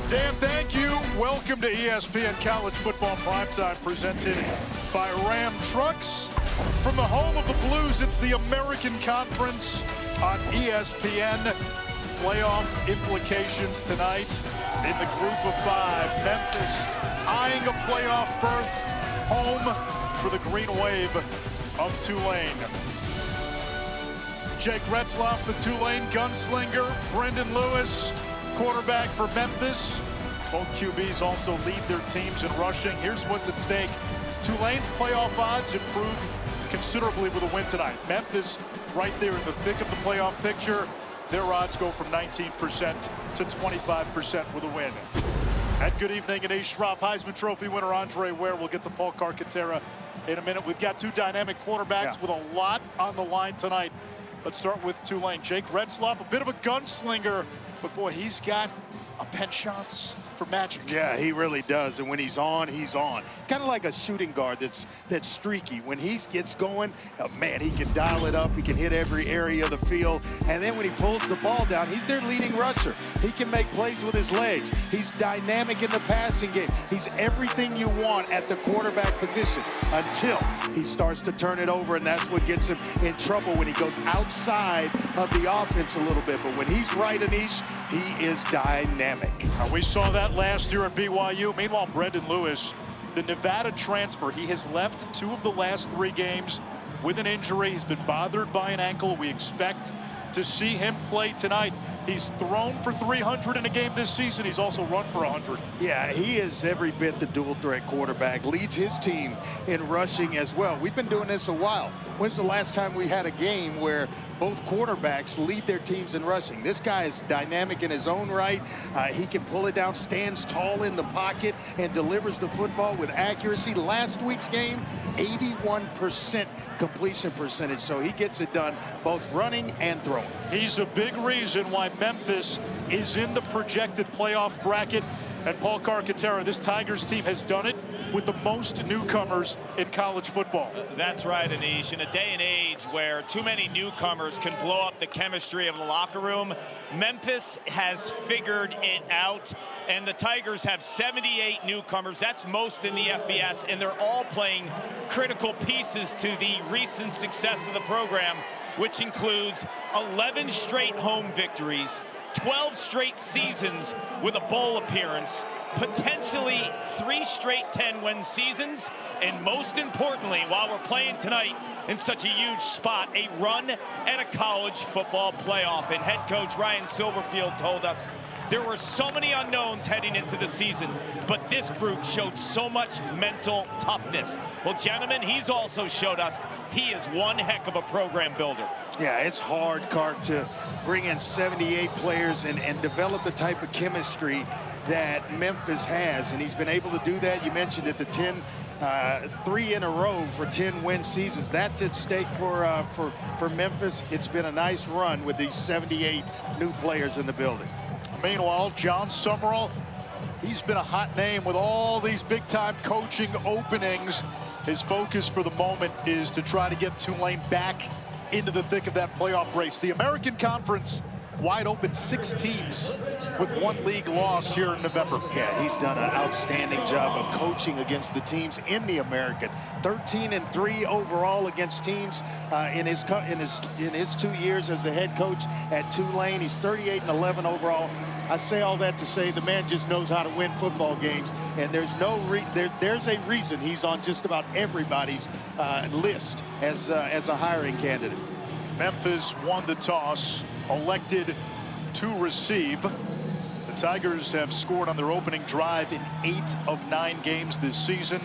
Dan, thank you. Welcome to ESPN College Football Primetime, presented by Ram Trucks. From the home of the Blues, it's the American Conference on ESPN. Playoff implications tonight in the group of 5. Memphis eyeing a playoff berth, home for the Green Wave of Tulane. Jake Retzloff, the Tulane gunslinger. Brendan Lewis, quarterback for Memphis. Both QBs also lead their teams in rushing. Here's what's at stake. Tulane's playoff odds improve considerably with a win tonight. Memphis right there in the thick of the playoff picture. Their odds go from 19% to 25% with a win. And good evening, Anish Shroff, Heisman Trophy winner Andre Ware. We'll get to Paul Carcaterra in a minute. We've got two dynamic quarterbacks with a lot on the line tonight. Let's start with Tulane. Jake Retzloff, a bit of a gunslinger, but boy, he's got a penchant for magic. Yeah, he really does. And when he's on, he's on. It's kind of like a shooting guard that's streaky. When he gets going, man, he can dial it up. He can hit every area of the field. And then when he pulls the ball down, he's their leading rusher. He can make plays with his legs. He's dynamic in the passing game. He's everything you want at the quarterback position until he starts to turn it over, and that's what gets him in trouble when he goes outside of the offense a little bit. But when he's right, Anish, he is dynamic. We saw that last year at BYU. Meanwhile, Brendan Lewis, the Nevada transfer, he has left 2 of the last 3 games with an injury. He's been bothered by an ankle. We expect to see him play tonight. He's thrown for 300 in a game this season. He's also run for 100. Yeah, he is every bit the dual threat quarterback. Leads his team in rushing as well. We've been doing this a while. When's the last time we had a game where both quarterbacks lead their teams in rushing? This guy is dynamic in his own right. He can pull it down, stands tall in the pocket, and delivers the football with accuracy. Last week's game, 81% completion percentage, so he gets it done both running and throwing. He's a big reason why Memphis is in the projected playoff bracket. And Paul Carcaterra, this Tigers team has done it with the most newcomers in college football. That's right, Anish. In a day and age where too many newcomers can blow up the chemistry of the locker room, Memphis has figured it out, and the Tigers have 78 newcomers. That's most in the FBS, and they're all playing critical pieces to the recent success of the program, which includes 11 straight home victories, 12 straight seasons with a bowl appearance, potentially 3 straight 10-win seasons, and most importantly, while we're playing tonight in such a huge spot, a run at a college football playoff. And head coach Ryan Silverfield told us there were so many unknowns heading into the season, but this group showed so much mental toughness. Well, gentlemen, he's also showed us he is one heck of a program builder. Yeah, it's hard, Cart, to bring in 78 players and develop the type of chemistry that Memphis has, and he's been able to do that. You mentioned it, the 3 in a row for 10-win seasons. That's at stake for Memphis. It's been a nice run with these 78 new players in the building. Meanwhile, John Summerall, he's been a hot name with all these big-time coaching openings. His focus for the moment is to try to get Tulane back into the thick of that playoff race. The American Conference wide open, 6 teams with 1 league loss here in November. Yeah, he's done an outstanding job of coaching against the teams in the American. 13-3 overall against teams in his 2 years as the head coach at Tulane. He's 38-11 overall. I say all that to say the man just knows how to win football games, and there's a reason he's on just about everybody's list as a hiring candidate. Memphis won the toss, elected to receive. The Tigers have scored on their opening drive in 8 of 9 games this season.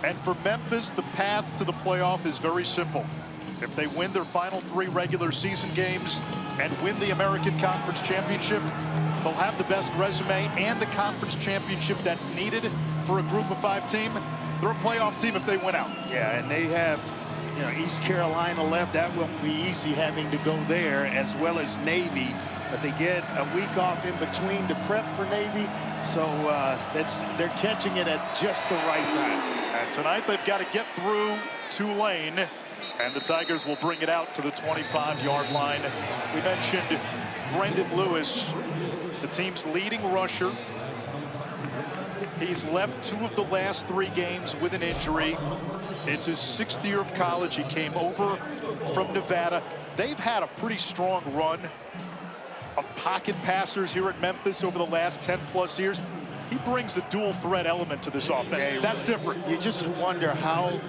And for Memphis, the path to the playoff is very simple. If they win their final 3 regular season games and win the American Conference Championship, they'll have the best resume and the conference championship that's needed for a group of 5 team. They're a playoff team if they win out. Yeah, and they have, you know, East Carolina left. That won't be easy having to go there, as well as Navy. But they get a week off in between to prep for Navy, so they're catching it at just the right time. And tonight they've got to get through Tulane, and the Tigers will bring it out to the 25-yard line. We mentioned Brendan Lewis, the team's leading rusher. He's left 2 of the last 3 games with an injury. It's his 6th year of college. He came over from Nevada. They've had a pretty strong run of pocket passers here at Memphis over the last 10+ years. He brings a dual threat element to this offense. Yeah, that's different. You just wonder how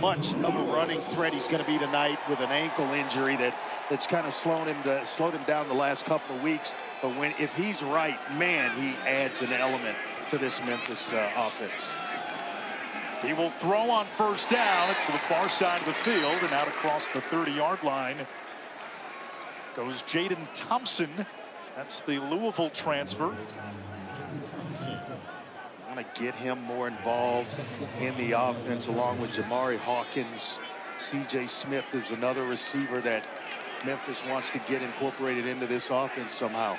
much of a running threat he's going to be tonight with an ankle injury that's kind of slowed him down the last couple of weeks. But if he's right, man, he adds an element to this Memphis offense. He will throw on first down. It's to the far side of the field, and out across the 30-yard line goes Jaden Thompson. That's the Louisville transfer. Want to get him more involved in the offense along with Jamari Hawkins. C.J. Smith is another receiver that Memphis wants to get incorporated into this offense somehow.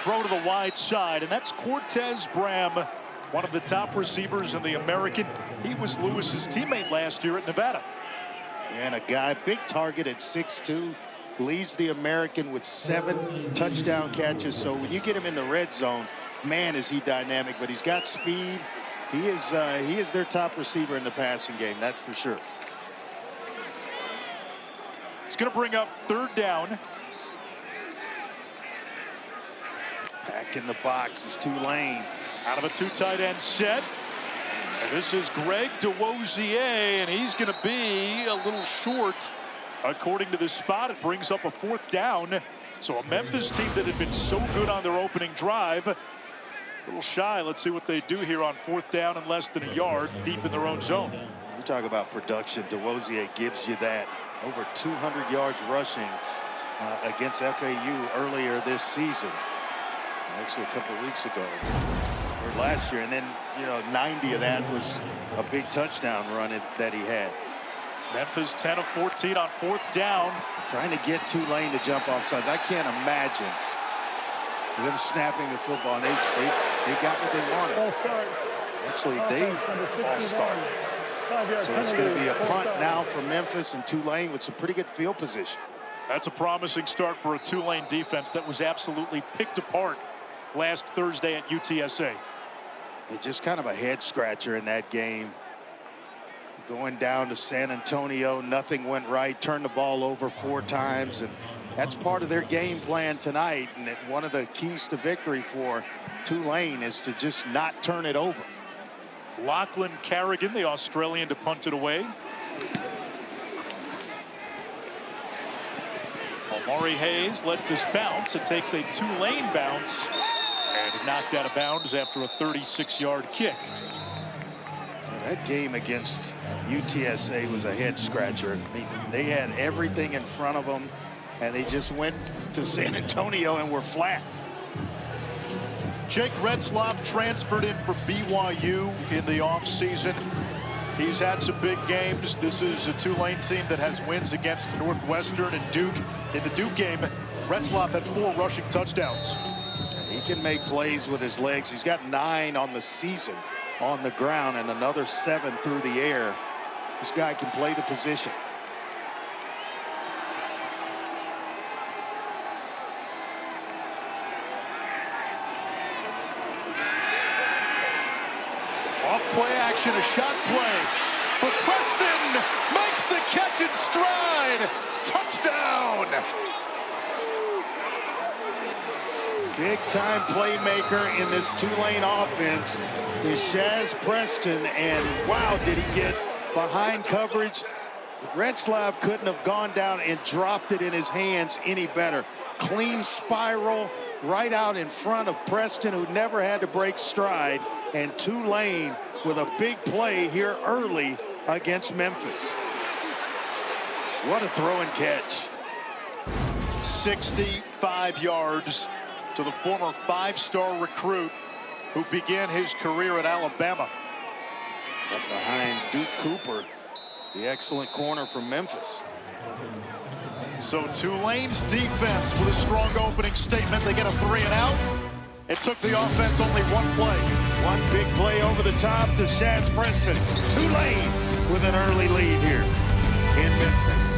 Throw to the wide side, and that's Cortez Bram, one of the top receivers in the American. He was Lewis's teammate last year at Nevada. And a guy, big target at 6'2", leads the American with 7 touchdown catches. So when you get him in the red zone, man, is he dynamic. But he's got speed. He is their top receiver in the passing game, that's for sure. It's going to bring up 3rd down. Back in the box is Tulane. Out of a 2 tight end set. And this is Greg DeWozier, and he's going to be a little short. According to this spot, it brings up a 4th down. So a Memphis team that had been so good on their opening drive, a little shy. Let's see what they do here on 4th down and less than a yard deep in their own zone. You talk about production. DeWozier gives you that. Over 200 yards rushing against FAU earlier this season. Actually, a couple of weeks ago, or last year, and then 90 of that was a big touchdown run that he had. Memphis 10 of 14 on 4th down. Trying to get Tulane to jump off sides. I can't imagine them snapping the football. And they got what they wanted. False start. Actually, false start. So it's going to be a punt now for Memphis, and Tulane with some pretty good field position. That's a promising start for a Tulane defense that was absolutely picked apart last Thursday at UTSA. It's just kind of a head scratcher in that game. Going down to San Antonio, nothing went right, turned the ball over 4 times, and that's part of their game plan tonight. And one of the keys to victory for Tulane is to just not turn it over. Lachlan Carrigan, the Australian, to punt it away. Omari Hayes lets this bounce. It takes a Tulane bounce and knocked out of bounds after a 36-yard kick. That game against UTSA was a head scratcher. I mean, they had everything in front of them, and they just went to San Antonio and were flat. Jake Retzlaff transferred in for BYU in the offseason. He's had some big games. This is a Tulane team that has wins against Northwestern and Duke. In the Duke game, Retzlaff had 4 rushing touchdowns. He can make plays with his legs. He's got 9 on the season on the ground and another 7 through the air. This guy can play the position. Off play action, a shot play for Preston. Makes the catch in stride. Touchdown. Big time playmaker in this Tulane offense is Shaz Preston, and wow, did he get behind coverage. Retzlaff couldn't have gone down and dropped it in his hands any better. Clean spiral right out in front of Preston, who never had to break stride, and Tulane with a big play here early against Memphis. What a throw and catch. 65 yards to the former 5-star recruit who began his career at Alabama. Up behind Duke Cooper, the excellent corner from Memphis. So Tulane's defense with a strong opening statement. They get a 3 and out. It took the offense only 1 play. One big play over the top to Shaz Preston. Tulane with an early lead here in Memphis.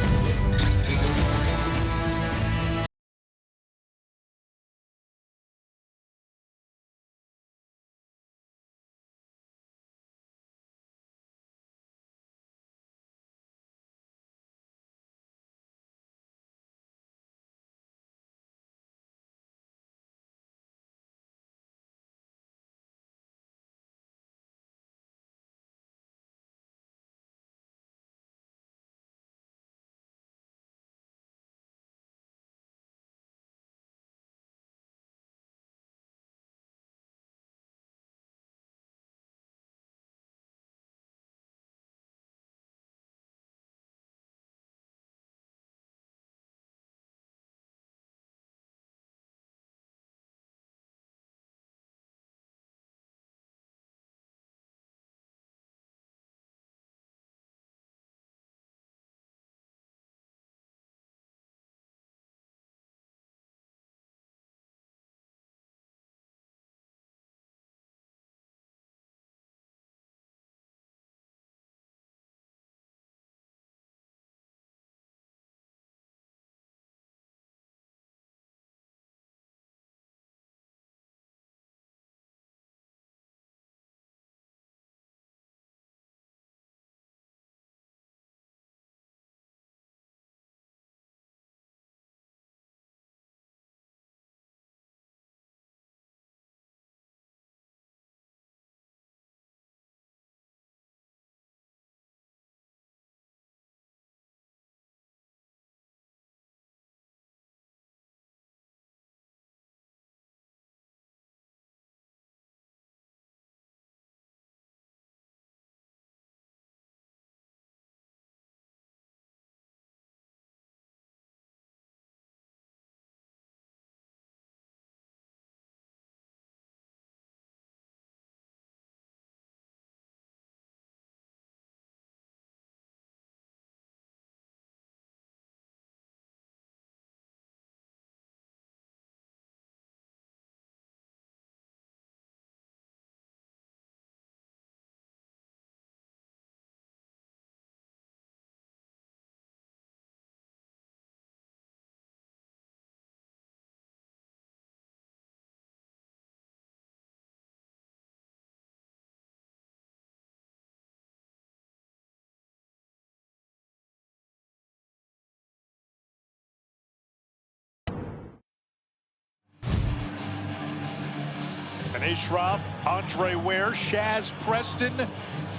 And Ashraf, Andre Ware, Shaz Preston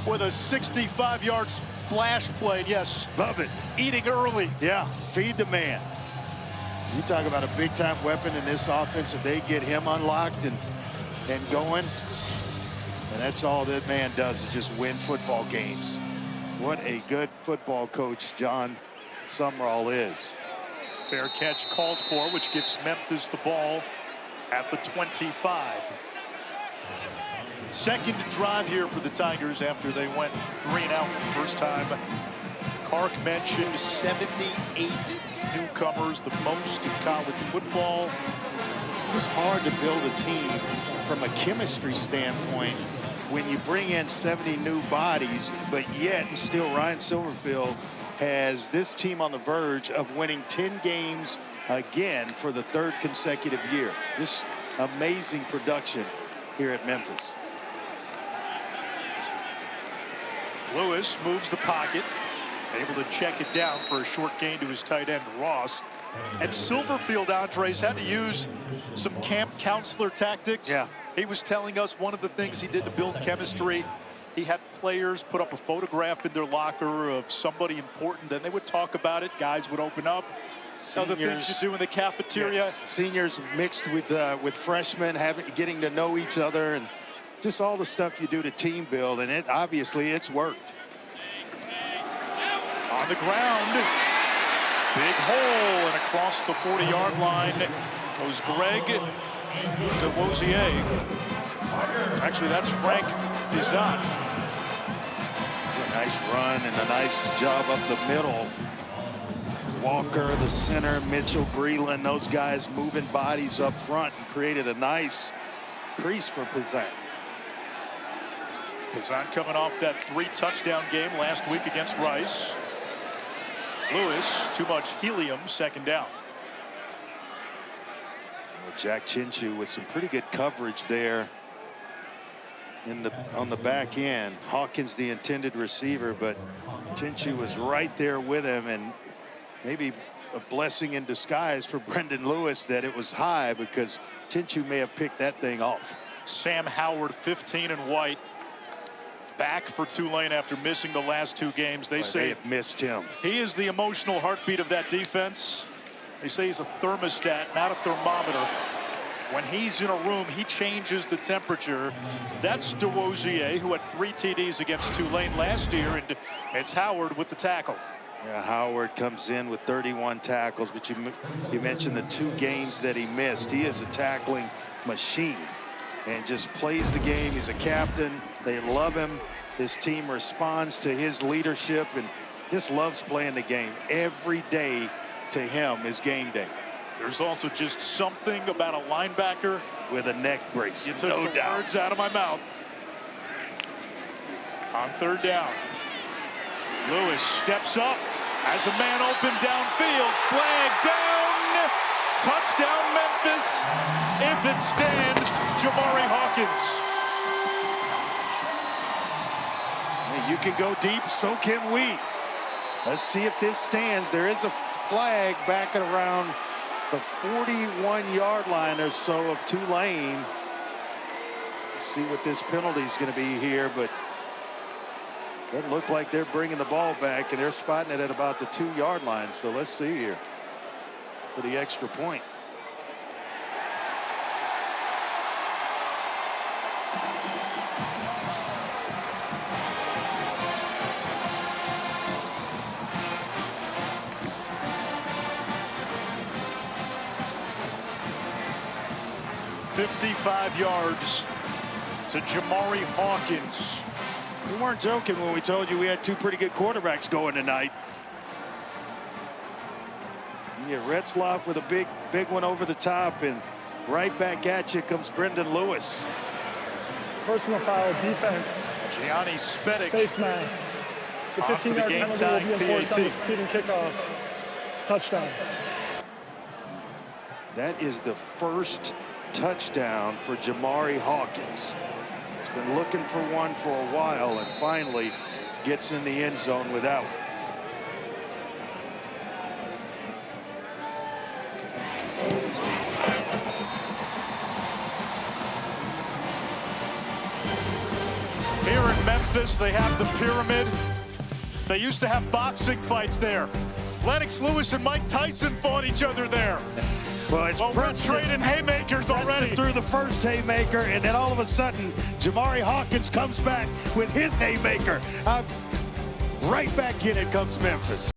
with a 65-yard splash play. Yes, love it. Eating early. Yeah, feed the man. You talk about a big-time weapon in this offense. If they get him unlocked and going, and that's all that man does is just win football games. What a good football coach John Sumrall is. Fair catch called for, which gives Memphis the ball at the 25. Second drive here for the Tigers after they went 3 and out the first time. Clark mentioned 78 newcomers, the most in college football. It's hard to build a team from a chemistry standpoint when you bring in 70 new bodies, but yet still Ryan Silverfield has this team on the verge of winning 10 games again for the 3rd consecutive year. Just amazing production here at Memphis. Lewis moves the pocket, able to check it down for a short gain to his tight end, Ross. And Silverfield, Andres, had to use some camp counselor tactics. Yeah. He was telling us one of the things he did to build chemistry, he had players put up a photograph in their locker of somebody important. Then they would talk about it. Guys would open up. Other things you do in the cafeteria. Yes. Seniors mixed with freshmen, getting to know each other, and just all the stuff you do to team build, and obviously it's worked. On the ground, big hole, and across the 40-yard line goes Greg DeWosier. Actually, that's Frank Bizot. A nice run and a nice job up the middle. Walker, the center, Mitchell, Breland, those guys moving bodies up front and created a nice crease for Bizot. Bizot coming off that 3-touchdown game last week against Rice. Lewis, too much helium, second down. Well, Jack Chinchu with some pretty good coverage there on the back end. Hawkins the intended receiver, but Chinchu was right there with him, and maybe a blessing in disguise for Brendan Lewis that it was high, because Chinchu may have picked that thing off. Sam Howard, 15 and white, back for Tulane after missing the last 2 games. They say they have missed him. He is the emotional heartbeat of that defense. They say he's a thermostat, not a thermometer. When he's in a room, he changes the temperature. That's DeWosier, who had 3 TDs against Tulane last year, and it's Howard with the tackle. Yeah, Howard comes in with 31 tackles, but you mentioned the 2 games that he missed. He is a tackling machine and just plays the game. He's a captain. They love him. His team responds to his leadership and just loves playing the game. Every day to him is game day. There's also just something about a linebacker with a neck brace. You took the words out of my mouth. On 3rd down, Lewis steps up as a man open downfield. Flag down. Touchdown Memphis. If it stands, Jamari Hawkins. You can go deep, so can we. Let's see if this stands. There is a flag back at around the 41-yard line or so of Tulane. Let's see what this penalty is going to be here, but it looked like they're bringing the ball back, and they're spotting it at about the 2-yard line. So let's see here for the extra point. $55 yards to Jamari Hawkins. We weren't joking when we told you we had 2 pretty good quarterbacks going tonight. Yeah, Retzloff with a big one over the top, and right back at you comes Brendan Lewis. Personal foul, defense. Gianni Spedic. Face mask. The 15-yard penalty will be enforced on the succeeding kickoff. It's touchdown. That is the first touchdown for Jamari Hawkins. He's been looking for one for a while and finally gets in the end zone without. Memphis, they have the pyramid. They used to have boxing fights there. Lennox Lewis and Mike Tyson fought each other there. Well, we're trading haymakers already. Through the first haymaker, and then all of a sudden, Jamari Hawkins comes back with his haymaker. Right back in it comes Memphis.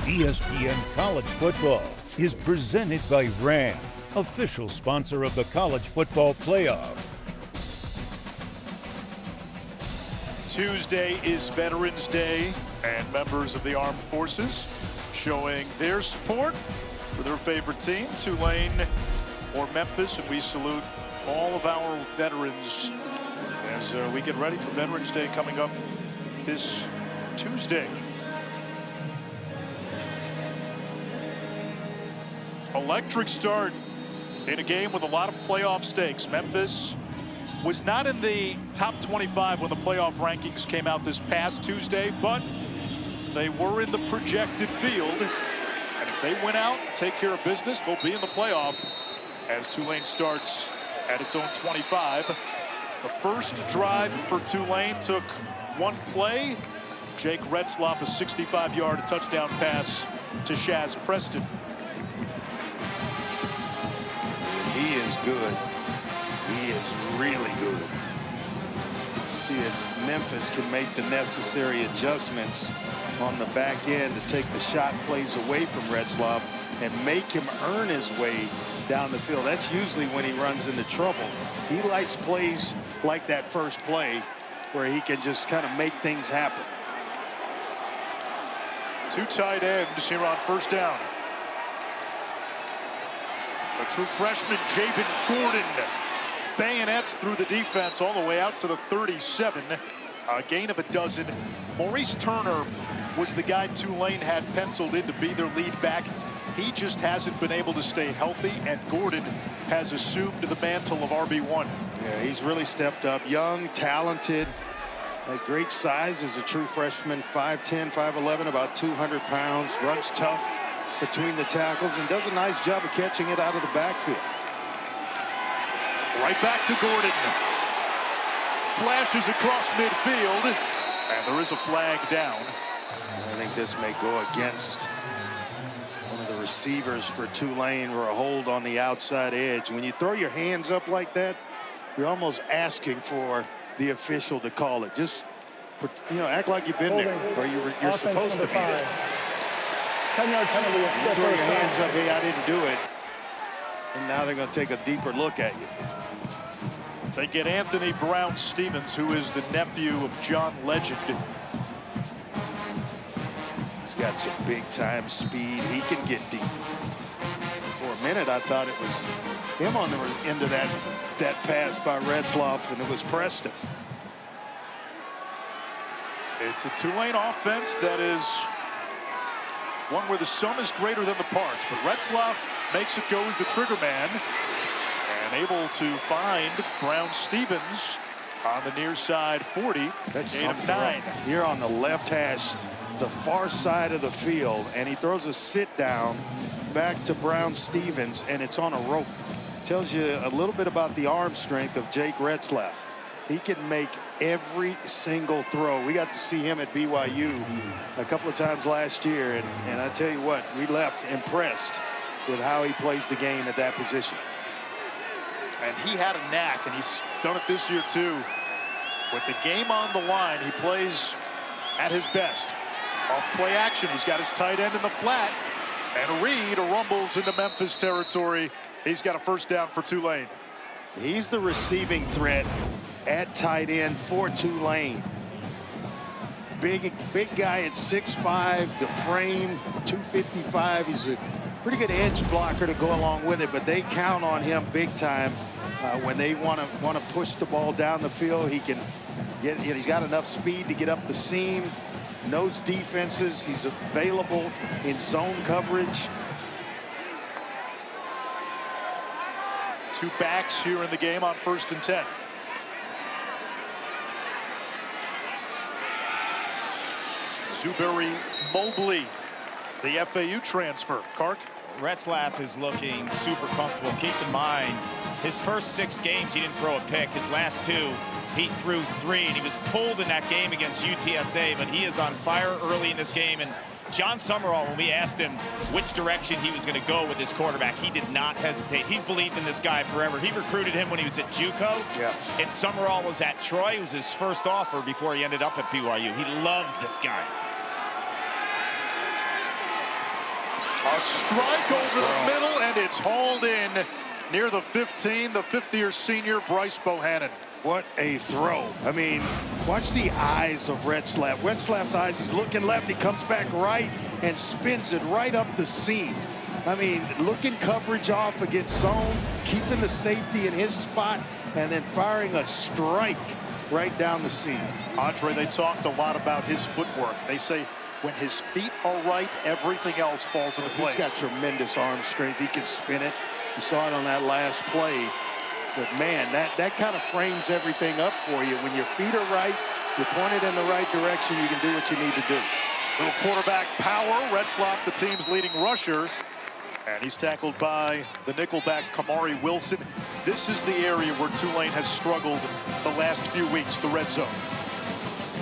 ESPN College Football is presented by RAM, official sponsor of the College Football Playoff. Tuesday is Veterans Day, and members of the armed forces showing their support for their favorite team, Tulane or Memphis, and we salute all of our veterans as we get ready for Veterans Day coming up this Tuesday. Electric start in a game with a lot of playoff stakes. Memphis was not in the top 25 when the playoff rankings came out this past Tuesday, but they were in the projected field. And if they win out, take care of business, they'll be in the playoff as Tulane starts at its own 25. The first drive for Tulane took one play. Jake Retzloff, a 65-yard touchdown pass to Shaz Preston. He is good. He is really good. See if Memphis can make the necessary adjustments on the back end to take the shot plays away from Retzloff and make him earn his way down the field. That's usually when he runs into trouble. He likes plays like that first play where he can just kind of make things happen. Two tight ends here on first down. A true freshman, Javen Gordon, bayonets through the defense all the way out to the 37. A gain of a dozen. Maurice Turner was the guy Tulane had penciled in to be their lead back. He just hasn't been able to stay healthy, and Gordon has assumed the mantle of RB1. Yeah, he's really stepped up. Young, talented, at great size as a true freshman, 5'10", 5'11", about 200 pounds, runs tough between the tackles and does a nice job of catching it out of the backfield. Right back to Gordon. Flashes across midfield. And there is a flag down. I think this may go against one of the receivers for Tulane for a hold on the outside edge. When you throw your hands up like that, you're almost asking for the official to call it. Just, you know, act like you've been there, or you're supposed to be there. 10-yard penalty. It's still Throw your first hands down. up, hey, I didn't do it. And now they're going to take a deeper look at you. They get Anthony Brown-Stevens, who is the nephew of John Legend. He's got some big-time speed. He can get deep. For a minute, I thought it was him on the end of that pass by Retzlaff, and it was Preston. It's a Tulane offense that is one where the sum is greater than the parts, but Retzlaff makes it go as the trigger man and able to find Brown-Stevens on the near side 40. That's gain of 9. Here on the left hash, the far side of the field, and he throws a sit down back to Brown-Stevens, and it's on a rope. Tells you a little bit about the arm strength of Jake Retzlaff. He can make every single throw. We got to see him at BYU a couple of times last year, and I tell you what, we left impressed with how he plays the game at that position. And he had a knack, and he's done it this year too. With the game on the line, he plays at his best. Off play action, he's got his tight end in the flat, and Reed rumbles into Memphis territory. He's got a first down for Tulane. He's the receiving threat at tight end for Tulane. Big guy at 6'5", the frame, 255. He's a pretty good edge blocker to go along with it, but they count on him big time when they want to push the ball down the field. He can get. He's got enough speed to get up the seam. Knows defenses. He's available in zone coverage. Two backs here in the game on 1st and 10. Zuberi Mobley, the FAU transfer. Kark? Retzlaff is looking super comfortable. Keep in mind, his first 6 games, he didn't throw a pick. His last 2, he threw 3, and he was pulled in that game against UTSA, but he is on fire early in this game. And John Summerall, when we asked him which direction he was going to go with his quarterback, he did not hesitate. He's believed in this guy forever. He recruited him when he was at JUCO. Yeah. And Summerall was at Troy. It was his first offer before he ended up at BYU. He loves this guy. A strike over the middle, and it's hauled in near the 15, the 50-year senior Bryce Bohannon. What a throw. I mean, watch the eyes of Retzlaff. Retzlaff's eyes, he's looking left, he comes back right and spins it right up the seam. I mean, looking coverage off against zone, keeping the safety in his spot, and then firing a strike right down the seam. Andre, they talked a lot about his footwork. They say when his feet are right, everything else falls into place. He's got tremendous arm strength. He can spin it. You saw it on that last play. But man, that kind of frames everything up for you. When your feet are right, you're pointed in the right direction, you can do what you need to do. Little quarterback power. Retzlaff, the team's leading rusher. And he's tackled by the nickelback Kamari Wilson. This is the area where Tulane has struggled the last few weeks, the red zone.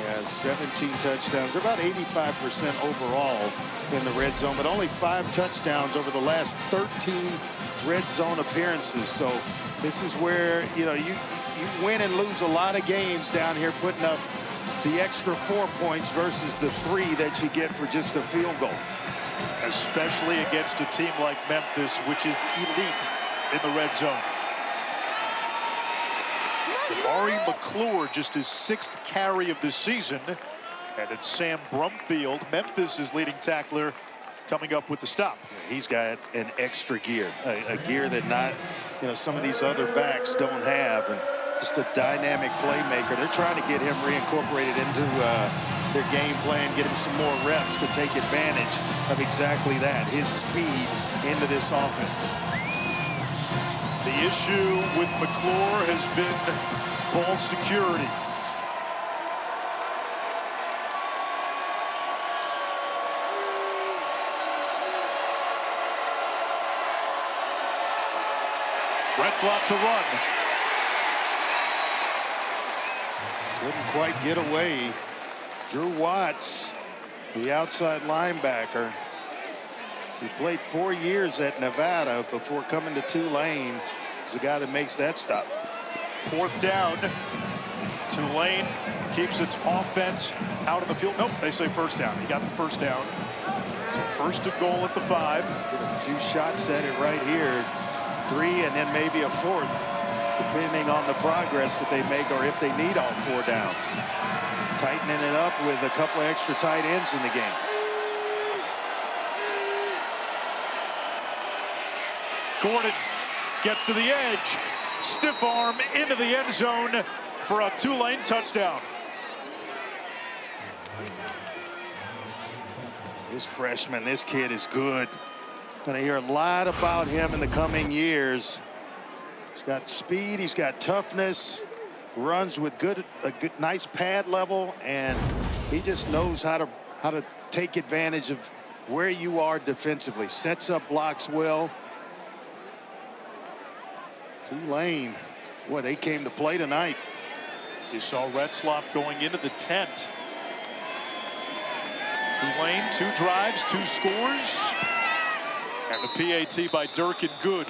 Yeah, 17 touchdowns. They're about 85% overall in the red zone, but only 5 touchdowns over the last 13 red zone appearances. So this is where, you know, you win and lose a lot of games down here, putting up the extra 4 points versus the 3 that you get for just a field goal. Especially against a team like Memphis, which is elite in the red zone. Jabari McClure, just his 6th carry of the season. And it's Sam Brumfield, Memphis' leading tackler, coming up with the stop. He's got an extra gear, a gear that not, you know, some of these other backs don't have, and just a dynamic playmaker. They're trying to get him reincorporated into their game plan, get him some more reps to take advantage of exactly that, his speed into this offense. The issue with McClure has been ball security. Retzlaff to run. Couldn't quite get away. Drew Watts, the outside linebacker. He played 4 years at Nevada before coming to Tulane. He's the guy that makes that stop. 4th down. Tulane keeps its offense out of the field. Nope, they say 1st down. He got the 1st down. So 1st and goal at the 5. Get a few shots at it right here. 3 and then maybe a 4th, depending on the progress that they make or if they need all 4 downs. Tightening it up with a couple of extra tight ends in the game. Gordon gets to the edge. Stiff arm into the end zone for a Tulane touchdown. This freshman, this kid is good. Gonna hear a lot about him in the coming years. He's got speed, he's got toughness, runs with nice pad level, and he just knows how to take advantage of where you are defensively. Sets up blocks well. Tulane, boy, they came to play tonight. You saw Retzloff going into the tent. Tulane, 2 drives, 2 scores. And the PAT by Durkin good.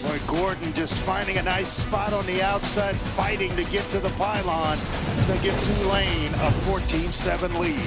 Boy, Gordon just finding a nice spot on the outside, fighting to get to the pylon. It's going to give Tulane a 14-7 lead.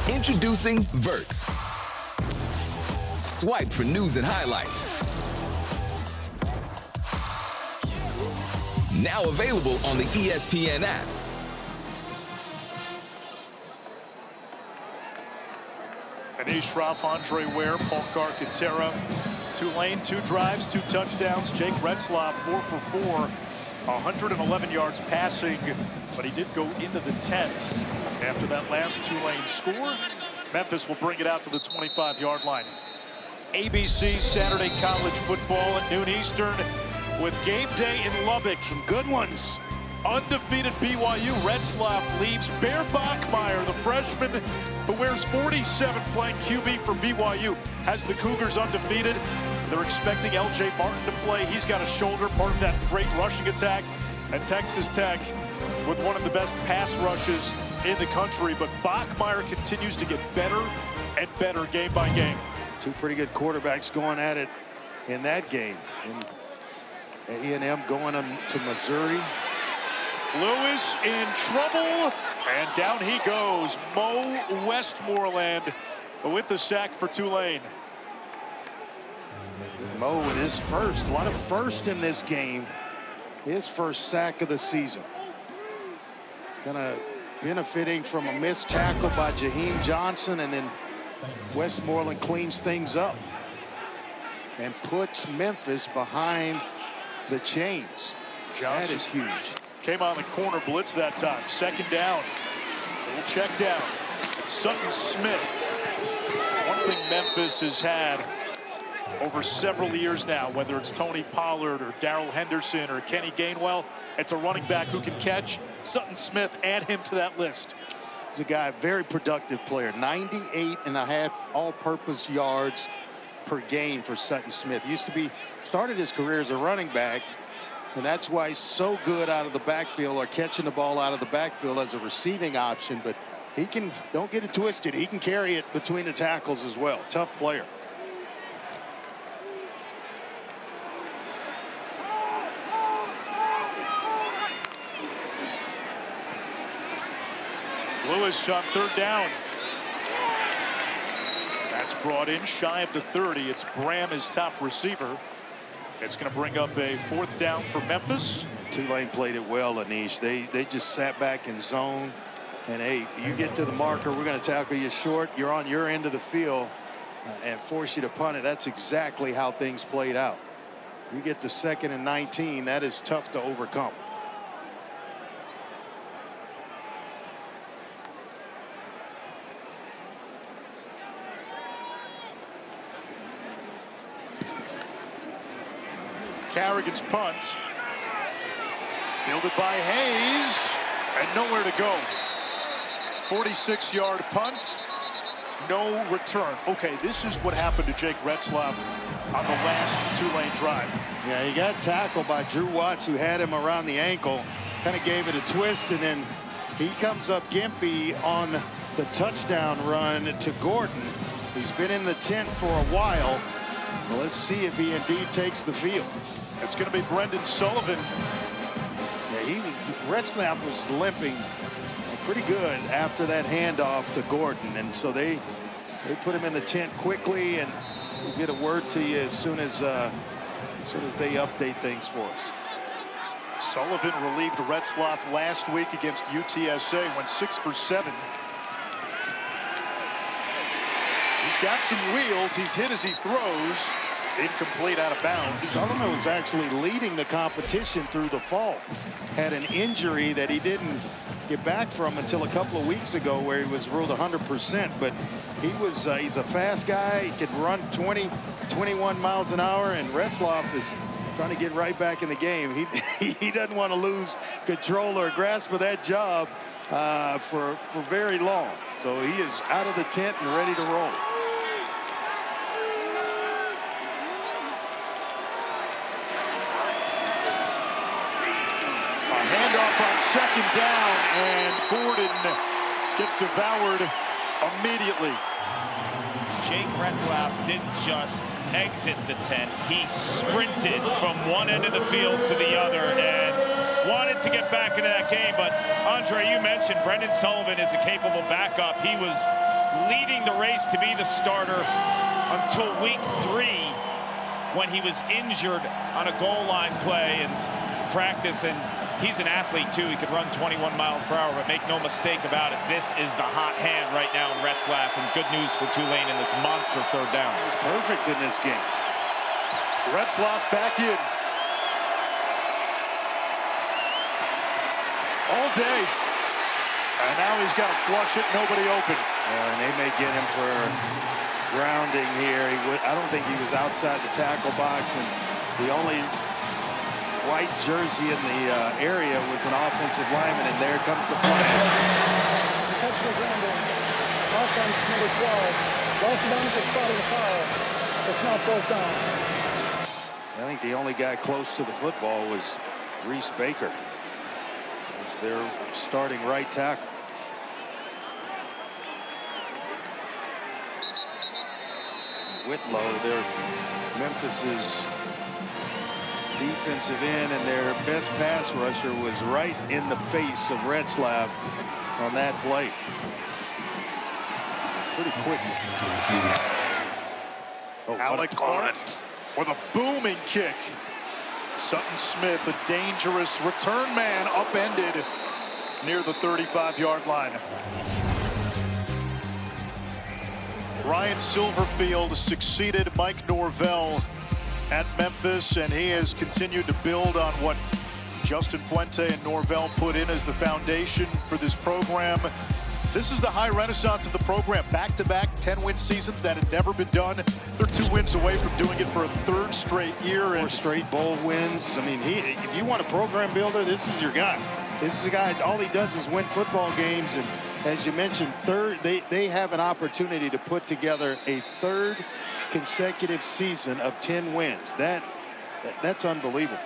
Introducing Verts. Swipe for news and highlights. Now available on the ESPN app. Anish Ralph, Andre Ware, Paul Carcaterra. Tulane, 2 drives, 2 touchdowns. Jake Retzlaff, 4 for 4. 111 yards passing, but he did go into the tent after that last Tulane score. Memphis will bring it out to the 25-yard line. ABC Saturday College Football at noon Eastern with game day in Lubbock. Some good ones. Undefeated BYU. Retzlaff leaves. Bear Bachmeier, the freshman who wears 47, playing QB for BYU, has the Cougars undefeated. They're expecting L.J. Martin to play. He's got a shoulder, part of that great rushing attack. And Texas Tech with one of the best pass rushes in the country. But Bachmeier continues to get better and better game by game. 2 pretty good quarterbacks going at it in that game. And E&M going to Missouri. Lewis in trouble, and down he goes. Mo Westmoreland with the sack for Tulane. Mo with his first, a lot of first in this game. His first sack of the season. Kind of benefiting from a missed tackle by Jaheim Johnson, and then Westmoreland cleans things up and puts Memphis behind the chains. Johnson that is huge. Came on the corner blitz that time. 2nd down. Little check down. It's Sutton Smith. One thing Memphis has had over several years now, whether it's Tony Pollard or Darrell Henderson or Kenny Gainwell, it's a running back who can catch. Sutton Smith, add him to that list. He's a guy, very productive player. 98.5 all-purpose yards per game for Sutton Smith. Started his career as a running back, and that's why he's so good out of the backfield, or catching the ball out of the backfield as a receiving option. But he can, don't get it twisted, he can carry it between the tackles as well. Tough player. Lewis on 3rd down. That's brought in shy of the 30. It's Bram, his top receiver. It's going to bring up a 4th down for Memphis. Tulane played it well, Anish. They just sat back in zone. And, hey, you get to the marker, we're going to tackle you short. You're on your end of the field and force you to punt it. That's exactly how things played out. You get to 2nd and 19. That is tough to overcome. Carrigan's punt. Fielded by Hayes, and nowhere to go. 46-yard punt, no return. Okay, this is what happened to Jake Retzlaff on the last Tulane drive. Yeah, he got tackled by Drew Watts, who had him around the ankle, kind of gave it a twist, and then he comes up gimpy on the touchdown run to Gordon. He's been in the tent for a while. Well, let's see if he indeed takes the field. It's going to be Brendan Sullivan. Yeah, Retzlaff was limping pretty good after that handoff to Gordon, and so they put him in the tent quickly, and we'll get a word to you as soon as they update things for us. Sullivan relieved Retzlaff last week against UTSA, went 6 for 7. He's got some wheels. He's hit as he throws. Incomplete, out of bounds. Sullivan was actually leading the competition through the fall. Had an injury that he didn't get back from until a couple of weeks ago, where he was ruled 100%. But he's a fast guy. He could run 20, 21 miles an hour, and Retzlaff is trying to get right back in the game. He doesn't want to lose control or grasp of that job for very long. So he is out of the tent and ready to roll. Handoff on 2nd down, and Gordon gets devoured immediately. Jake Retzlaff didn't just exit the tent. He sprinted from one end of the field to the other and wanted to get back into that game. But, Andre, you mentioned Brendan Sullivan is a capable backup. He was leading the race to be the starter until week 3, when he was injured on a goal line play and practice, and He's an athlete, too. He could run 21 miles per hour, but make no mistake about it, this is the hot hand right now in Retzlaff, and good news for Tulane in this monster third down. He's perfect in this game. Retzlaff back in. All day. And now he's got to flush it, nobody open. And they may get him for grounding here. I don't think he was outside the tackle box, and the only white jersey in the area was an offensive lineman, and there comes the flag. Intentional grounding. Offense number 12. Lost it on the spot of the foul. It's not fourth down. I think the only guy close to the football was Reese Baker. Was their starting right tackle. Whitlow, their Memphis's defensive end, and their best pass rusher was right in the face of Retzlaff on that play. Pretty quick. Oh, Alec Clark with a booming kick. Sutton Smith, a dangerous return man, upended near the 35-yard line. Ryan Silverfield succeeded Mike Norvell at Memphis, and he has continued to build on what Justin Fuente and Norvell put in as the foundation for this program. This is the high renaissance of the program. Back-to-back 10-win seasons that had never been done. They're 2 wins away from doing it for a 3rd straight year. And 4 straight bowl wins. I mean, if you want a program builder, this is your guy. This is a guy, all he does is win football games. And as you mentioned, they have an opportunity to put together a 3rd consecutive season of 10 wins. That's unbelievable.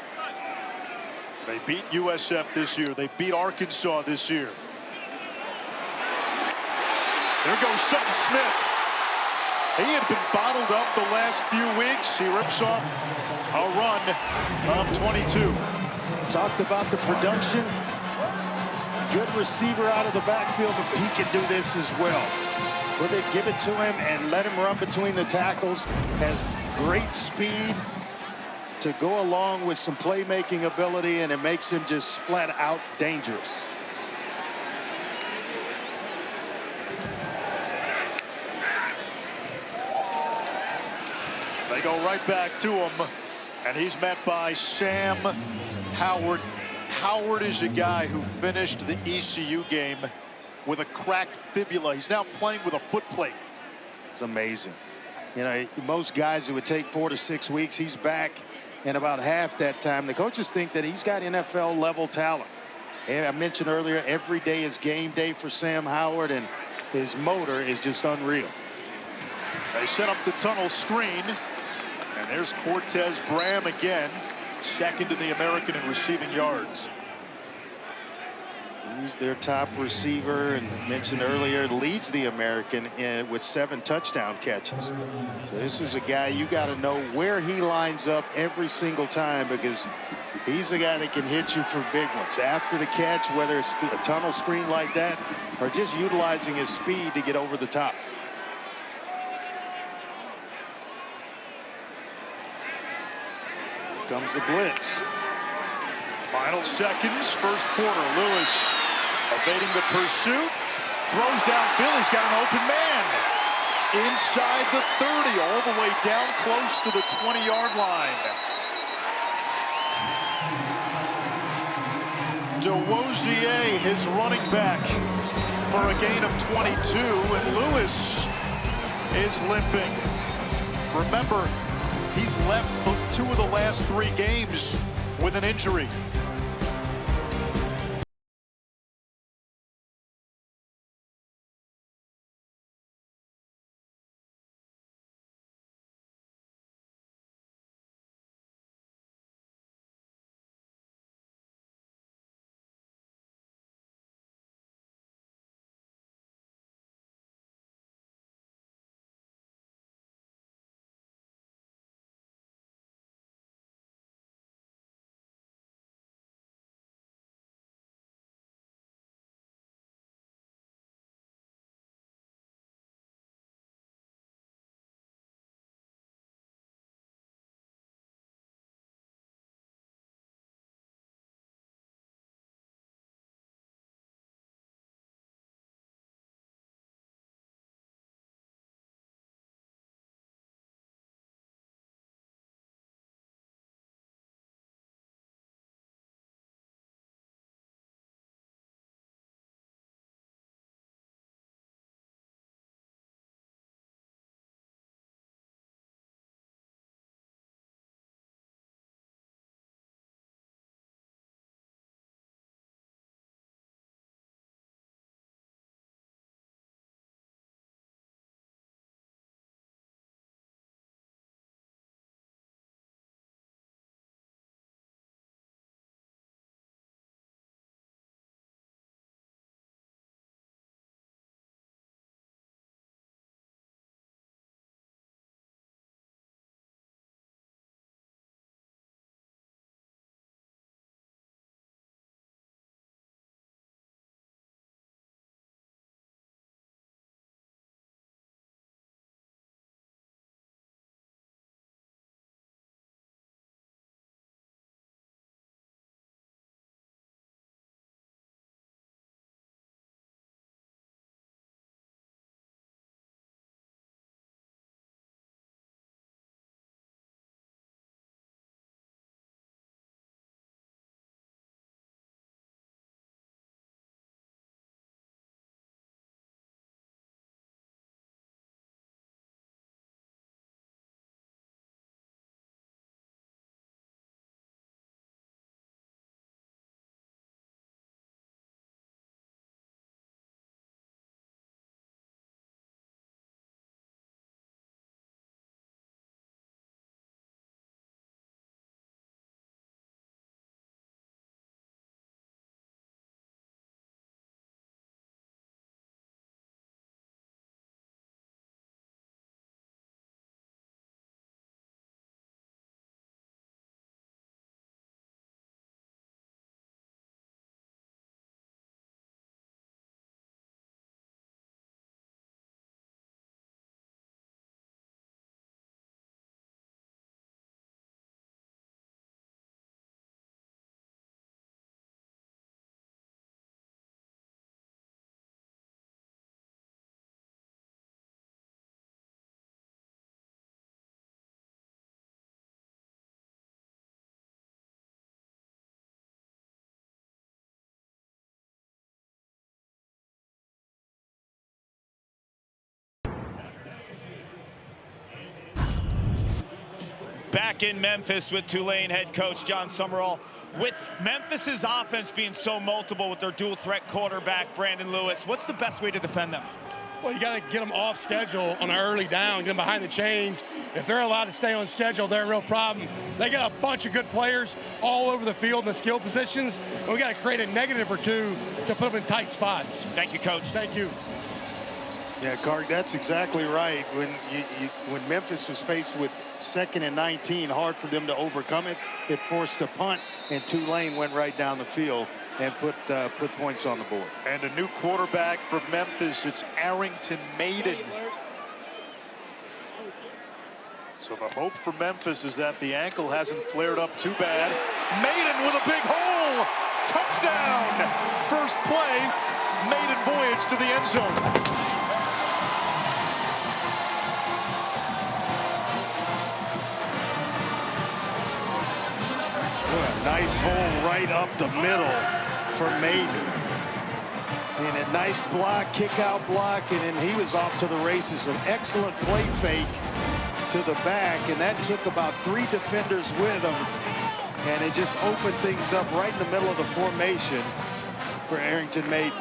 They beat USF this year. They beat Arkansas this year. There goes Sutton Smith. He had been bottled up the last few weeks. He rips off a run of 22. Talked about the production. Good receiver out of the backfield, but he can do this as well. Will they give it to him and let him run between the tackles? Has great speed to go along with some playmaking ability, and it makes him just flat out dangerous. They go right back to him, and he's met by Sam Howard. Howard is a guy who finished the ECU game with a cracked fibula. He's now playing with a foot plate. It's amazing. You know, most guys, it would take 4 to 6 weeks. He's back in about half that time. The coaches think that he's got NFL level talent. And I mentioned earlier, every day is game day for Sam Howard, and his motor is just unreal. They set up the tunnel screen, and there's Cortez Bram again, 2nd in the American in receiving yards. He's their top receiver, and mentioned earlier, leads the American with 7 touchdown catches. So this is a guy you got to know where he lines up every single time, because he's a guy that can hit you for big ones after the catch, whether it's a tunnel screen like that or just utilizing his speed to get over the top. Comes the blitz. Final seconds, 1st quarter. Lewis evading the pursuit, throws downfield. He's got an open man inside the 30, all the way down close to the 20-yard line. DeWosier, his running back, for a gain of 22, and Lewis is limping. Remember, he's left 2 of the last 3 games with an injury. Back in Memphis with Tulane head coach John Summerall. With Memphis's offense being so multiple with their dual threat quarterback, Brandon Lewis, what's the best way to defend them? Well, you got to get them off schedule on an early down, get them behind the chains. If they're allowed to stay on schedule, they're a real problem. They got a bunch of good players all over the field in the skill positions. And we got to create a negative or two to put them in tight spots. Thank you, Coach. Thank you. Yeah, Carg, that's exactly right. When Memphis was faced with 2nd and 19, hard for them to overcome it. It forced a punt, and Tulane went right down the field and put points on the board. And a new quarterback for Memphis. It's Arrington Maiden. So the hope for Memphis is that the ankle hasn't flared up too bad. Maiden with a big hole. Touchdown. First play. Maiden voyage to the end zone. Nice hole right up the middle for Maiden. And a nice block, kick out block, and then he was off to the races. An excellent play fake to the back, and that took about 3 defenders with him. And it just opened things up right in the middle of the formation for Arrington Maiden.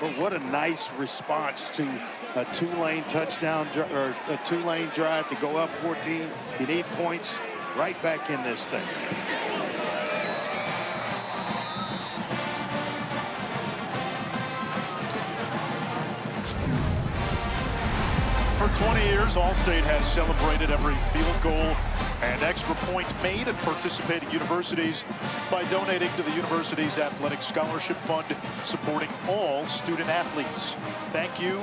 But what a nice response to a Tulane touchdown, or a Tulane drive to go up 14. You need points, right back in this thing. For 20 years, Allstate has celebrated every field goal and extra point made at participating universities by donating to the university's athletic scholarship fund, supporting all student athletes. Thank you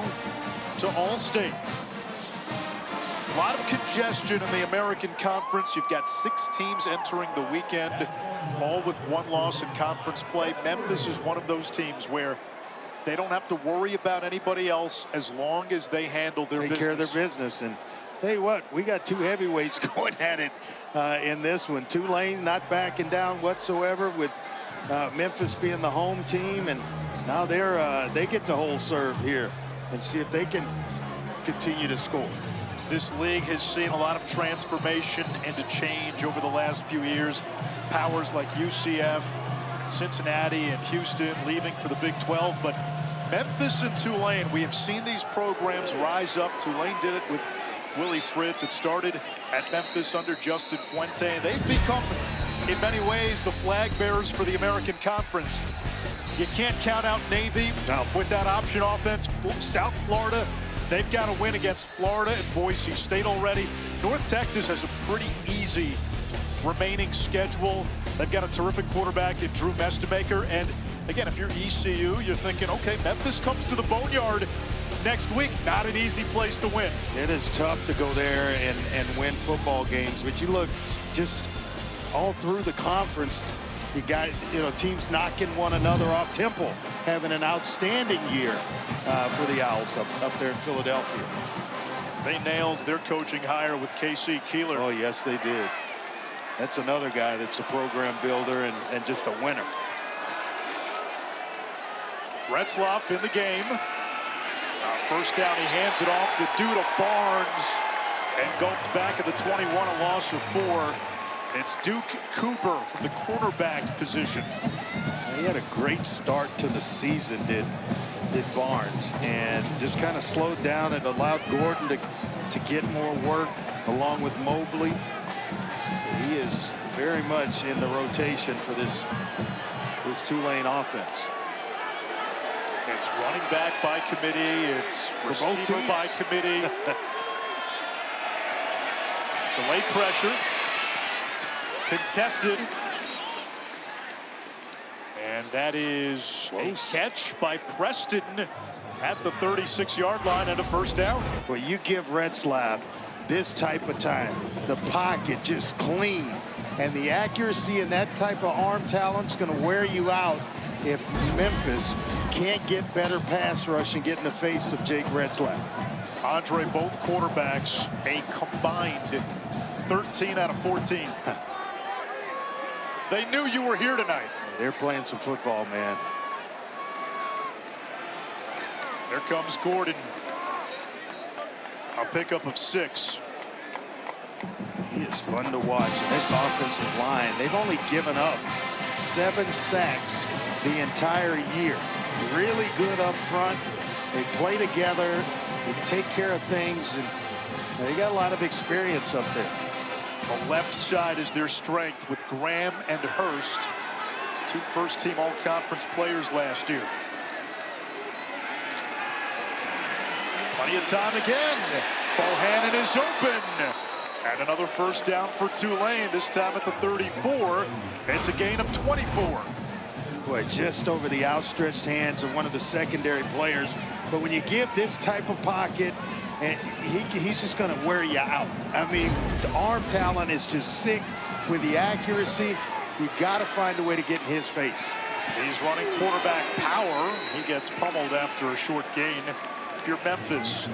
to Allstate. A lot of congestion in the American Conference. You've got 6 teams entering the weekend, all with 1 loss in conference play. Memphis is one of those teams where they don't have to worry about anybody else as long as they handle their business. Take care of their business. And tell you what, we got 2 heavyweights going at it in this one. Tulane not backing down whatsoever, with Memphis being the home team, and now they get to hold serve here and see if they can continue to score. This league has seen a lot of transformation and a change over the last few years. Powers like UCF, Cincinnati, and Houston leaving for the Big 12, but Memphis and Tulane, we have seen these programs rise up. Tulane did it with Willie Fritz. It started at Memphis under Justin Fuente. They've become, in many ways, the flag bearers for the American Conference. You can't count out Navy with that option offense. South Florida, they've got to win against Florida and Boise State already. North Texas has a pretty easy remaining schedule. They've got a terrific quarterback in Drew Mestemaker. And again, if you're ECU, you're thinking, okay, Memphis comes to the Boneyard next week. Not an easy place to win. It is tough to go there and win football games. But you look just all through the conference, you got, teams knocking one another off. Temple having an outstanding year for the Owls up there in Philadelphia. They nailed their coaching hire with KC Keeler. Oh, yes, they did. That's another guy that's a program builder and just a winner. Retzlaff in the game. First down, he hands it off to Duda Barnes. Engulfed back at the 21, a loss of 4. It's Duke Cooper from the cornerback position. He had a great start to the season, did Barnes, and just kind of slowed down. It allowed Gordon to get more work along with Mobley. He is very much in the rotation for this Tulane offense. It's running back by committee. It's receiver by committee. Delayed pressure. Contested. And that is a catch by Preston at the 36-yard line and a first down. Well, you give Retzlaff this type of time, the pocket just clean, and the accuracy and that type of arm talent's going to wear you out if Memphis can't get better pass rush and get in the face of Jake Retzlaff. Andre, both quarterbacks a combined 13 out of 14. They knew you were here tonight. They're playing some football, man. There comes Gordon. A pickup of 6. He is fun to watch. And this offensive line, they've only given up 7 sacks the entire year. Really good up front. They play together. They take care of things, and they got a lot of experience up there. The left side is their strength with Graham and Hurst, 2 first-team all-conference players last year. Plenty of time again. Bohannon is open. And another first down for Tulane, this time at the 34. It's a gain of 24. Boy, just over the outstretched hands of one of the secondary players. But when you give this type of pocket, and he's just going to wear you out. I mean, the arm talent is just sick with the accuracy. You got to find a way to get in his face. He's running quarterback power. He gets pummeled after a short gain. If you're Memphis,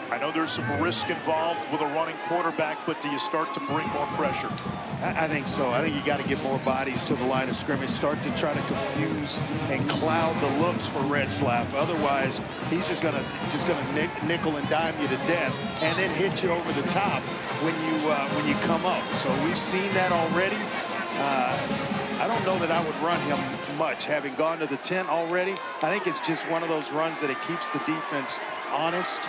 I know there's some risk involved with a running quarterback, but do you start to bring more pressure? I think so. I think you got to get more bodies to the line of scrimmage, start to try to confuse and cloud the looks for Retzlaff. Otherwise, he's just gonna nickel and dime you to death, and then hit you over the top when you come up. So we've seen that already. I don't know that I would run him much, having gone to the 10 already. I think it's just one of those runs that it keeps the defense honest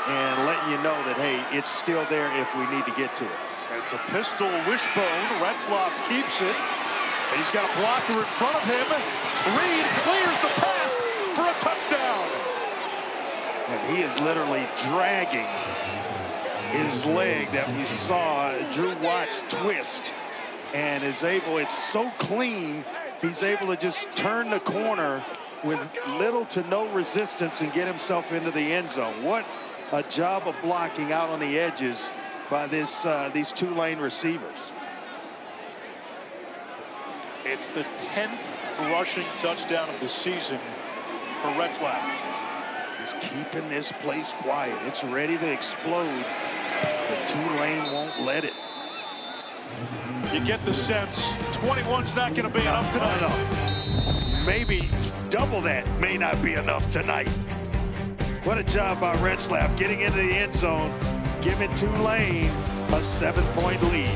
and letting you know that, hey, it's still there if we need to get to it. It's a pistol wishbone. Retzlaff keeps it. And he's got a blocker in front of him. Reed clears the path for a touchdown. And he is literally dragging his leg that we saw Drew Watts twist, and is able, it's so clean, he's able to just turn the corner with little to no resistance and get himself into the end zone. What a job of blocking out on the edges by these Tulane receivers. It's the 10th rushing touchdown of the season for Retzlaff. Just keeping this place quiet. It's ready to explode, but Tulane won't let it. You get the sense 21's not going to be enough tonight. No. Maybe double that may not be enough tonight. What a job by Retzlaff getting into the end zone, giving Tulane a 7-point lead.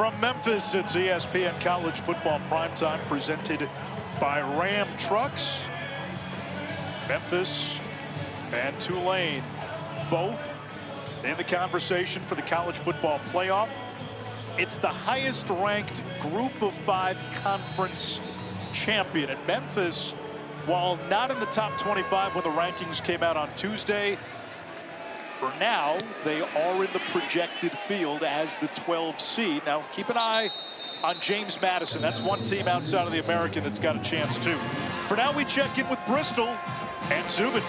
From Memphis, it's ESPN College Football Primetime presented by Ram Trucks. Memphis and Tulane both in the conversation for the college football playoff. It's the highest ranked group of 5 conference champion. And Memphis, while not in the top 25 when the rankings came out on Tuesday, for now, they are in the projected field as the 12 seed. Now, keep an eye on James Madison. That's one team outside of the American that's got a chance, too. For now, we check in with Bristol and Zubin.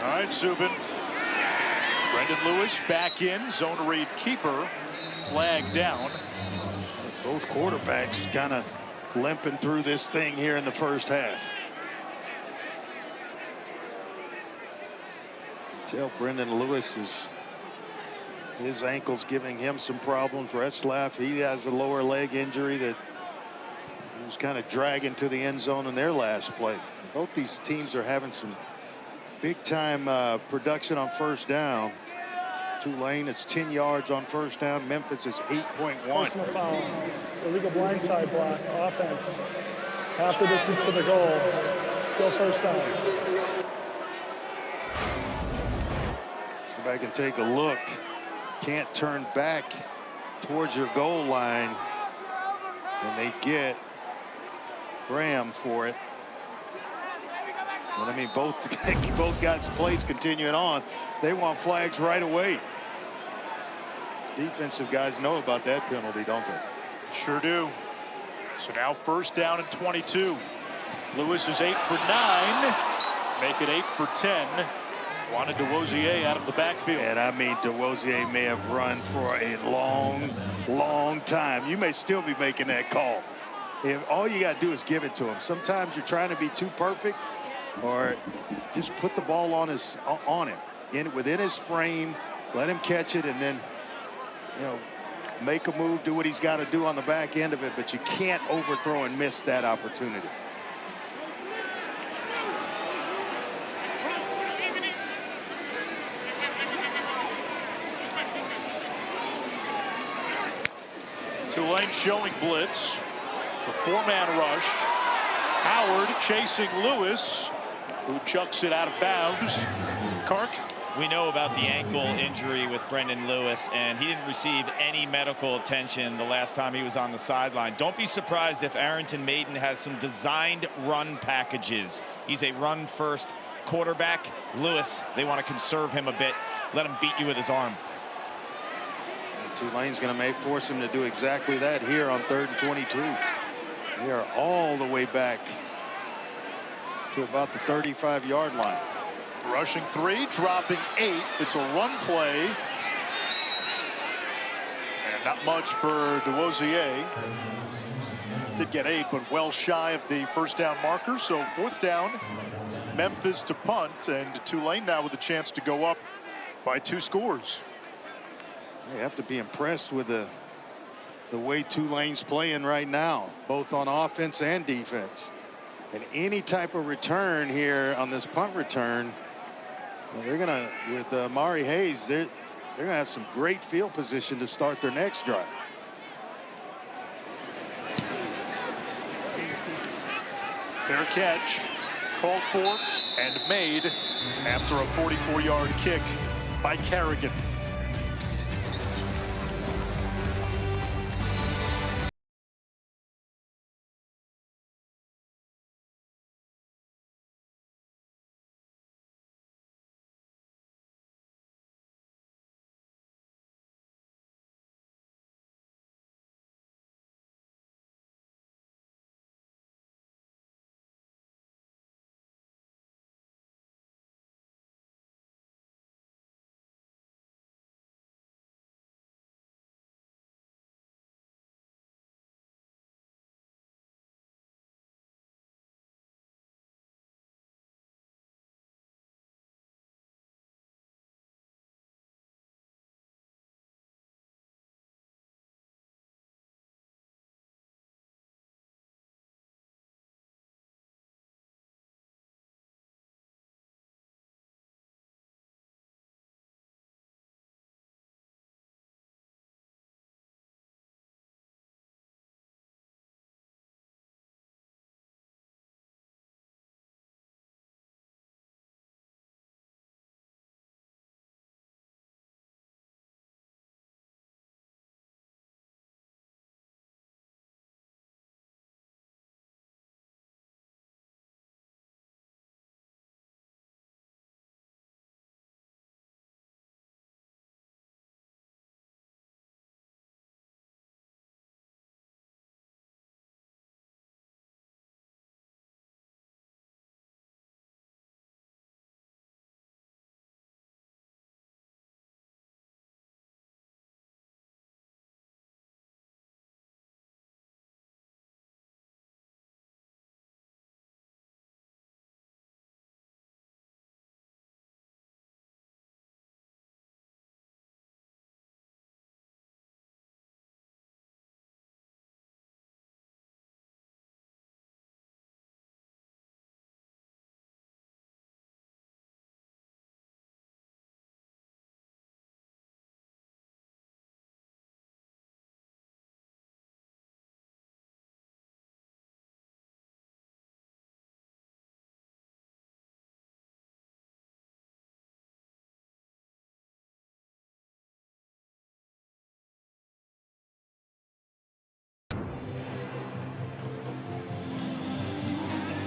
All right, Zubin. Brendan Lewis back in. Zone read keeper. Flag down. Both quarterbacks kind of limping through this thing here in the first half. Tell Brendan Lewis his ankle's giving him some problems. Retzlaff, he has a lower leg injury that he was kind of dragging to the end zone in their last play. Both these teams are having some big time production on first down. Tulane is 10 yards on first down. Memphis is 8.1. Personal foul. Illegal blindside block. Offense. Half the distance to the goal. Still first down. Let's go back and take a look. Can't turn back towards your goal line. And they get Graham for it. But I mean, both guys' plays continuing on. They want flags right away. Defensive guys know about that penalty, don't they? Sure do. So now first down and 22. Lewis is 8 for 9. Make it 8 for 10. Wanted DeWosier out of the backfield. And I mean, DeWosier may have run for a long time. You may still be making that call. If all you got to do is give it to him. Sometimes you're trying to be too perfect, or just put the ball on him, within his frame, let him catch it, and then, you know, make a move, do what he's got to do on the back end of it, but you can't overthrow and miss that opportunity. Tulane showing blitz. It's a 4-man rush. Howard chasing Lewis, who chucks it out of bounds. Kark. We know about the ankle injury with Brendan Lewis, and he didn't receive any medical attention the last time he was on the sideline. Don't be surprised if Arrington Maiden has some designed run packages. He's a run-first quarterback. Lewis, they want to conserve him a bit. Let him beat you with his arm. Tulane's going to force him to do exactly that here on 3rd and 22. They are all the way back to about the 35-yard line. Rushing 3, dropping 8. It's a run play. And not much for DeWosier. Did get 8, but well shy of the first down marker. So 4th down, Memphis to punt, and Tulane now with a chance to go up by 2 scores. You have to be impressed with the way Tulane's playing right now, both on offense and defense. And any type of return here on this punt return, they're gonna, with Mari Hayes, they're gonna have some great field position to start their next drive. Fair catch, called for and made after a 44-yard kick by Kerrigan.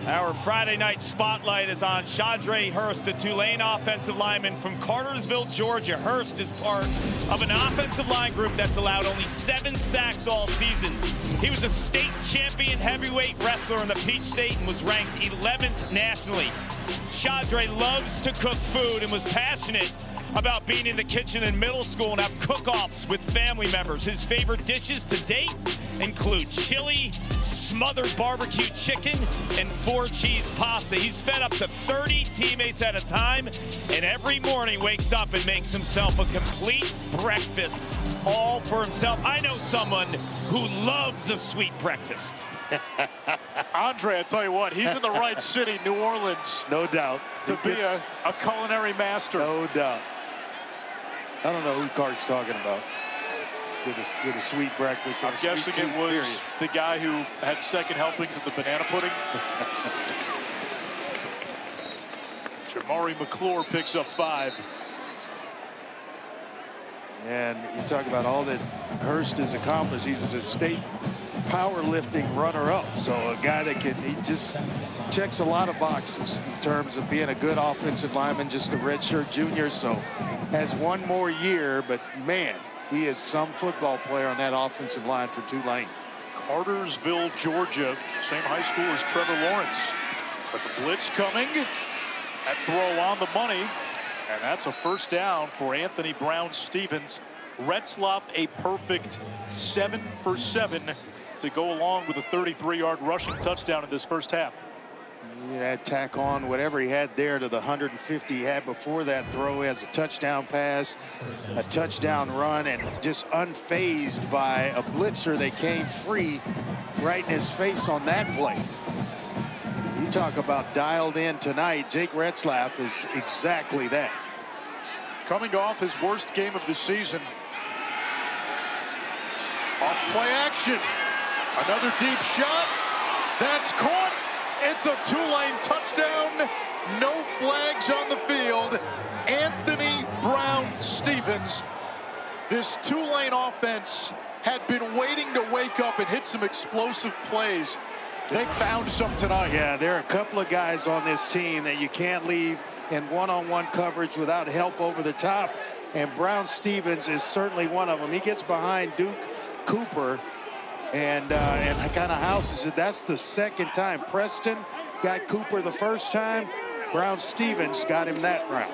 Our Friday night spotlight is on Chandre Hurst, the Tulane offensive lineman from Cartersville, Georgia. Hurst is part of an offensive line group that's allowed only 7 sacks all season. He was a state champion heavyweight wrestler in the Peach State and was ranked 11th nationally. Chandre loves to cook food and was passionate about being in the kitchen in middle school and have cook-offs with family members. His favorite dishes to date include chili, smothered barbecue chicken, and 4-cheese pasta. He's fed up to 30 teammates at a time, and every morning wakes up and makes himself a complete breakfast, all for himself. I know someone who loves a sweet breakfast. Andre, I tell you what, he's in the right city, New Orleans, No doubt. to be a culinary master. No doubt. I don't know who Clark's talking about with a sweet breakfast. I'm guessing it was period. the guy who had second helpings of the banana pudding. Jamari McClure picks up 5. And you talk about all that Hurst has accomplished. He was a state powerlifting runner-up. So a guy that he just checks a lot of boxes in terms of being a good offensive lineman, just a redshirt junior. So has one more year, but man, he is some football player on that offensive line for Tulane. Cartersville, Georgia, same high school as Trevor Lawrence. But the blitz coming, that throw on the money, and that's a first down for Anthony Brown-Stevens. Retzlaff a perfect 7 for 7 to go along with a 33-yard rushing touchdown in this first half. That tack on whatever he had there to the 150 he had before that throw. He has a touchdown pass, a touchdown run, and just unfazed by a blitzer that came free right in his face on that play. You talk about dialed in tonight. Jake Retzlaff is exactly that. Coming off his worst game of the season. Off play action. Another deep shot. That's caught. It's a Tulane touchdown. No flags on the field. Anthony Brown-Stevens. This Tulane offense had been waiting to wake up and hit some explosive plays. They found some tonight. Yeah, there are a couple of guys on this team that you can't leave in one-on-one coverage without help over the top. And Brown-Stevens is certainly one of them. He gets behind Duke Cooper and kind of houses it. That's the second time. Preston got Cooper the first time. Brown-Stevens got him that round.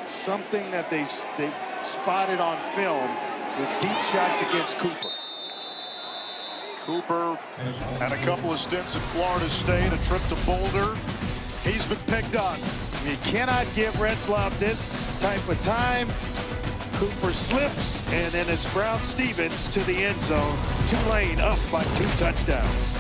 Something that they spotted on film with deep shots against Cooper. Cooper had a couple of stints at Florida State, a trip to Boulder. He's been picked on. You cannot give Retzlaff this type of time. Cooper slips, and then it's Brown-Stevens to the end zone. Tulane up by 2 touchdowns.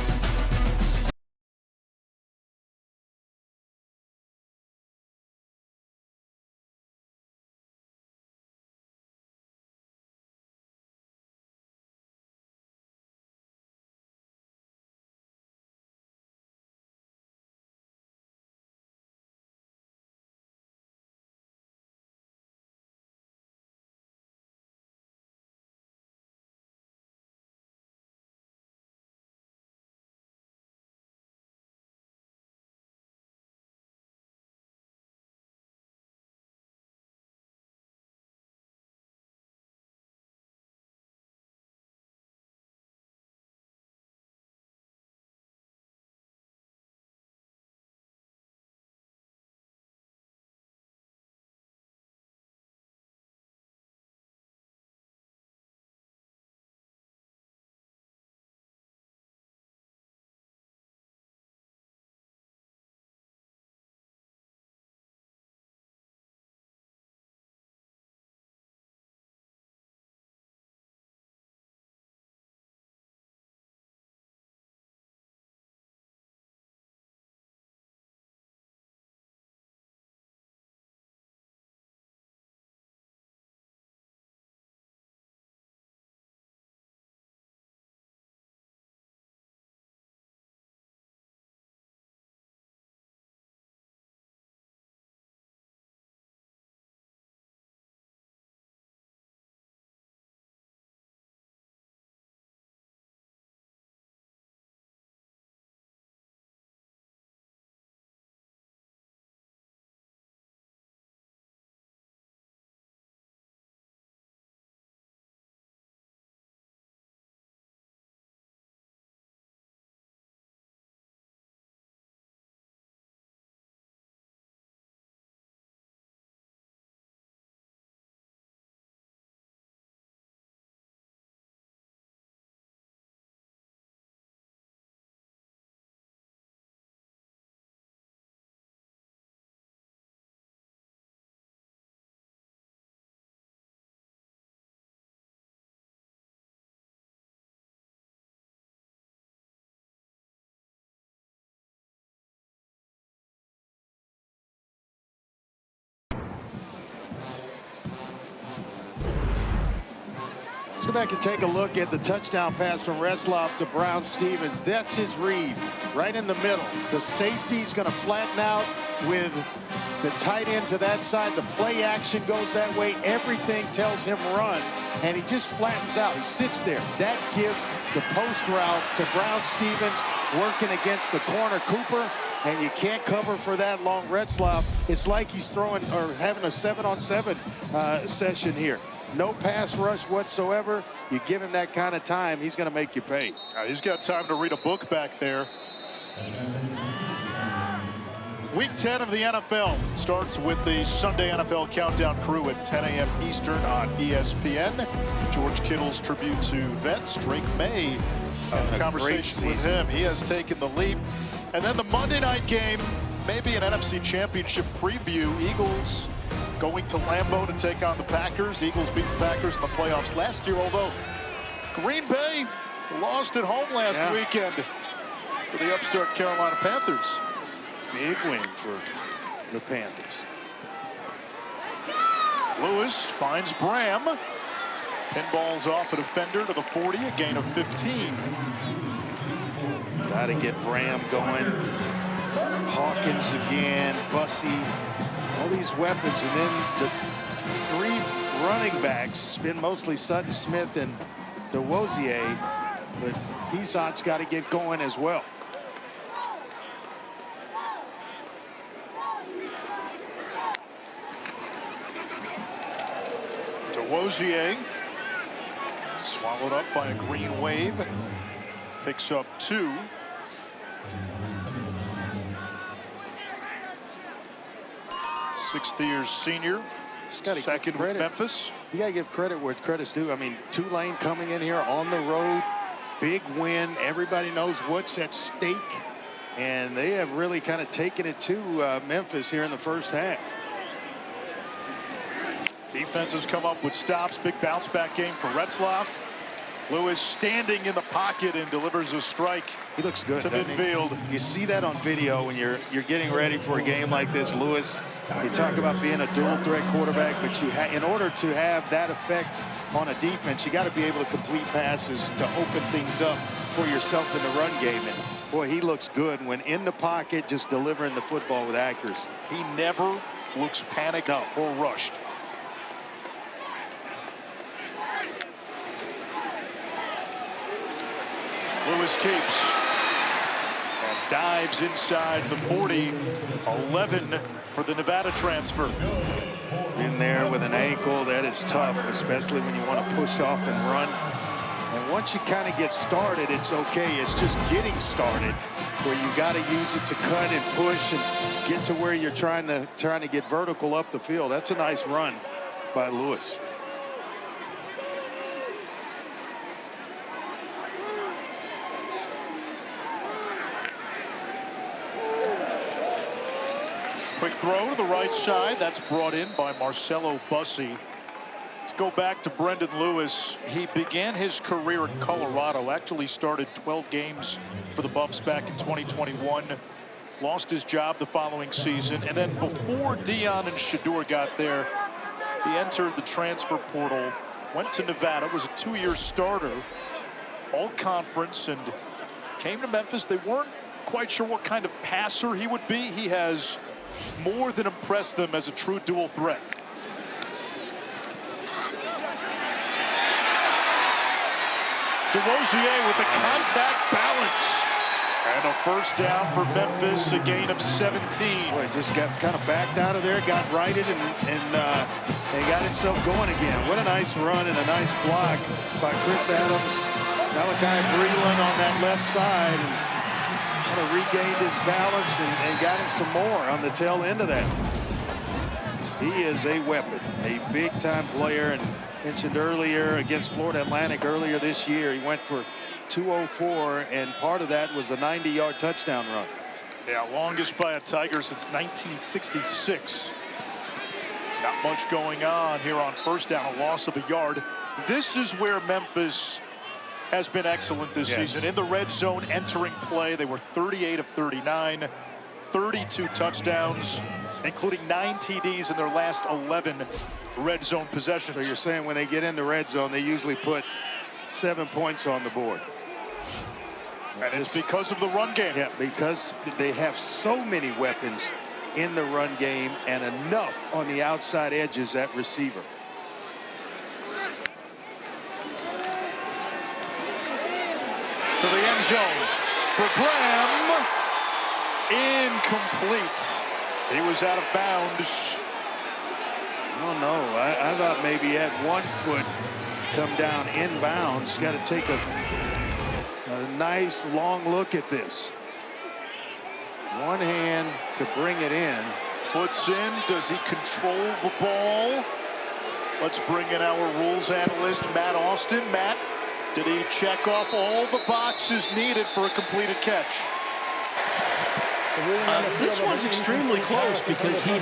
back and take a look at the touchdown pass from Retzlaff to Brown Stevens. That's his read, right in the middle. The safety's going to flatten out with the tight end to that side. The play action goes that way. Everything tells him run, and he just flattens out. He sits there. That gives the post route to Brown Stevens, working against the corner Cooper, and you can't cover for that long Retzlaff. It's like he's throwing or having a 7-on-7 session here. No pass rush whatsoever. You give him that kind of time, he's going to make you pay. He's got time to read a book back there. Week 10 of the NFL starts with the Sunday NFL Countdown Crew at 10 a.m. Eastern on ESPN. George Kittle's tribute to vets. Drake May, conversation with him. He has taken the leap. And then the Monday night game, maybe an NFC Championship preview. Eagles going to Lambeau to take on the Packers. Eagles beat the Packers in the playoffs last year, although Green Bay lost at home last weekend to the upstart Carolina Panthers. Big win for the Panthers. Lewis finds Bram. Pinballs off a defender to the 40, a gain of 15. Got to get Bram going. Hawkins again, Bussey. All these weapons, and then the three running backs. It's been mostly Sutton Smith and DeWosier, but Pesot's got to get going as well. DeWosier swallowed up by a green wave. Picks up 2. Sixth-year senior, second with Memphis. You got to give credit where credit's due. I mean, Tulane coming in here on the road, big win. Everybody knows what's at stake, and they have really kind of taken it to Memphis here in the first half. Defense has come up with stops. Big bounce back game for Retzlaff. Lewis standing in the pocket and delivers a strike. He looks good to midfield. You see that on video when you're getting ready for a game like this. Lewis, you talk about being a dual threat quarterback, but in order to have that effect on a defense, you got to be able to complete passes to open things up for yourself in the run game. And boy, he looks good when in the pocket, just delivering the football with accuracy. He never looks panicked or rushed. Lewis keeps and dives inside the 40. 11 for the Nevada transfer. In there with an ankle, that is tough, especially when you want to push off and run. And once you kind of get started, it's okay. It's just getting started where you got to use it to cut and push and get to where you're trying to get vertical up the field. That's a nice run by Lewis. Quick throw to the right side. That's brought in by Marcelo Bussey. Let's go back to Brendan Lewis. He began his career in Colorado. Actually started 12 games for the Buffs back in 2021. Lost his job the following season. And then before Dion and Shador got there, he entered the transfer portal, went to Nevada, was a 2-year starter, all conference, and came to Memphis. They weren't quite sure what kind of passer he would be. He has more than impressed them as a true dual threat. DeRosier with the contact balance. And a first down for Memphis, a gain of 17. Boy, just got kind of backed out of there, got righted, and got himself going again. What a nice run and a nice block by Chris Adams. Malachi Breland on that left side. And kind of regained his balance and got him some more on the tail end of that. He is a weapon, a big-time player, and mentioned earlier against Florida Atlantic earlier this year, he went for 204, and part of that was a 90-yard touchdown run. Yeah, longest by a Tiger since 1966. Not much going on here on first down, a loss of a yard. This is where Memphis has been excellent this season. In the red zone, entering play, they were 38 of 39. 32 touchdowns, including 9 TDs in their last 11 red zone possessions. So you're saying when they get in the red zone, they usually put 7 points on the board. And it's because of the run game. Yeah, because they have so many weapons in the run game and enough on the outside edges at receiver. To the end zone for Graham. Incomplete. He was out of bounds. I don't know. I thought maybe he had 1 foot come down inbounds. Got to take a nice long look at this. One hand to bring it in. Foot's in. Does he control the ball? Let's bring in our rules analyst, Matt Austin. Matt, did he check off all the boxes needed for a completed catch? This one's extremely close because he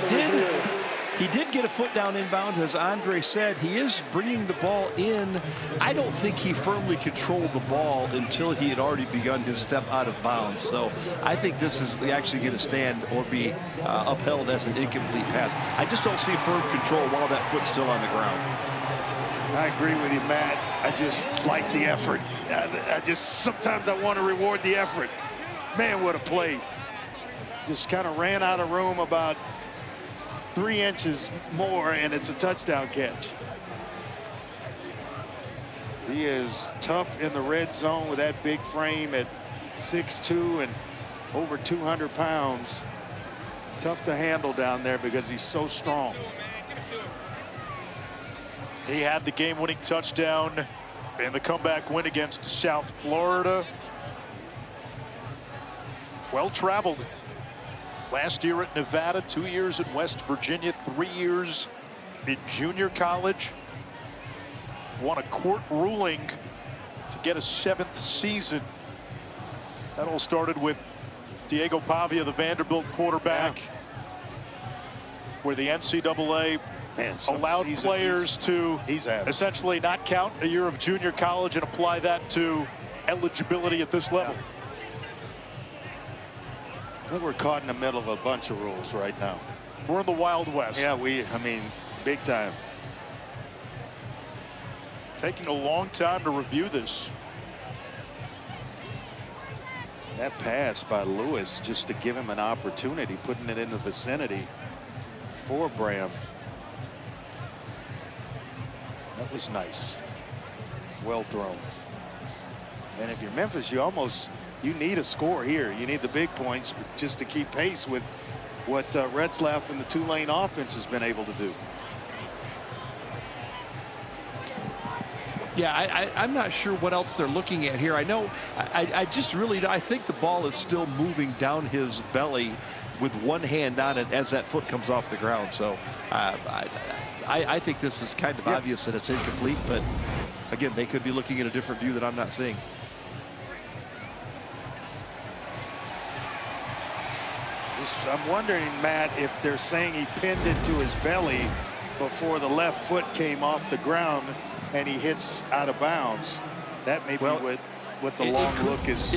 did get a foot down inbound, as Andre said. He is bringing the ball in. I don't think he firmly controlled the ball until he had already begun his step out of bounds. So I think this is actually going to stand or be upheld as an incomplete pass. I just don't see firm control while that foot's still on the ground. I agree with you, Matt. I just like the effort. Sometimes I want to reward the effort. Man, what a play. Just kind of ran out of room about 3 inches more, and it's a touchdown catch. He is tough in the red zone with that big frame at 6'2" and over 200 pounds. Tough to handle down there because he's so strong. He had the game-winning touchdown in the comeback win against South Florida. Well-traveled. Last year at Nevada, 2 years at West Virginia, 3 years in junior college. Won a court ruling to get a 7th season. That all started with Diego Pavia, the Vanderbilt quarterback, where the NCAA allowed players to essentially not count a year of junior college and apply that to eligibility at this level. I think we're caught in the middle of a bunch of rules right now. We're in the Wild West. Yeah, I mean, big time. Taking a long time to review this. That pass by Lewis, just to give him an opportunity, putting it in the vicinity for Bram. That was nice. Well thrown. And if you're Memphis, you need a score here. You need the big points just to keep pace with what Retzlaff and the Tulane offense has been able to do. Yeah, I'm not sure what else they're looking at here. I know, I think the ball is still moving down his belly with one hand on it as that foot comes off the ground. So I think this is kind of obvious that it's incomplete, but again, they could be looking at a different view that I'm not seeing. I'm wondering, Matt, if they're saying he pinned it to his belly before the left foot came off the ground and he hits out of bounds. That may be what the long look is.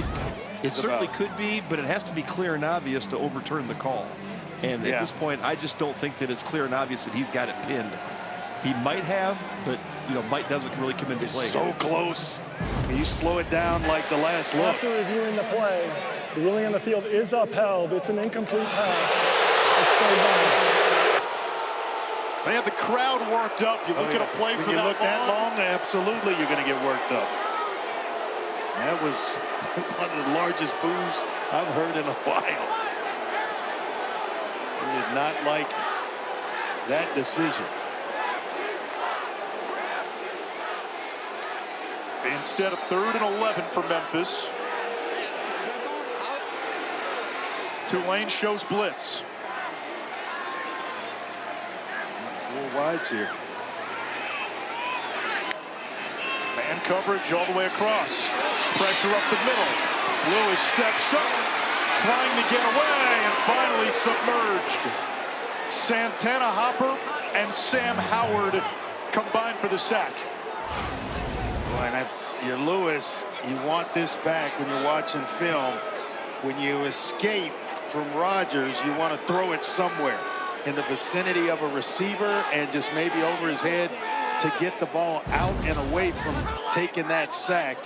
It certainly could be, but it has to be clear and obvious to overturn the call. And at this point, I just don't think that it's clear and obvious that he's got it pinned. He might have, but might doesn't really come into play. So close. You slow it down like the last look. After reviewing the play, the ruling on the field is upheld. It's an incomplete pass. It's stayed down. They have the crowd worked up. You look at a play for that long, absolutely you're going to get worked up. That was one of the largest boos I've heard in a while. He did not like that decision. Instead of 3rd and 11 for Memphis. Tulane shows blitz. 4 wides here. Man coverage all the way across. Pressure up the middle. Lewis steps up, trying to get away, and finally submerged. Santana Hopper and Sam Howard combined for the sack. Well, and if you're Lewis, you want this back when you're watching film. When you escape from Rodgers, you want to throw it somewhere in the vicinity of a receiver and just maybe over his head to get the ball out and away from taking that sack.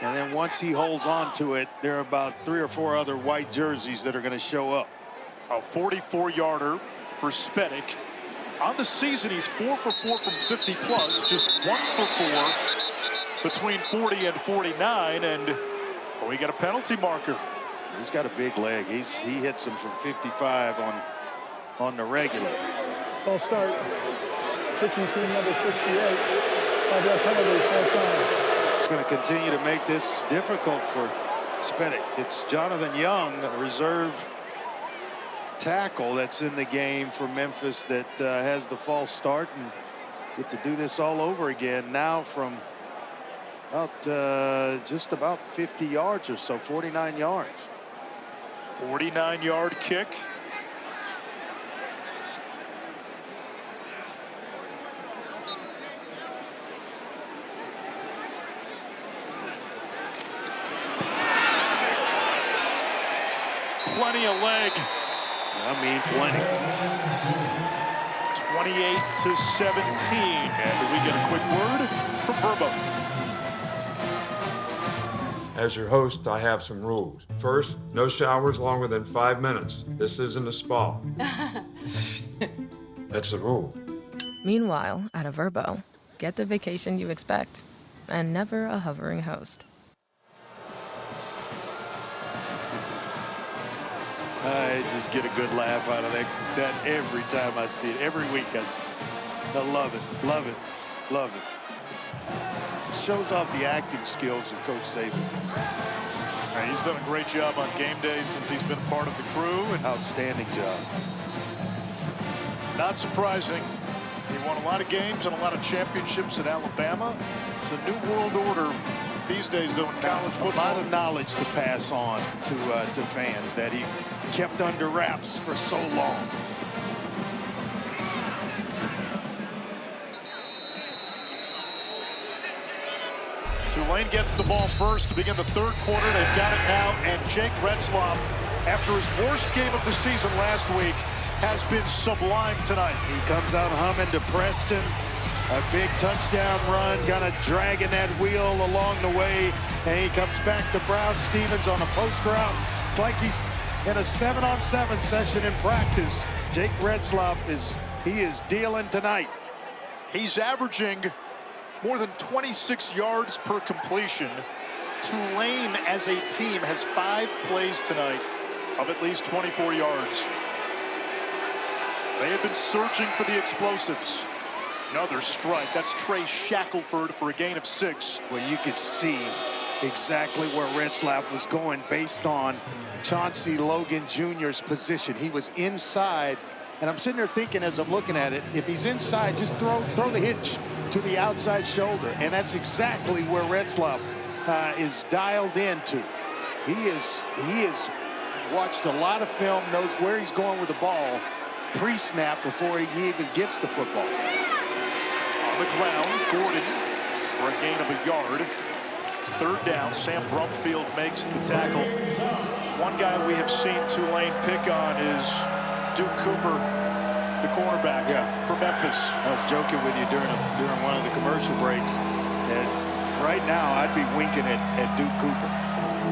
And then once he holds on to it, there are about 3 or 4 other white jerseys that are going to show up. A 44-yarder for Spedick. On the season, he's 4 for 4 from 50 plus, just 1 for 4 between 40 and 49, and we got a penalty marker. He's got a big leg. He hits him from 55 on the regular. False start. Kicking team number 68. 5-yard penalty, 4th down. It's going to continue to make this difficult for Spedick. It's Jonathan Young, a reserve tackle that's in the game for Memphis, that has the false start, and get to do this all over again now from about just about 50 yards or so, 49 yards. 49-yard kick. Plenty of leg. I mean, plenty. 28-17. And we get a quick word from Verbo. As your host, I have some rules. First, no showers longer than 5 minutes. This isn't a spa. That's the rule. Meanwhile, at a Verbo, get the vacation you expect and never a hovering host. I just get a good laugh out of that every time I see it. Every week I love it, love it, love it. Shows off the acting skills of Coach Saban. He's done a great job on game day since he's been part of the crew. And outstanding job. Not surprising. He won a lot of games and a lot of championships at Alabama. It's a new world order these days, though, in college football. A lot of knowledge to pass on to fans that he kept under wraps for so long. Tulane gets the ball first to begin the 3rd quarter. They've got it now, and Jake Retzloff, after his worst game of the season last week, has been sublime tonight. He comes out humming to Preston. A big touchdown run, kind of dragging that wheel along the way, and he comes back to Brown Stevens on a post route. It's like he's in a 7-on-7 session in practice. Jake Retzloff is dealing tonight. He's averaging more than 26 yards per completion. Tulane as a team has 5 plays tonight of at least 24 yards. They have been searching for the explosives. Another strike. That's Trey Shackelford for a gain of 6. Well, you could see exactly where Retzloff was going based on Chauncey Logan Jr.'s position. He was inside, and I'm sitting there thinking as I'm looking at it, if he's inside, just throw the hitch to the outside shoulder, and that's exactly where Retzloff is dialed into. He has watched a lot of film, knows where he's going with the ball pre-snap before he even gets the football. On the ground, Gordon for a gain of a yard. It's 3rd down. Sam Brumfield makes the tackle. One guy we have seen Tulane pick on is Duke Cooper, the cornerback for Memphis. I was joking with you during one of the commercial breaks that right now I'd be winking at Duke Cooper.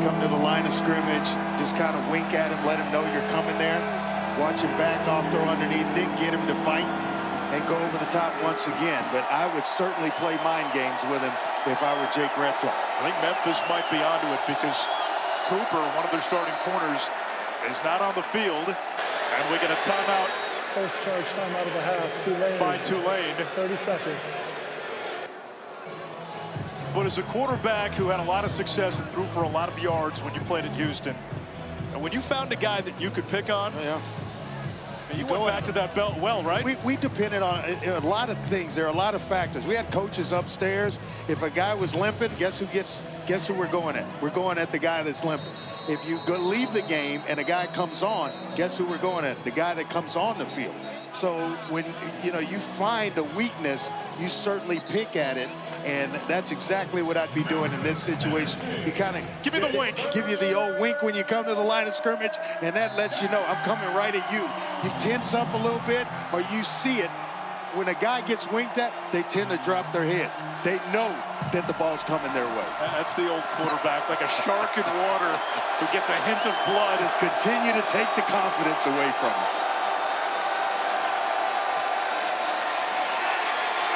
Come to the line of scrimmage, just kind of wink at him, let him know you're coming there. Watch him back off, throw underneath, then get him to bite and go over the top once again. But I would certainly play mind games with him if I were Jake Retzloff. I think Memphis might be onto it because Cooper, one of their starting corners, is not on the field. And we get a timeout. First charge timeout of the half. Tulane. By Tulane. 30 seconds. But as a quarterback who had a lot of success and threw for a lot of yards when you played at Houston, and when you found a guy that you could pick on, you go back to that belt well, right? We depended on a lot of things. There are a lot of factors. We had coaches upstairs. If a guy was limping, guess who we're going at? We're going at the guy that's limping. If you leave the game and a guy comes on, guess who we're going at? The guy that comes on the field. So when you find a weakness, you certainly pick at it, and that's exactly what I'd be doing in this situation. You kind of give me the wink. Give you the old wink when you come to the line of scrimmage, and that lets you know I'm coming right at you. You tense up a little bit, or you see it. When a guy gets winked at, they tend to drop their head. They know that the ball's coming their way. That's the old quarterback, like a shark in water who gets a hint of blood. Just continue to take the confidence away from him.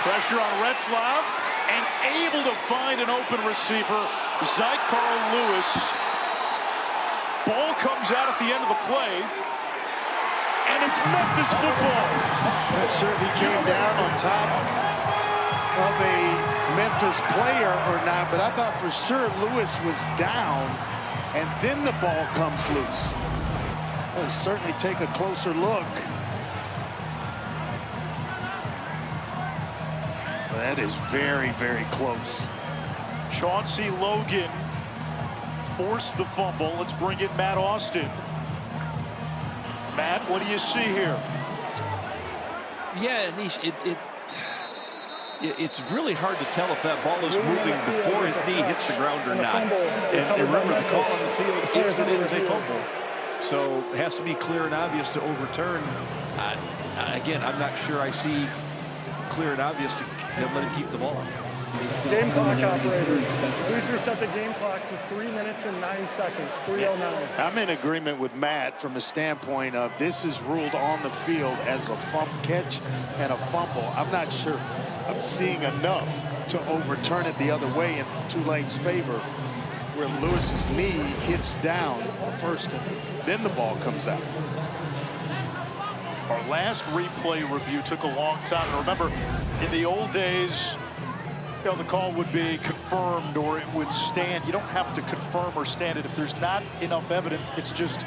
Pressure on Retzlaff, and able to find an open receiver, Carl Lewis. Ball comes out at the end of the play, and it's Memphis football. Not sure if he came down on top of a Memphis player or not, but I thought for sure Lewis was down, and then the ball comes loose. Let's certainly take a closer look. That is very, very close. Chauncey Logan forced the fumble. Let's bring in Matt Austin. Matt, what do you see here? Yeah, Anish, it's really hard to tell if that ball is moving before his knee hits the ground or not. And remember, the call on the field gives it in as a fumble. So it has to be clear and obvious to overturn. Again, I'm not sure I see clear and obvious to let him keep the ball. Game clock operator. Please reset the game clock to 3 minutes and 9 seconds, 3:09. I'm in agreement with Matt from the standpoint of this is ruled on the field as a catch and a fumble. I'm not sure I'm seeing enough to overturn it the other way in Tulane's favor, where Lewis's knee hits down first, then the ball comes out. Our last replay review took a long time. And remember, in the old days, the call would be confirmed or it would stand. You don't have to confirm or stand it. If there's not enough evidence, it's just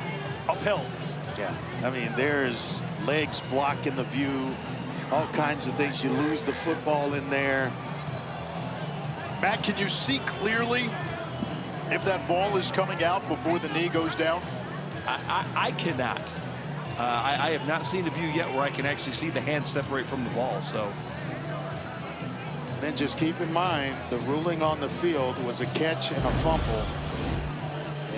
upheld. Yeah, I mean, there's legs blocking the view, all kinds of things. You lose the football in there. Matt, can you see clearly if that ball is coming out before the knee goes down? I cannot. I have not seen a view yet where I can actually see the hand separate from the ball. So then just keep in mind the ruling on the field was a catch and a fumble.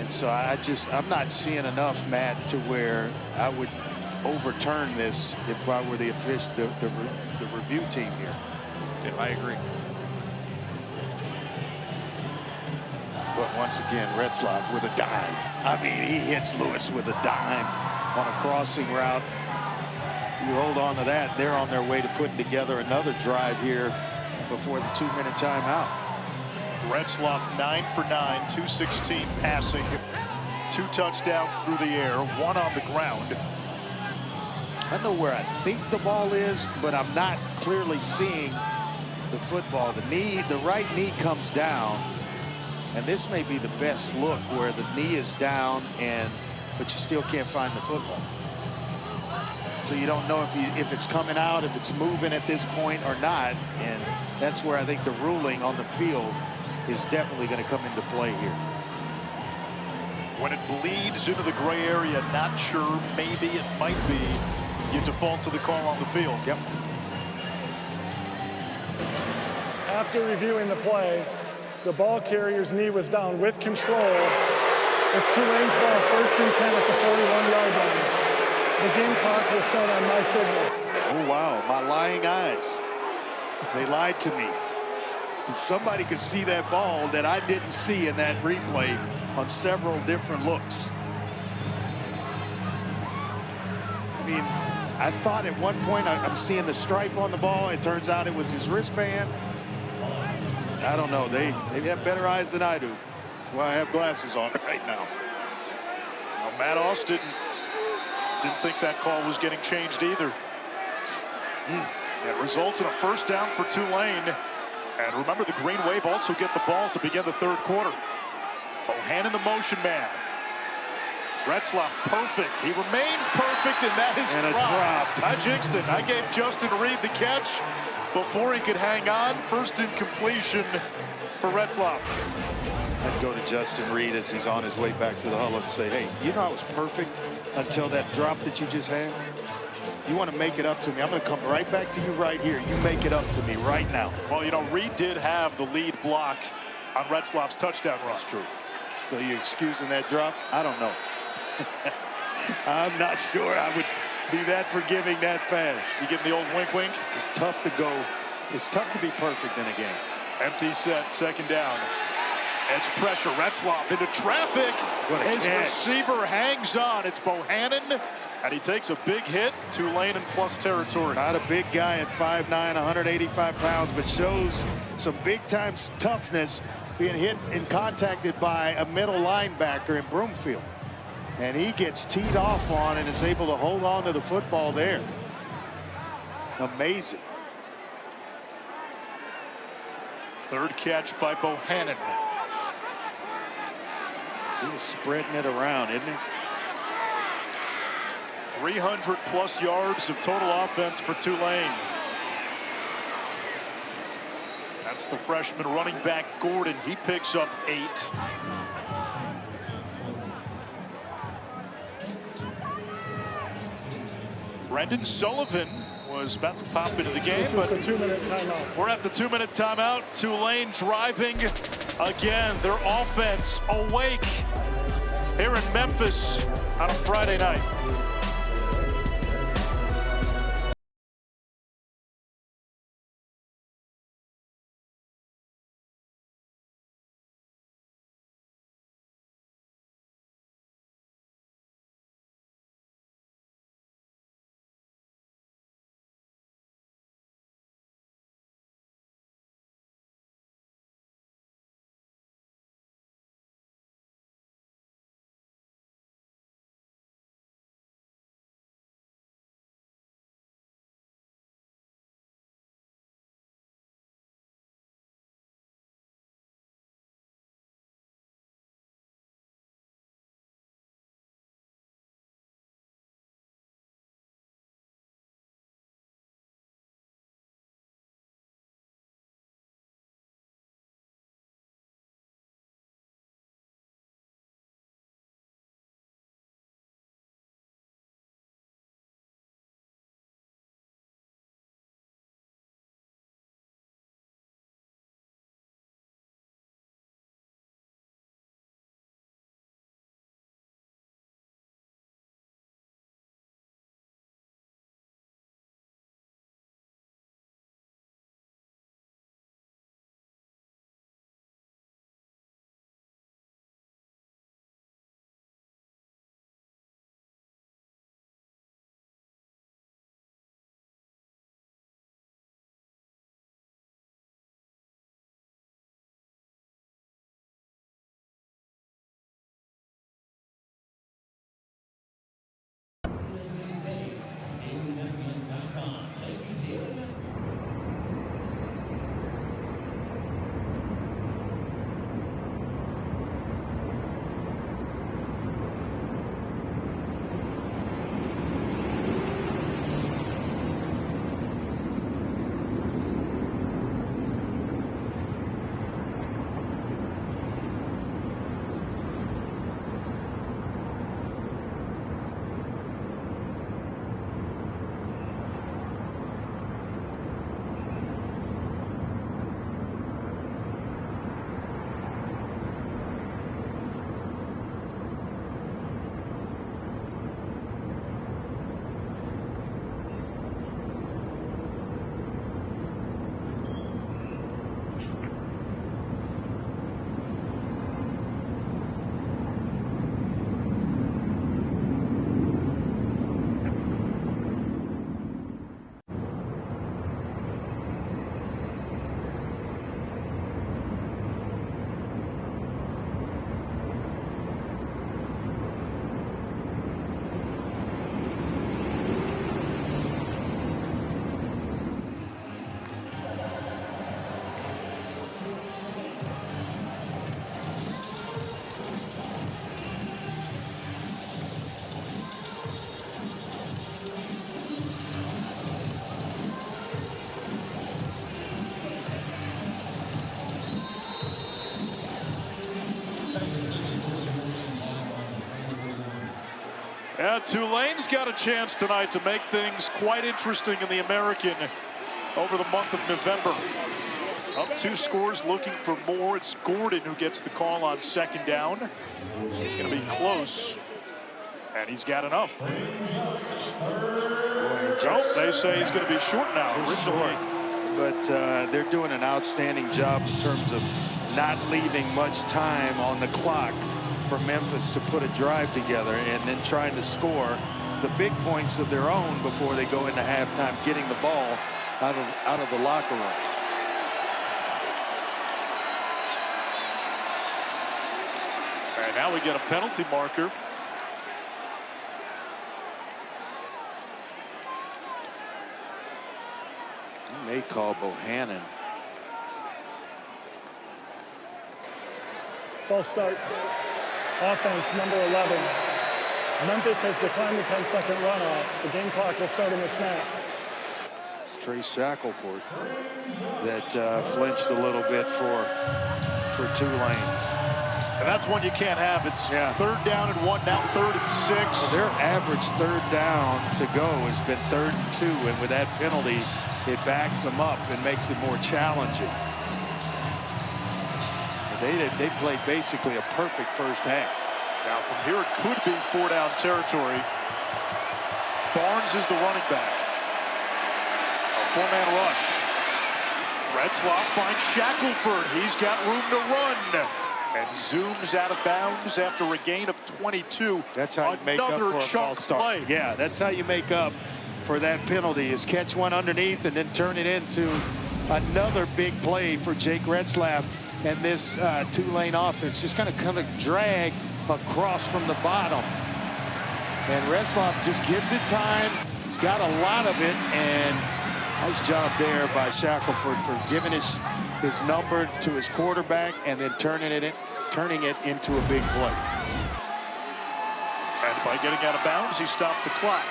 And so I'm not seeing enough, Matt, to where I would overturn this if I were the review team here. Yeah, I agree. But once again, Retzlaff with a dime. I mean, he hits Lewis with a dime on a crossing route. You hold on to that, they're on their way to putting together another drive here before the 2-minute timeout. Retzlaff 9 for 9, 216 passing, 2 touchdowns through the air, 1 on the ground. I know where I think the ball is, but I'm not clearly seeing the football. The right knee comes down, and this may be the best look where the knee is down, but you still can't find the football. So you don't know if it's coming out, if it's moving at this point or not, and that's where I think the ruling on the field is definitely going to come into play here. When it bleeds into the gray area, not sure, maybe it might be, you default to the call on the field. Yep. After reviewing the play, the ball carrier's knee was down with control. It's Tulane's ball, 1st and 10 at the 41-yard line. The game clock will start on my signal. Oh, wow, my lying eyes. They lied to me. Somebody could see that ball that I didn't see in that replay on several different looks. I mean, I thought at one point I'm seeing the stripe on the ball. It turns out it was his wristband. I don't know. They have better eyes than I do. Well, I have glasses on right now. Well, Matt Austin didn't think that call was getting changed either. It results in a 1st down for Tulane. And remember, the Green Wave also get the ball to begin the 3rd quarter. Bohannon the motion man. Retzlaff perfect. He remains perfect, and that is dropped. I jinxed it. I gave Justin Reed the catch before he could hang on. 1st incompletion for Retzlaff. I'd go to Justin Reed as he's on his way back to the huddle and say, hey, you know I was perfect until that drop that you just had? You want to make it up to me. I'm going to come right back to you right here. You make it up to me right now. Well, you know, Reed did have the lead block on Retzlaff's touchdown run. That's true. So you excusing that drop? I don't know. I'm not sure I would be that forgiving that fast. You give him the old wink. It's tough to go. It's tough to be perfect in a game. Empty set, second down. Edge pressure, Retzlaff into traffic. His receiver hangs on. It's Bohannon, and he takes a big hit. Tulane in plus territory. Not a big guy at 5'9", 185 pounds, but shows some big-time toughness being hit and contacted by a middle linebacker in Broomfield. And he gets teed off on and is able to hold on to the football there. Amazing. Third catch by Bohannon. He's spreading it around, isn't he? 300+ yards of total offense for Tulane. That's the freshman running back Gordon. He picks up 8. Brendan Sullivan was about to pop into the game, but the 2-minute timeout. We're at the 2-minute timeout. Tulane driving again. Their offense awake here in Memphis on a Friday night. Yeah, Tulane's got a chance tonight to make things quite interesting in the American over the month of November. Up 2 scores, looking for more. It's Gordon who gets the call on second down. He's going to be close, and he's got enough. They say he's going to be short now. Originally, but they're doing an outstanding job in terms of not leaving much time on the clock for Memphis to put a drive together and then trying to score the big points of their own before they go into halftime, getting the ball out of the locker room. And now we get a penalty marker. He may call Bohannon. False start. Offense, number 11. Memphis has declined the 10-second runoff. The game clock will start in the snap. It's Trey Shackelford that flinched a little bit for Tulane. And that's one you can't have. It's 3rd down and 1, now 3rd and 6. Well, their average 3rd down to go has been 3rd and 2, and with that penalty, it backs them up and makes it more challenging. They played basically a perfect first half. Now from here it could be 4-down territory. Barnes is the running back. A 4-man rush. Retzlaff finds Shackelford. He's got room to run. And zooms out of bounds after a gain of 22. That's how you make up for a false start. Play. Yeah, that's how you make up for that penalty, is catch one underneath and then turn it into another big play for Jake Retzlaff and this Tulane offense. Just kind of drag across from the bottom. And Retzlaff just gives it time. He's got a lot of it, and nice job there by Shackelford for giving his number to his quarterback and then turning it into a big play. And by getting out of bounds, he stopped the clock.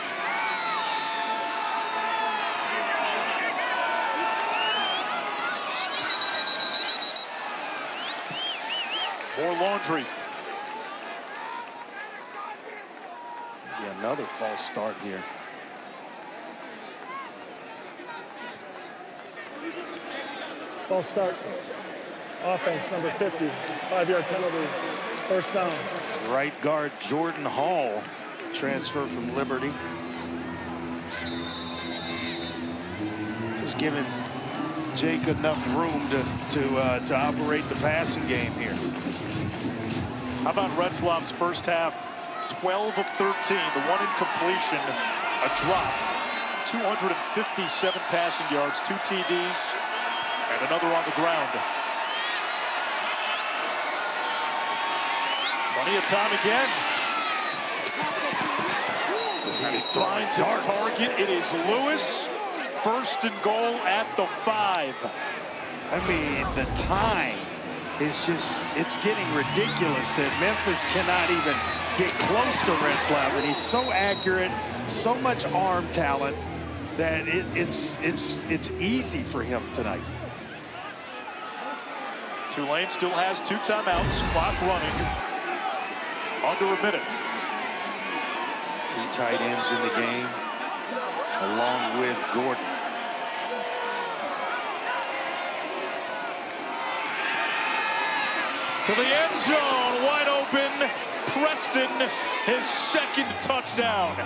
More laundry. Yeah, another false start here. False start. Offense, number 50. 5-yard penalty. 1st down. Right guard Jordan Hall, transfer from Liberty. Just giving Jake enough room to operate the passing game here. How about Retzlaff's first half? 12 of 13. The one incompletion, a drop. 257 passing yards, 2 TDs. And another on the ground. Plenty of time again. And he finds his target. It is Lewis. 1st and goal at the 5. I mean, the time is just, it's getting ridiculous that Memphis cannot even get close to Retzlaff. And he's so accurate, so much arm talent that it's easy for him tonight. Tulane still has 2 timeouts, clock running, under a minute. 2 tight ends in the game, along with Gordon. To the end zone, wide open, Preston, his 2nd touchdown.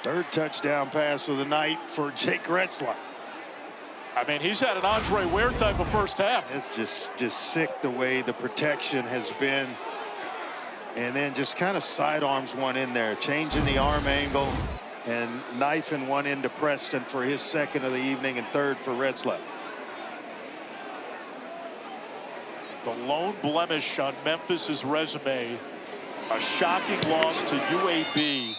Third touchdown pass of the night for Jake Retzlaff. I mean, he's had an Andre Ware type of first half. It's just sick the way the protection has been. And then just kind of sidearms one in there, changing the arm angle and knifing one into Preston for his 2nd of the evening and 3rd for Retzlaff. The lone blemish on Memphis's resume, a shocking loss to UAB.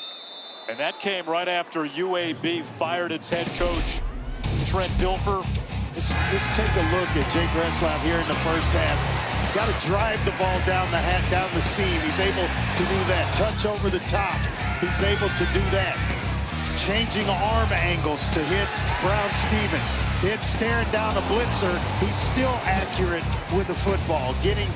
And that came right after UAB fired its head coach, Trent Dilfer. Let's take a look at Jake Retzlaff here in the first half. Got to drive the ball down the seam. He's able to do that. Touch over the top. He's able to do that. changing arm angles to hit Brown Stevens. It's staring down a blitzer. He's still accurate with the football, getting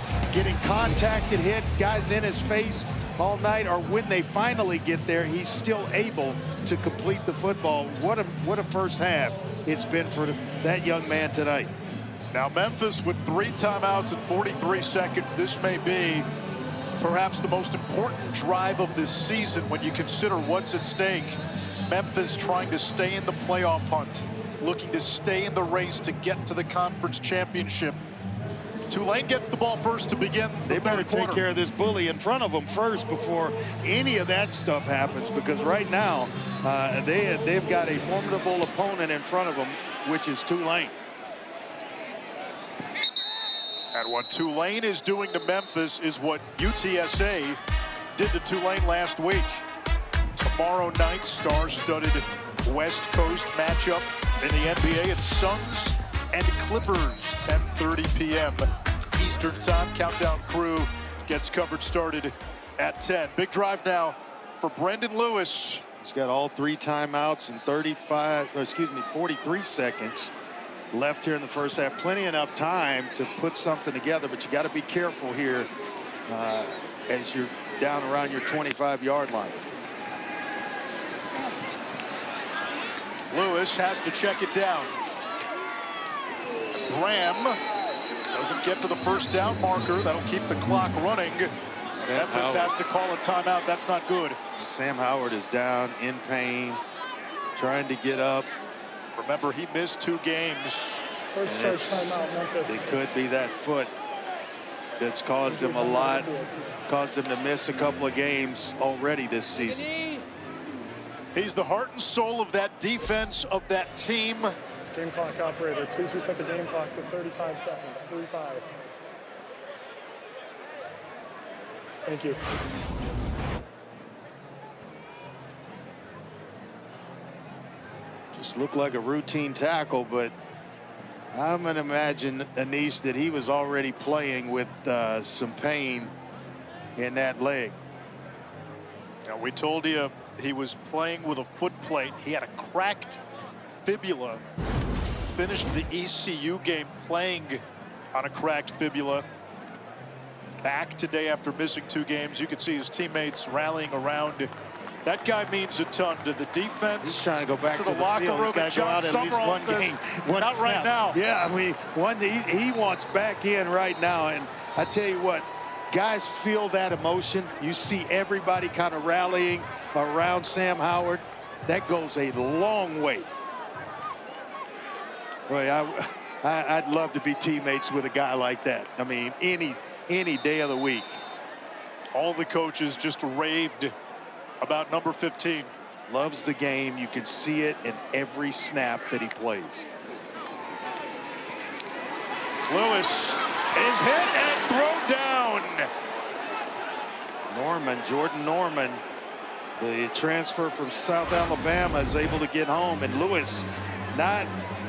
contacted, hit guys in his face all night, or when they finally get there, he's still able to complete the football. What a first half it's been for that young man tonight. Now Memphis with 3 timeouts and 43 seconds. This may be perhaps the most important drive of this season when you consider what's at stake. Memphis trying to stay in the playoff hunt, looking to stay in the race to get to the conference championship. Tulane gets the ball first to begin. They better take care of this bully in front of them first before any of that stuff happens, because right now they've got a formidable opponent in front of them, which is Tulane. And what Tulane is doing to Memphis is what UTSA did to Tulane last week. Tomorrow night, star-studded West Coast matchup in the NBA. It's Suns and Clippers, 10:30 p.m. Eastern Time. Countdown crew gets coverage started at 10. Big drive now for Brendan Lewis. He's got all 3 timeouts and 43 seconds left here in the first half. Plenty enough time to put something together, but you got to be careful here as you're down around your 25-yard line. Lewis has to check it down. Graham doesn't get to the first down marker. That'll keep the clock running. Memphis has to call a timeout. That's not good. Sam Howard is down in pain, trying to get up. Remember, he missed 2 games. First charge timeout, Memphis. It could be that foot that's caused him a lot, caused him to miss a couple of games already this season. He's the heart and soul of that defense, of that team. Game clock operator, please reset the game clock to 35 seconds. 35. Thank you. Just looked like a routine tackle, but I'm going to imagine, Anise, that he was already playing with some pain in that leg. Now, we told you he was playing with a foot plate. He had a cracked fibula. Finished the ECU game playing on a cracked fibula. Back today after missing 2 games. You could see his teammates rallying around. That guy means a ton to the defense. He's trying to go back to the locker field. room. He's got to go out at least one game. Not right now. Yeah, I mean, he wants back in right now. And I tell you what, guys feel that emotion. You see everybody kind of rallying around Sam Howard. That goes a long way. Boy, I'd love to be teammates with a guy like that. I mean, any day of the week. All the coaches just raved about number 15. Loves the game. You can see it in every snap that he plays. Lewis is hit and thrown down. Jordan Norman, the transfer from South Alabama, is able to get home, and Lewis not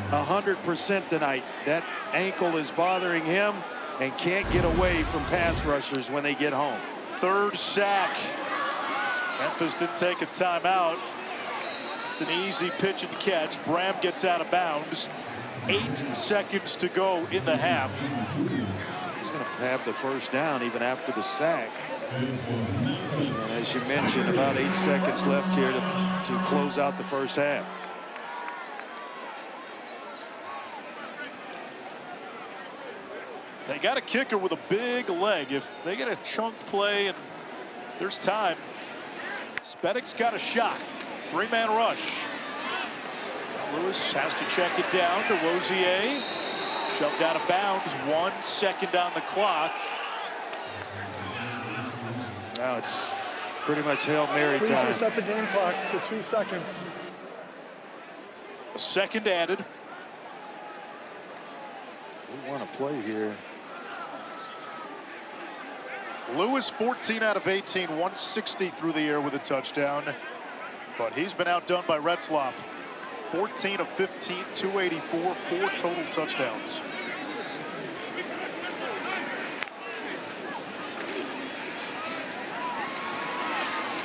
100% tonight. That ankle is bothering him and can't get away from pass rushers when they get home. 3rd sack. Memphis didn't take a timeout. It's an easy pitch and catch. Bram gets out of bounds. 8 seconds to go in the half. He's going to have the first down even after the sack. And as you mentioned, about 8 seconds left here to close out the first half. They got a kicker with a big leg. If they get a chunk play and there's time, Spedek's got a shot. 3-man rush. Lewis has to check it down to Rosier. Shoved out of bounds. 1 second on the clock. Now it's pretty much Hail Mary time. Please reset the game clock to 2 seconds. A second added. We want to play here. Lewis 14 out of 18, 160 through the air with a touchdown. But he's been outdone by Retzloff. 14 of 15, 284, 4 total touchdowns.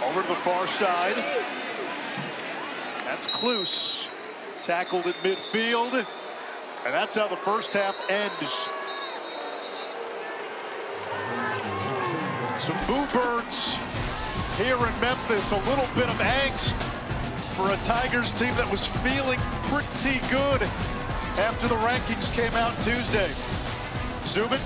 Over to the far side. That's Kluse, tackled at midfield. And that's how the first half ends. Some Boo Birds here in Memphis. A little bit of angst for a Tigers team that was feeling pretty good after the rankings came out Tuesday. Zoom it.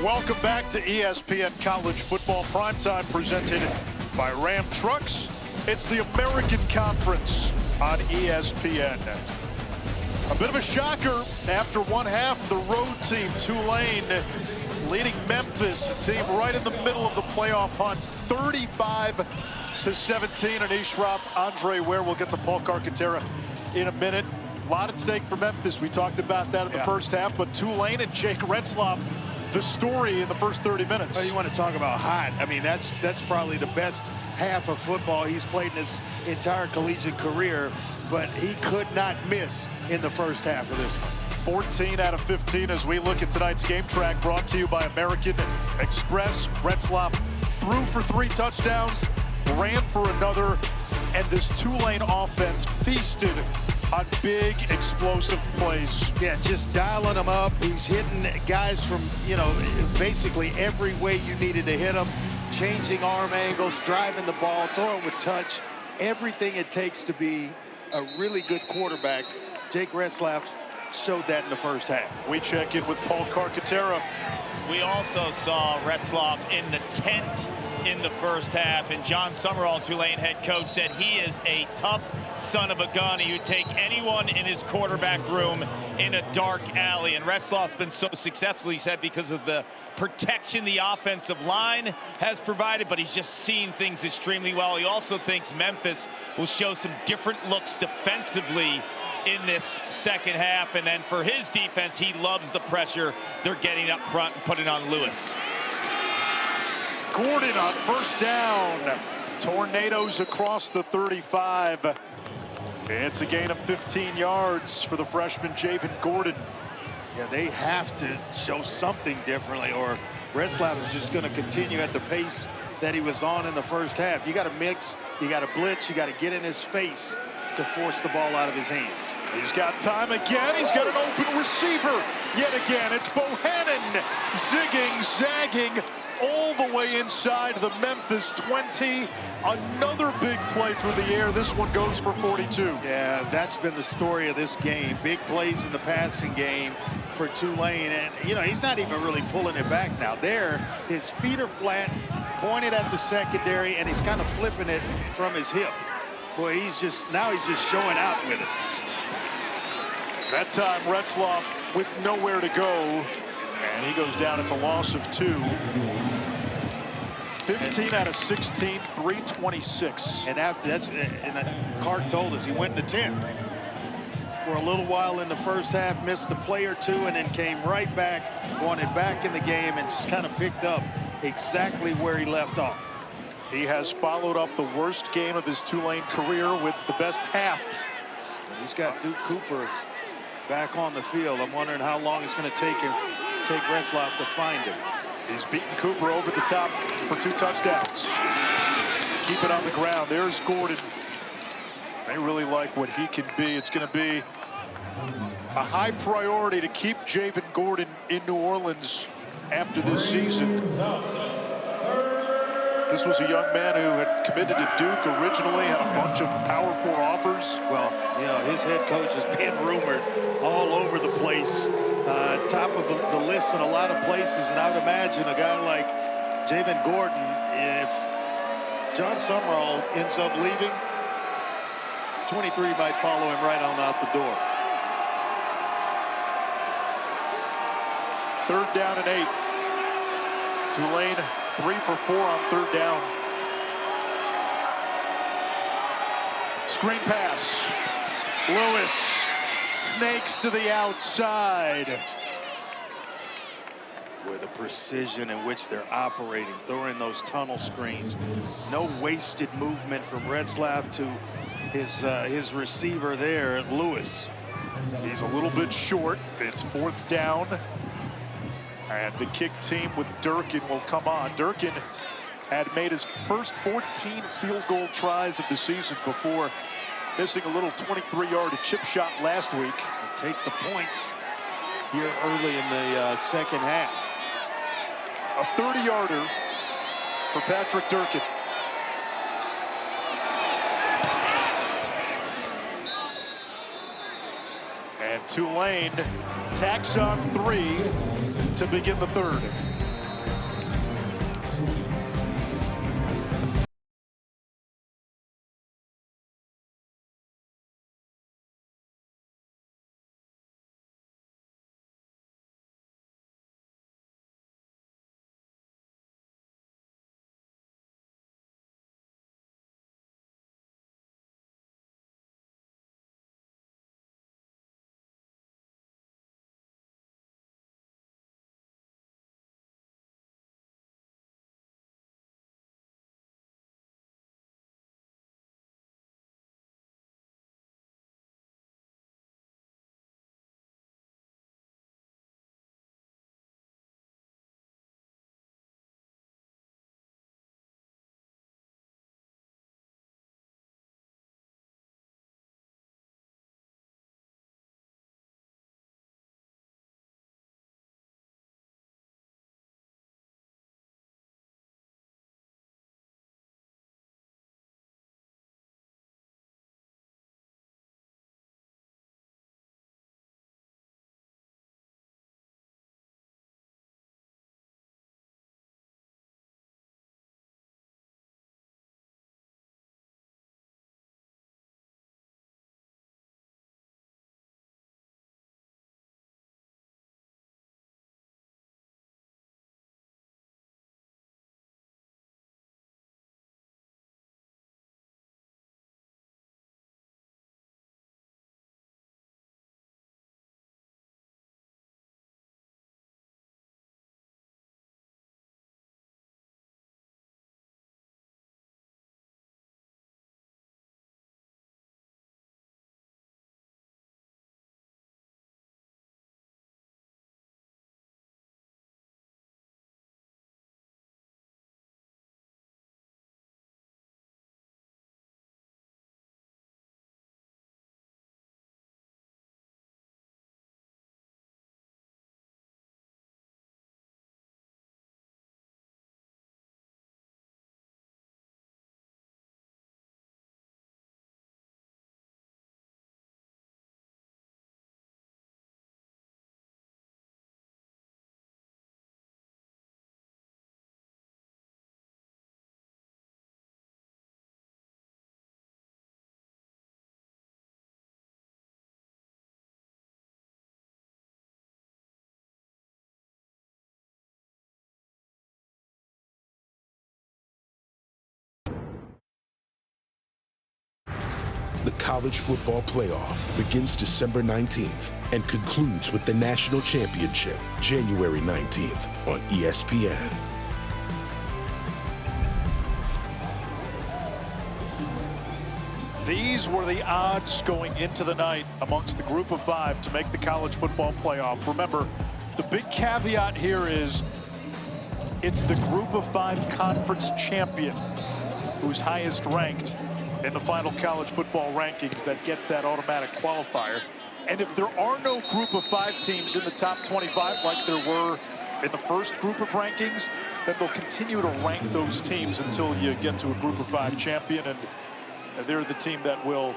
Welcome back to ESPN College Football Primetime, presented by Ram Trucks. It's the American Conference on ESPN. A bit of a shocker after one half. The road team, Tulane, leading Memphis, a team right in the middle of the playoff hunt, 35-17. And Ishraf, Andre Ware, we'll get to Paul Carcaterra in a minute. A lot at stake for Memphis. We talked about that in the first half, but Tulane and Jake Retzlaff, the story in the first 30 minutes. Well, you want to talk about hot. I mean, that's probably the best half of football he's played in his entire collegiate career, but he could not miss in the first half of this one. 14 out of 15 as we look at tonight's game track, brought to you by American Express. Retzlaff threw for 3 touchdowns, ran for another, and this Tulane offense feasted on big, explosive plays. Yeah, just dialing them up. He's hitting guys from, basically every way you needed to hit them, changing arm angles, driving the ball, throwing with touch, everything it takes to be a really good quarterback. Jake Retzlaff showed that in the first half. We check in with Paul Carcaterra. We also saw Retzlaff in the tent in the first half, and John Summerall, Tulane head coach, said he is a tough son of a gun. He would take anyone in his quarterback room in a dark alley, and Retzlaff's been so successful, he said, because of the protection the offensive line has provided, but he's just seen things extremely well. He also thinks Memphis will show some different looks defensively in this second half, and then for his defense, he loves the pressure they're getting up front and putting on Lewis. Gordon on first down. Tornadoes across the 35. It's a gain of 15 yards for the freshman Javen Gordon. Yeah, they have to show something differently, or Retzlaff is just going to continue at the pace that he was on in the first half. You got to mix, you got to blitz, you got to get in his face to force the ball out of his hands. He's got time again. He's got an open receiver. Yet again, it's Bohannon zigging, zagging all the way inside the Memphis 20. Another big play through the air. This one goes for 42. Yeah, that's been the story of this game. Big plays in the passing game for Tulane. And, he's not even really pulling it back now. There, his feet are flat, pointed at the secondary, and he's kind of flipping it from his hip. Boy, he's just showing out with it. That time, Retzlaff with nowhere to go. And he goes down. It's a loss of 2. 15 out of 16, 326. And after that's, Clark told us he went in the 10th for a little while in the first half, missed a play or 2, and then came right back, wanted back in the game, and just kind of picked up exactly where he left off. He has followed up the worst game of his Tulane career with the best half. He's got Duke Cooper back on the field. I'm wondering how long it's going to take Retzlaff to find him. He's beaten Cooper over the top for 2 touchdowns. Keep it on the ground. There's Gordon. They really like what he can be. It's going to be a high priority to keep Javen Gordon in New Orleans after this season. This was a young man who had committed to Duke originally, had a bunch of Power 4 offers. Well, his head coach has been rumored all over the place. Top of the list in a lot of places, and I would imagine a guy like Javen Gordon, if John Summerall ends up leaving, 23 might follow him right on out the door. 3rd down and 8. Tulane 3 for 4 on 3rd down. Screen pass. Lewis snakes to the outside. With the precision in which they're operating, throwing those tunnel screens. No wasted movement from Retzlaff to his receiver there, Lewis. He's a little bit short. It's 4th down. And the kick team with Durkin will come on. Durkin had made his first 14 field goal tries of the season before missing a little 23-yard chip shot last week. Take the points here early in the second half. A 30-yarder for Patrick Durkin. And Tulane tacks on 3 to begin the 3rd. The College Football Playoff begins December 19th and concludes with the National Championship January 19th on ESPN. These were the odds going into the night amongst the group of 5 to make the college football playoff. Remember, the big caveat here is it's the group of 5 conference champion who's highest ranked in the final college football rankings that gets that automatic qualifier. And if there are no group of 5 teams in the top 25 like there were in the first group of rankings, then they'll continue to rank those teams until you get to a group of 5 champion, and they're the team that will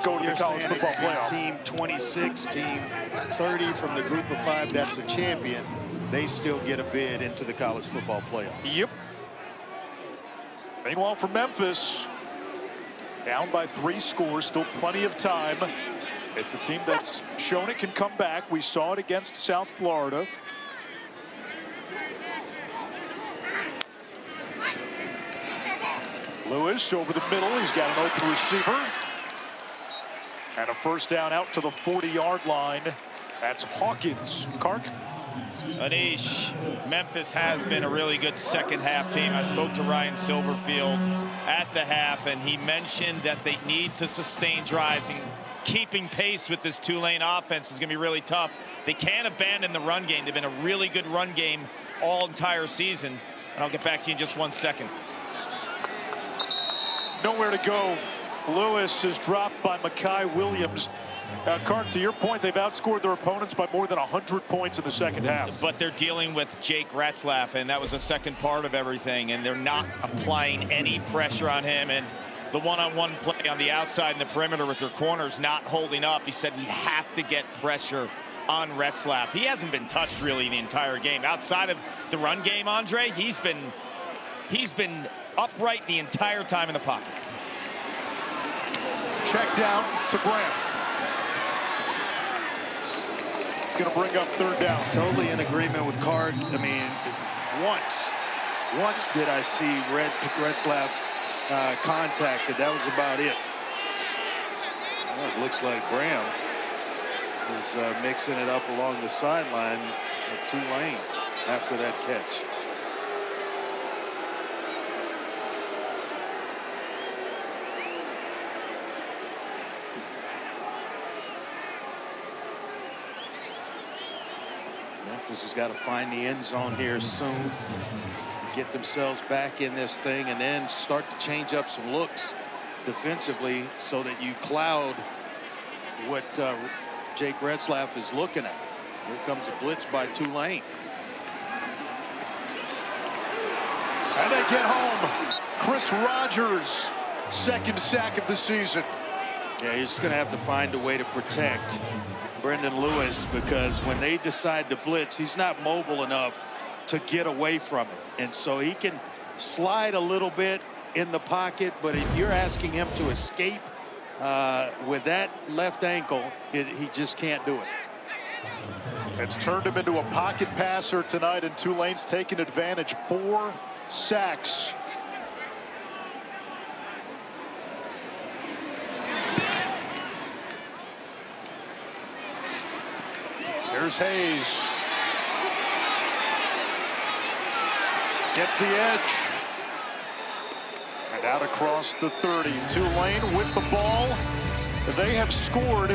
go to the college football playoff. Team 26, team 30 from the group of 5 that's a champion, they still get a bid into the college football playoff. Yep. Meanwhile, for Memphis, down by 3 scores, still plenty of time. It's a team that's shown it can come back. We saw it against South Florida. Lewis over the middle. He's got an open receiver. And a first down out to the 40-yard line. That's Hawkins. Kark? Anish, Memphis has been a really good second half team. I spoke to Ryan Silverfield at the half, and he mentioned that they need to sustain drives, and keeping pace with this Tulane offense is going to be really tough. They can't abandon the run game. They've been a really good run game all entire season. And I'll get back to you in just 1 second. Nowhere to go. Lewis is dropped by Mekhi Williams. Kark, to your point, they've outscored their opponents by more than 100 points in the second half. But they're dealing with Jake Retzlaff, and that was the second part of everything, and they're not applying any pressure on him. And the one-on-one play on the outside in the perimeter with their corners not holding up. He said we have to get pressure on Retzlaff. He hasn't been touched really the entire game. Outside of the run game, Andre, he's been upright the entire time in the pocket. Check down to Graham. It's going to bring up third down. Totally in agreement with Kark. I mean, once did I see Retzlaff contacted. That was about it. Well, it looks like Graham is mixing it up along the sideline of Tulane after that catch. Memphis has got to find the end zone here soon, get themselves back in this thing, and then start to change up some looks defensively so that you cloud what Jake Retzlaff is looking at. Here comes a blitz by Tulane. And they get home. Chris Rogers, second sack of the season. Yeah, you're just going to have to find a way to protect Brendan Lewis, because when they decide to blitz, he's not mobile enough to get away from it. And so he can slide a little bit in the pocket, but if you're asking him to escape with that left ankle, he just can't do it. It's turned him into a pocket passer tonight, and Tulane's taken advantage. 4 sacks. Here's Hayes. Gets the edge. And out across the 30. Tulane with the ball. They have scored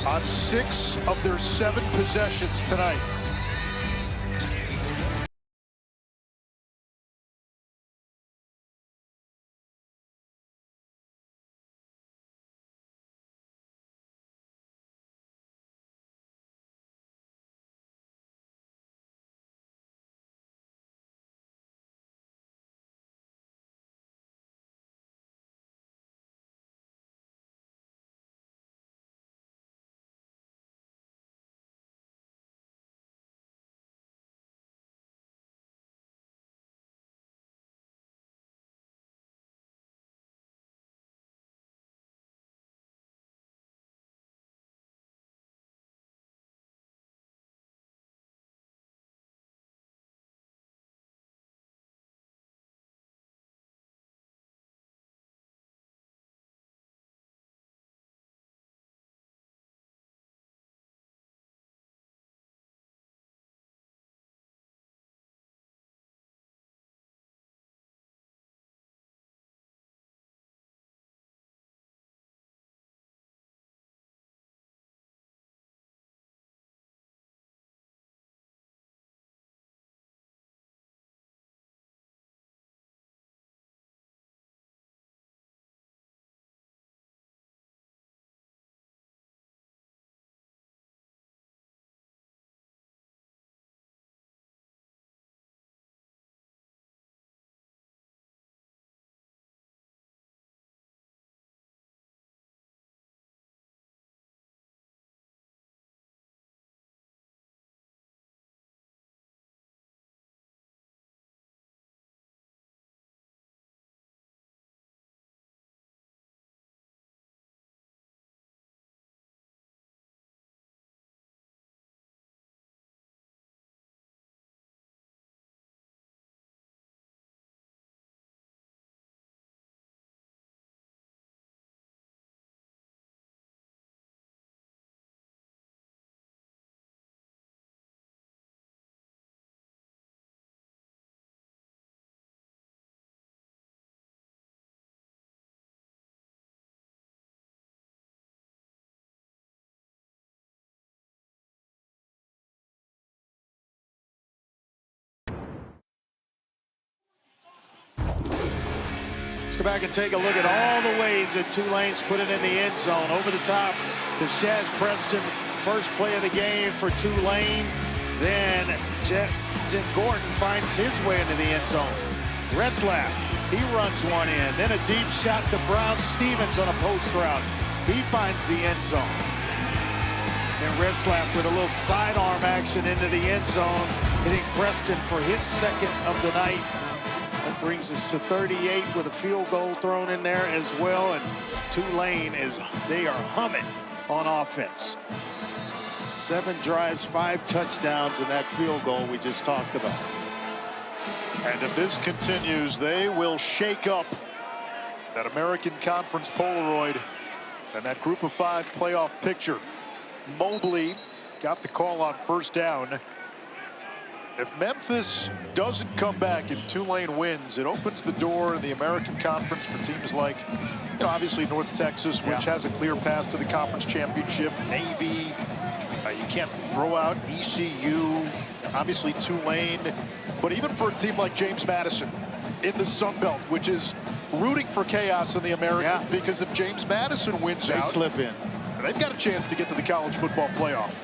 on 6 of their 7 possessions tonight. Go back and take a look at all the ways that Tulane's put it in the end zone. Over the top to Shaz Preston. First play of the game for Tulane. Then Jim Gordon finds his way into the end zone. Retzlaff, he runs one in. Then a deep shot to Brown Stevens on a post route. He finds the end zone. And Retzlaff with a little sidearm action into the end zone, hitting Preston for his second of the night. That brings us to 38 with a field goal thrown in there as well. And Tulane they are humming on offense. 7 drives, 5 touchdowns, and that field goal we just talked about. And if this continues, they will shake up that American Conference Polaroid and that Group of 5 playoff picture. Mobley got the call on first down. If Memphis doesn't come back and Tulane wins, it opens the door in the American Conference for teams like, obviously North Texas, which has a clear path to the conference championship. Navy, you can't throw out ECU, obviously Tulane, but even for a team like James Madison in the Sun Belt, which is rooting for chaos in the American, because if James Madison wins they out, slip in. They've got a chance to get to the college football playoff.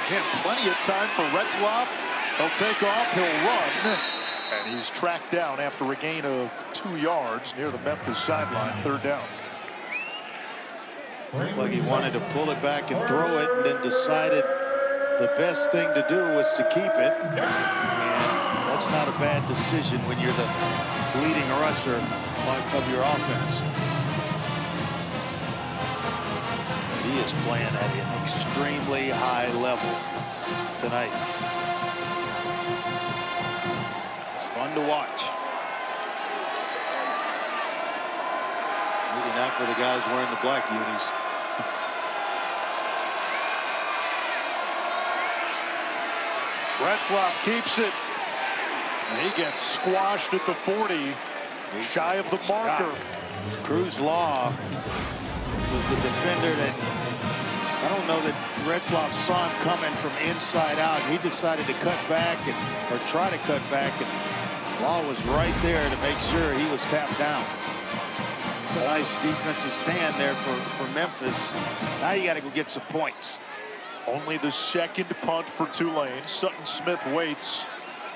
Again, plenty of time for Retzlaff. He'll take off, he'll run, and he's tracked down after a gain of 2 yards near the Memphis sideline, third down. Looked like he wanted to pull it back and throw it, and then decided the best thing to do was to keep it. And that's not a bad decision when you're the leading rusher of your offense. He is playing at an extremely high level tonight. It's fun to watch. Maybe not for the guys wearing the black unis. Retzlaff keeps it. He gets squashed at the 40, shy of the marker. Cruz Law was the defender that, I don't know that Retzlaff saw him coming from inside out. He decided to cut back or try to cut back, and Law was right there to make sure he was tapped down. A nice defensive stand there for Memphis. Now you got to go get some points. Only the second punt for Tulane. Sutton Smith waits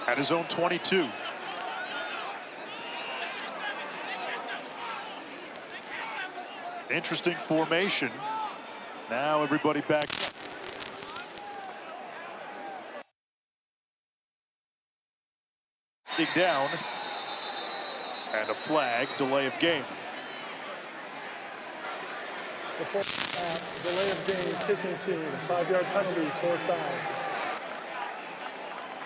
at his own 22. Interesting formation. Now everybody back. Dig down. And a flag, delay of game. The delay of game, kicking team, 5-yard penalty, 4th down.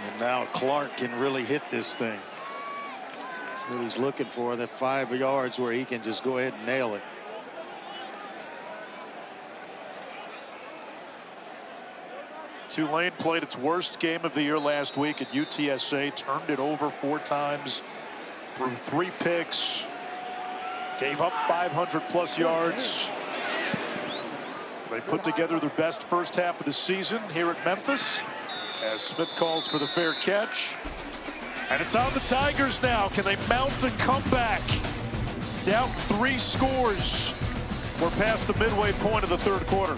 And now Clark can really hit this thing. That's what he's looking for, that 5 yards where he can just go ahead and nail it. Tulane played its worst game of the year last week at UTSA, turned it over 4 times, threw 3 picks, gave up 500+ yards. They put together their best first half of the season here at Memphis, as Smith calls for the fair catch. And it's on the Tigers now. Can they mount a comeback? Down 3 scores. We're past the midway point of the 3rd quarter.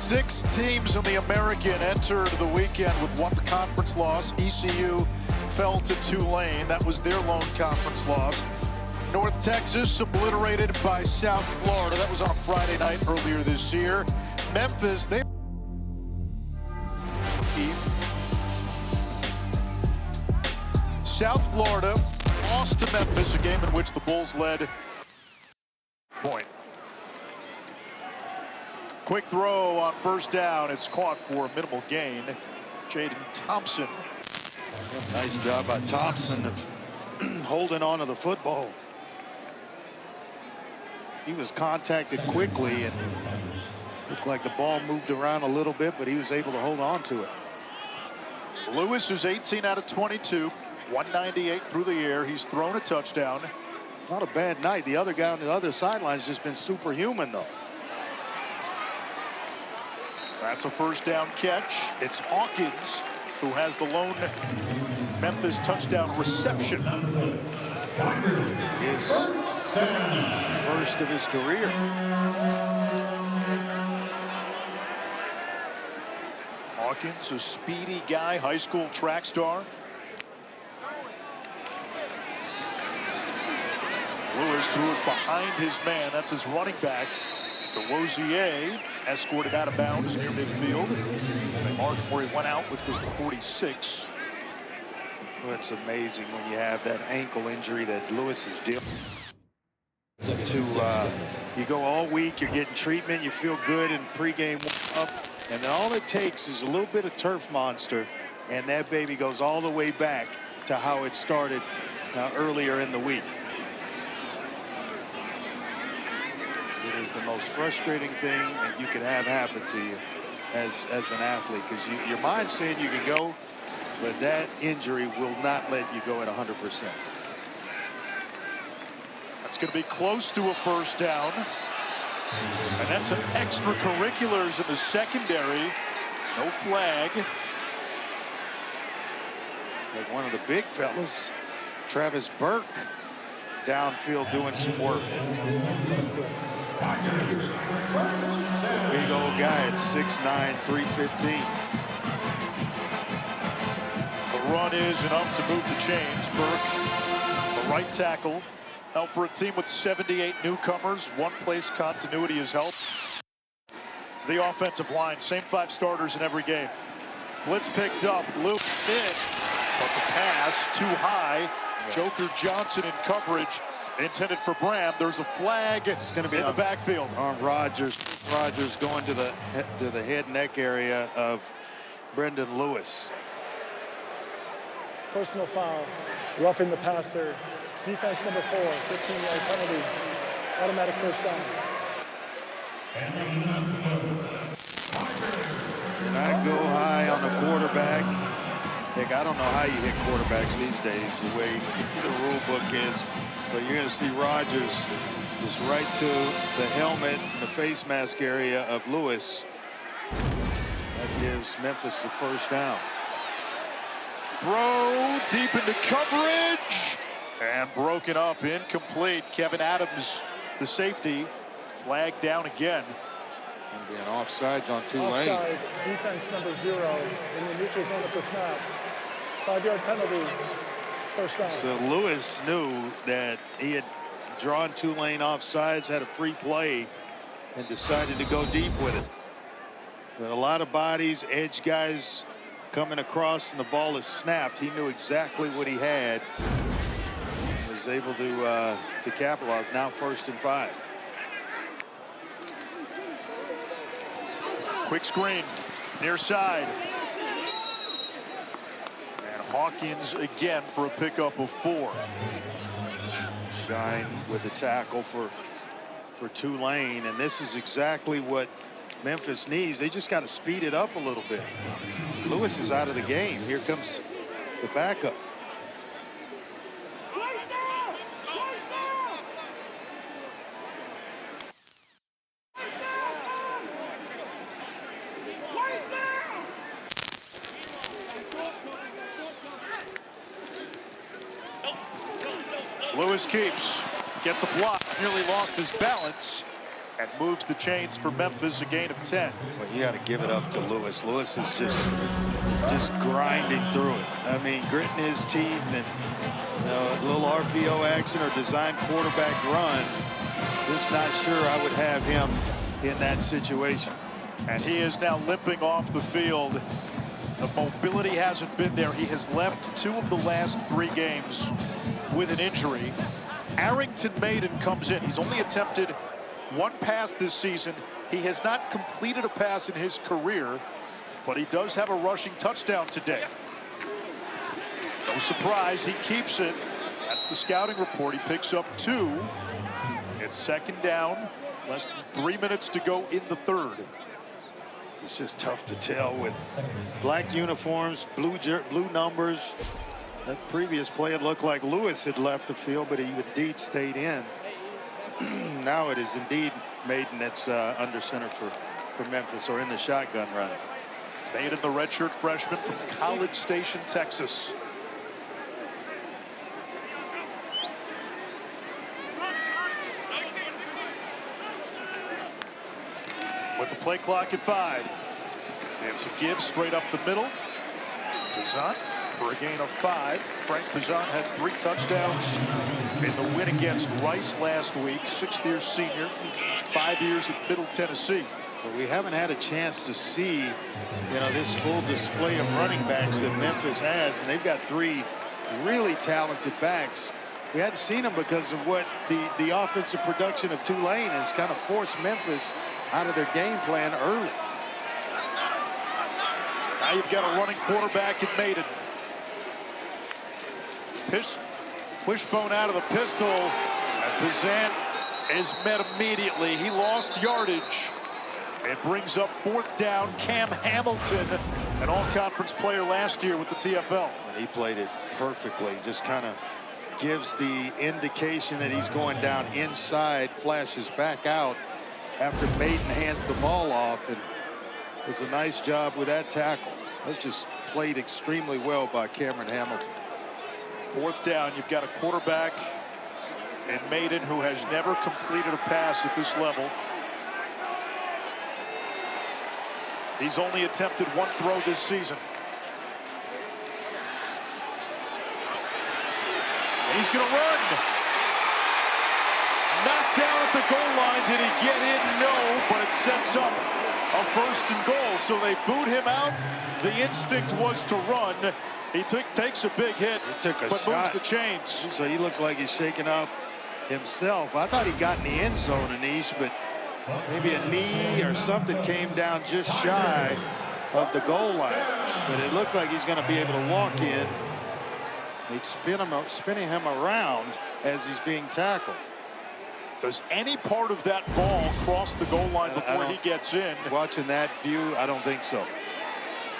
6 teams in the American entered the weekend with one conference loss. ECU fell to Tulane. That was their lone conference loss. North Texas obliterated by South Florida. That was on a Friday night earlier this year. Memphis, they... South Florida lost to Memphis, a game in which the Bulls led. Point. Quick throw on first down. It's caught for a minimal gain. Jaden Thompson. Nice job by Thompson of holding on to the football. He was contacted quickly and looked like the ball moved around a little bit, but he was able to hold on to it. Lewis is 18 out of 22, 198 through the air. He's thrown a touchdown. Not a bad night. The other guy on the other sideline has just been superhuman, though. That's a first down catch. It's Hawkins who has the lone Memphis touchdown reception. His first of his career. Hawkins, a speedy guy, high school track star. Lewis threw it behind his man. That's his running back. DeRosier escorted out of bounds near midfield. They marked where he went out, which was the 46. Well, it's amazing when you have that ankle injury that Lewis is dealing with. You go all week, you're getting treatment, you feel good in pregame up, and then all it takes is a little bit of turf monster, and that baby goes all the way back to how it started earlier in the week. It is the most frustrating thing that you could have happen to you as an athlete, because your mind's saying you can go, but that injury will not let you go at 100%. That's going to be close to a first down. And that's some extracurriculars in the secondary. No flag. Like one of the big fellas, Travis Burke, downfield doing some work. Big old guy at 6'9", 315. The run is enough to move the chains. Burke, the right tackle. Now for a team with 78 newcomers, one place continuity has helped. The offensive line, same 5 starters in every game. Blitz picked up, Luke in, but the pass too high. Joker Johnson in coverage, intended for Bram. There's a flag. It's going to be in the backfield on Rogers. Rogers going to the head neck area of Brendan Lewis. Personal foul, roughing the passer. Defense number 4, 15-yard penalty, automatic first down. Not go high on the quarterback. Heck, I don't know how you hit quarterbacks these days, the way the rule book is. But you're going to see Rogers just right to the helmet and the face mask area of Lewis. That gives Memphis the first down. Throw deep into coverage. And broken up, incomplete. Kevin Adams, the safety, flagged down again. Going to be an offsides on Tulane. Offside, defense number 0 in the neutral zone at the snap. 5-yard penalty. It's first down. So Lewis knew that he had drawn Tulane offsides, had a free play, and decided to go deep with it. But a lot of bodies, edge guys coming across, and the ball is snapped. He knew exactly what he had. Was able to capitalize. Now 1st and 5. Quick screen near side, and Hawkins again for a pickup of 4. Shine with the tackle for Tulane, and this is exactly what Memphis needs. They just got to speed it up a little bit. Lewis is out of the game. Here comes the backup. Lewis keeps, gets a block, nearly lost his balance. and moves the chains for Memphis, a gain of 10. Well, you got to give it up to Lewis. Lewis is just grinding through it. I mean, gritting his teeth and a little RPO action or design quarterback run. Just not sure I would have him in that situation. And he is now limping off the field. The mobility hasn't been there. He has left 2 of the last 3 games with an injury. Arrington Maiden comes in. He's only attempted 1 pass this season. He has not completed a pass in his career, but he does have a rushing touchdown today. No surprise, he keeps it. That's the scouting report. He picks up 2. It's 2nd down, less than 3 minutes to go in the 3rd. It's just tough to tell with black uniforms, blue numbers. That previous play, it looked like Lewis had left the field, but he indeed stayed in. Now it is indeed Maiden that's under center for Memphis, or in the shotgun rather. Maiden, the redshirt freshman from College Station, Texas. With the play clock at 5. Nancy Gibbs straight up the middle. Pizant for a gain of 5. Frank Pizant had 3 touchdowns in the win against Rice last week. 6th-year senior, 5 years at Middle Tennessee. But we haven't had a chance to see, this full display of running backs that Memphis has, and they've got 3 really talented backs. We hadn't seen them because of what the offensive production of Tulane has kind of forced Memphis out of their game plan early. Now you've got a running quarterback in Maiden. Wishbone out of the pistol, and Pizant is met immediately. He lost yardage. It brings up 4th down. Cam Hamilton, an all-conference player last year with the TFL. And he played it perfectly. Just kind of gives the indication that he's going down inside, flashes back out after Maiden hands the ball off, and does a nice job with that tackle. That's just played extremely well by Cameron Hamilton. 4th down, you've got a quarterback in Maiden who has never completed a pass at this level. He's only attempted 1 throw this season. He's going to run. Knocked down at the goal line. Did he get in? No, but it sets up a 1st and goal. So they boot him out. The instinct was to run. He takes a big hit, but moves the chains. So he looks like he's shaking up himself. I thought he got in the end zone, Anish, but maybe a knee or something came down just shy of the goal line. But it looks like he's going to be able to walk in. They'd spinning him around as he's being tackled. Does any part of that ball cross the goal line before he gets in? Watching that view, I don't think so.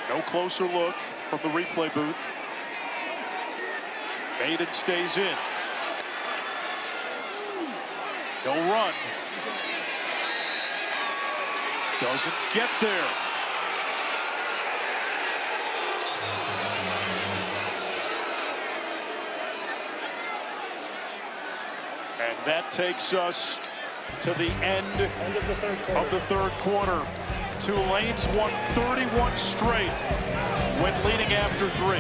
No closer look from the replay booth. Maiden stays in. He'll run. Doesn't get there. And that takes us to the end of the third quarter. Tulane's won 31 straight when leading after 3.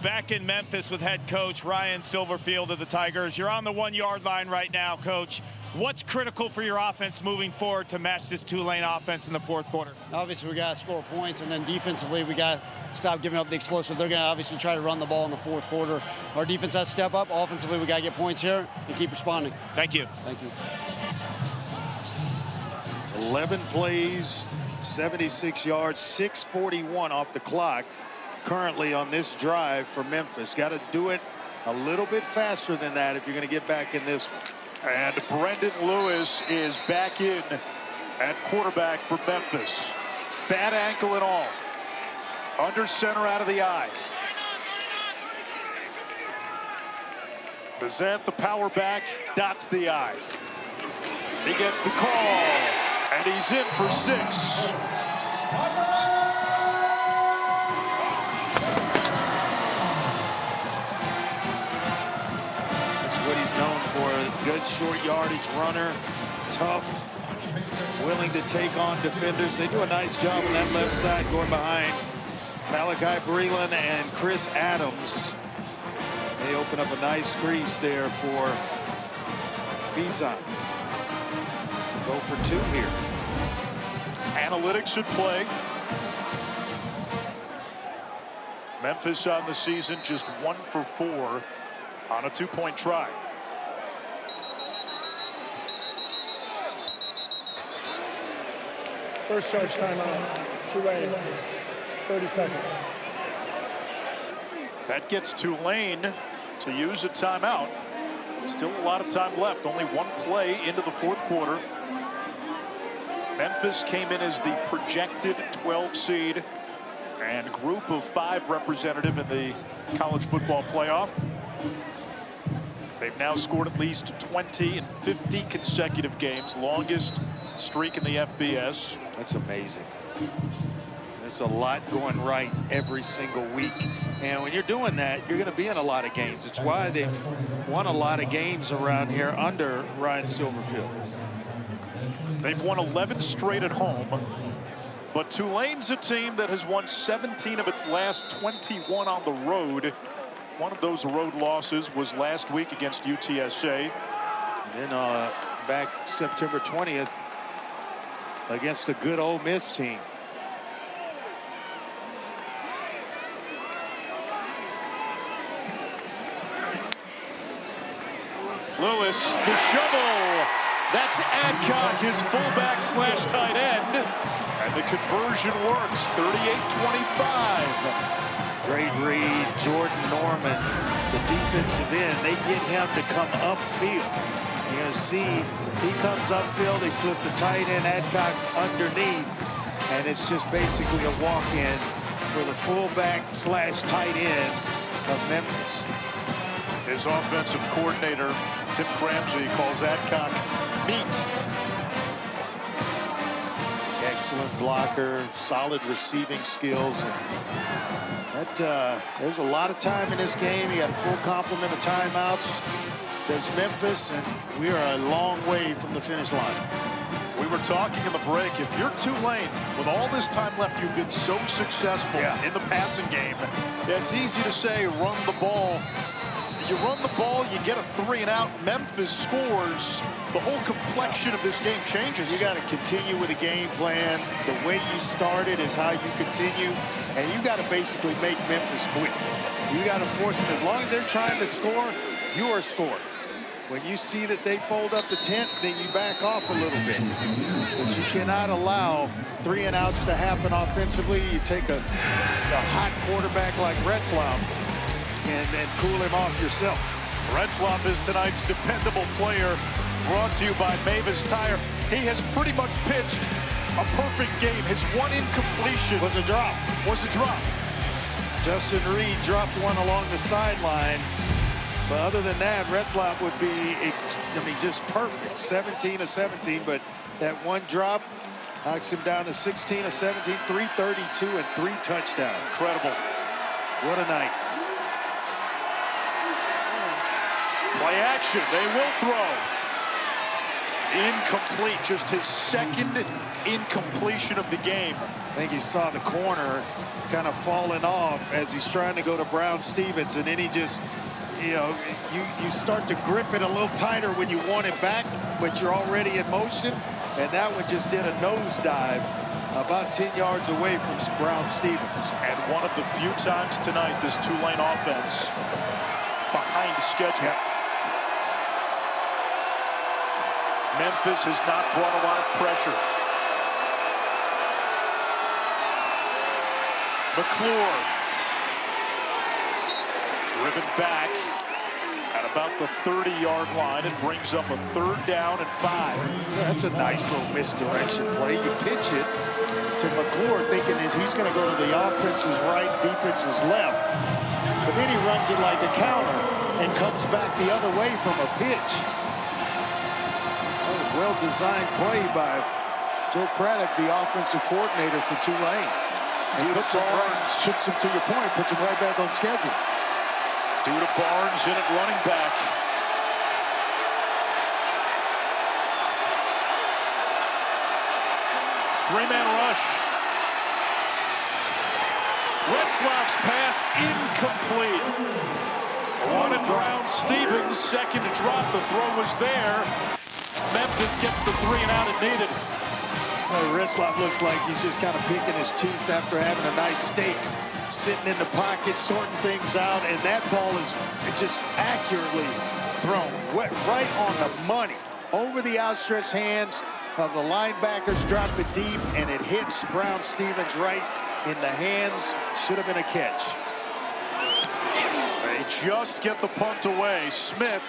Back in Memphis with head coach Ryan Silverfield of the Tigers. You're on the 1 yard line right now, Coach. What's critical for your offense moving forward to match this Tulane offense in the fourth quarter? Obviously, we got to score points, and then defensively, we got to stop giving up the explosive. They're going to obviously try to run the ball in the fourth quarter. Our defense has to step up. Offensively, we got to get points here and keep responding. Thank you. Thank you. 11 plays, 76 yards, 6:41 off the clock currently on this drive for Memphis. Got to do it a little bit faster than that if you're going to get back in this one. And Brendan Lewis is back in at quarterback for Memphis. Bad ankle and all. Under center out of the eye. Bazant, the power back, dots the eye. He gets the call, and he's in for 6. What he's known for, good short yardage runner, tough, willing to take on defenders. They do a nice job on that left side going behind Malachi Breland and Chris Adams. They open up a nice crease there for Bizon. Go for 2 here. Analytics should play. Memphis on the season just 1 for 4 on a 2-point try. First charge timeout. Tulane. 30 seconds. That gets Tulane to use a timeout. Still a lot of time left. Only 1 play into the fourth quarter. Memphis came in as the projected 12 seed and group of 5 representative in the college football playoff. They've now scored at least 20 in 50 consecutive games, longest streak in the FBS. That's amazing. There's a lot going right every single week. And when you're doing that, you're going to be in a lot of games. It's why they've won a lot of games around here under Ryan Silverfield. They've won 11 straight at home. But Tulane's a team that has won 17 of its last 21 on the road. One of those road losses was last week against UTSA. And then back September 20th against the good Ole Miss team. Lewis, the shovel. That's Adcock, his fullback / tight end. And the conversion works, 38-25. Great read, Jordan Norman, the defensive end. They get him to come upfield. You're going to see he comes upfield. They slip the tight end, Adcock, underneath. And it's just basically a walk-in for the fullback / tight end of Memphis. His offensive coordinator, Tim Cramsey, calls Adcock meat. Excellent blocker, solid receiving skills. There's a lot of time in this game. You got a full complement of timeouts. There's Memphis, and we are a long way from the finish line. We were talking in the break. If you're Tulane, with all this time left, you've been so successful in the passing game. It's easy to say run the ball. You run the ball, you get a 3 and out. Memphis scores. The whole complexion of this game changes. You got to continue with a game plan. The way you started is how you continue. And you got to basically make Memphis quit. You got to force them. As long as they're trying to score, you are scoring. When you see that they fold up the tent, then you back off a little bit. But you cannot allow 3 and outs to happen offensively. You take a hot quarterback like Retzlaff and cool him off yourself. Retzlaff is tonight's dependable player, brought to you by Mavis Tire. He has pretty much pitched a perfect game. His one incompletion was a drop. Justin Reed dropped one along the sideline. But other than that, Retzlaff would be, just perfect. 17 of 17, but that one drop knocks him down to 16 of 17, 332 and 3 touchdowns. Incredible. What a night. Play action, they will throw. Incomplete, just his second incompletion of the game. I think he saw the corner kind of falling off as he's trying to go to Brown-Stevens, and then he just, you know, you start to grip it a little tighter when you want it back, but you're already in motion, and that one just did a nosedive about 10 yards away from Brown-Stevens. And one of the few times tonight this Tulane offense behind schedule. Yeah. Memphis has not brought a lot of pressure. McClure driven back at about the 30-yard line and brings up a 3rd down and 5. That's a nice little misdirection play. You pitch it to McClure thinking that he's going to go to the offense's right, defense's left. But then he runs it like a counter and comes back the other way from a pitch. Well-designed play by Joe Craddock, the offensive coordinator for Tulane. And puts him, to your point, puts him right back on schedule. Due to Barnes in at running back. Three-man rush. Retzlaff's pass incomplete. Wanted Brown-Stevens, second to drop. The throw was there. Memphis gets the 3 and out it needed. Retzlaff looks like he's just kind of picking his teeth after having a nice steak, sitting in the pocket, sorting things out, and that ball is just accurately thrown, right on the money, over the outstretched hands of the linebackers, drop it deep, and it hits Brown-Stevens right in the hands. Should have been a catch. They just get the punt away. Smith,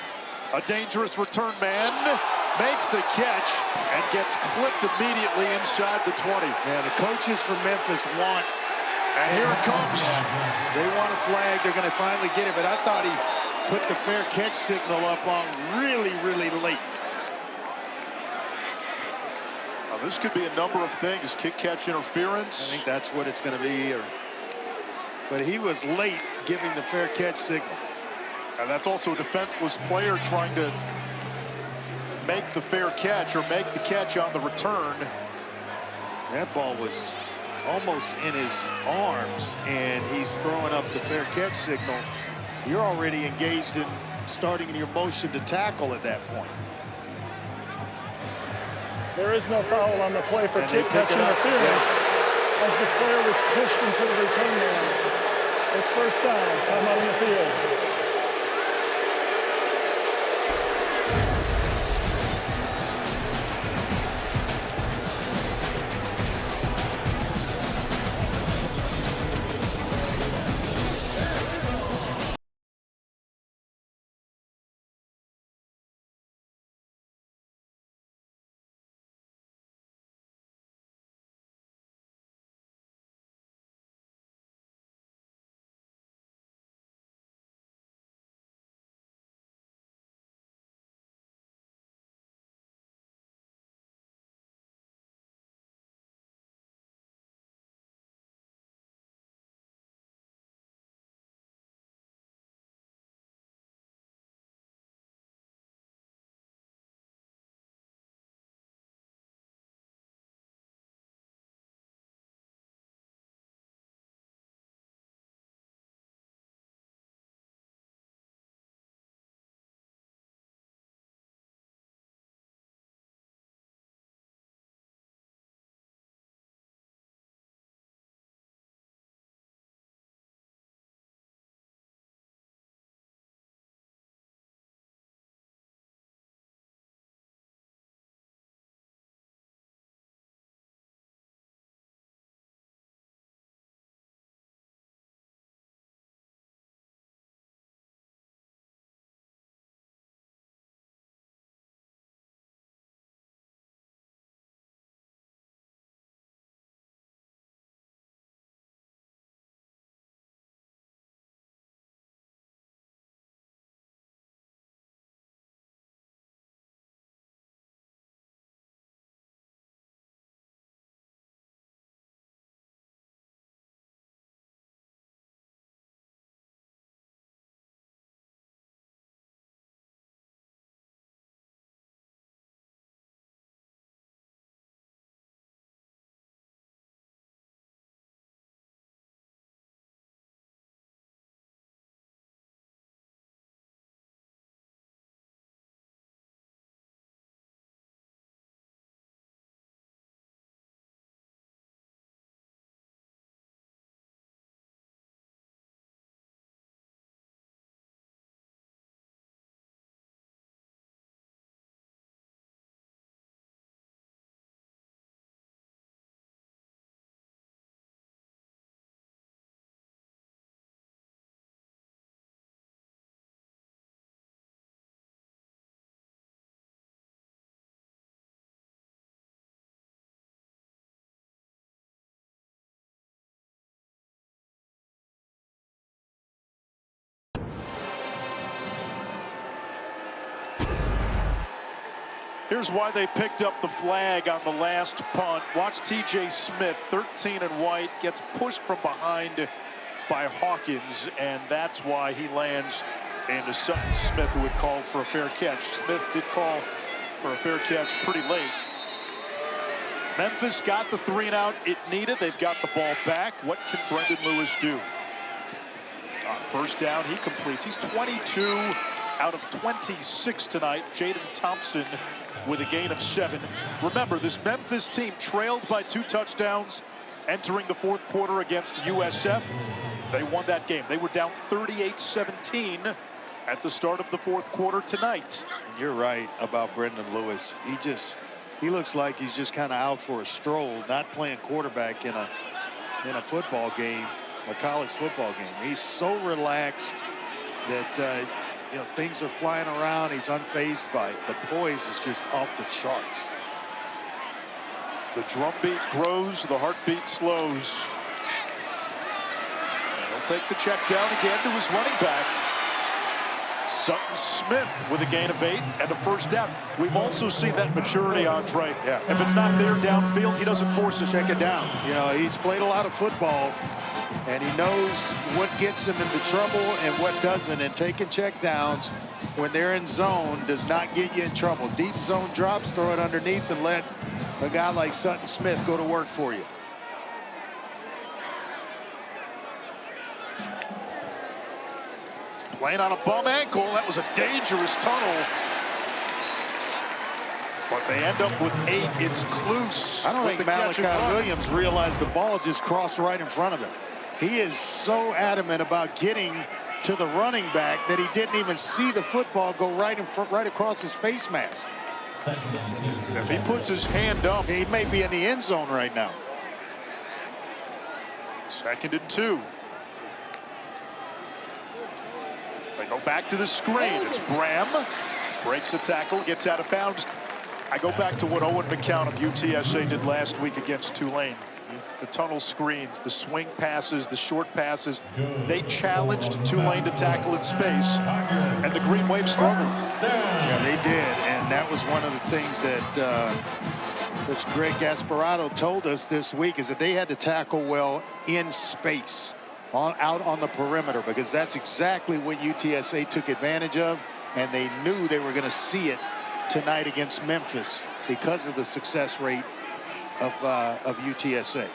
a dangerous return man, makes the catch and gets clipped immediately inside the 20. Yeah, the coaches from Memphis want, and here it comes. They want a flag. They're going to finally get it, but I thought he put the fair catch signal up on really, really late. Now, this could be a number of things. Kick catch interference. I think that's what it's going to be. But he was late giving the fair catch signal. And that's also a defenseless player trying to make the fair catch or make the catch on the return. That ball was almost in his arms, and he's throwing up the fair catch signal. You're already engaged in starting in your motion to tackle at that point. There is no foul on the play for kick catch interference as the player was pushed into the return man. It's first down, timeout on the field. Here's why they picked up the flag on the last punt. Watch TJ Smith, 13 and white, gets pushed from behind by Hawkins, and that's why he lands into Sutton Smith, who had called for a fair catch. Smith did call for a fair catch pretty late. Memphis got the 3-and-out it needed. They've got the ball back. What can Brendan Lewis do? First down, he completes. He's 22 out of 26 tonight. Jaden Thompson with a gain of 7. Remember, this Memphis team trailed by 2 touchdowns entering the fourth quarter against USF. They won that game. They were down 38-17 at the start of the fourth quarter tonight. And you're right about Brendan Lewis. He looks like he's just kind of out for a stroll, not playing quarterback in a football game, a college football game. He's so relaxed that you know, things are flying around. He's unfazed by it. The poise is just off the charts. The drumbeat grows, the heartbeat slows. And he'll take the check down again to his running back. Sutton Smith with a gain of 8 and a first down. We've also seen that maturity, Andre. Yeah. If it's not there downfield, he doesn't force it. Check it down. You know, he's played a lot of football, and he knows what gets him into trouble and what doesn't. And taking check downs when they're in zone does not get you in trouble. Deep zone drops, throw it underneath, and let a guy like Sutton Smith go to work for you. Playing on a bum ankle. That was a dangerous tunnel. But they end up with 8. It's Kluse. I don't think Malachi Williams realized the ball just crossed right in front of him. He is so adamant about getting to the running back that he didn't even see the football go right in front, right across his face mask. If he puts his hand up, he may be in the end zone right now. 2nd and 2. They go back to the screen. It's Bram. Breaks a tackle, gets out of bounds. I go back to what Owen McCown of UTSA did last week against Tulane. The tunnel screens, the swing passes, the short passes. They challenged Tulane to tackle in space, and the Green Wave struggled. Yeah, they did, and that was one of the things that Coach Greg Gasparotto told us this week, is that they had to tackle well in space, out on the perimeter, because that's exactly what UTSA took advantage of, and they knew they were going to see it tonight against Memphis because of the success rate of UTSA.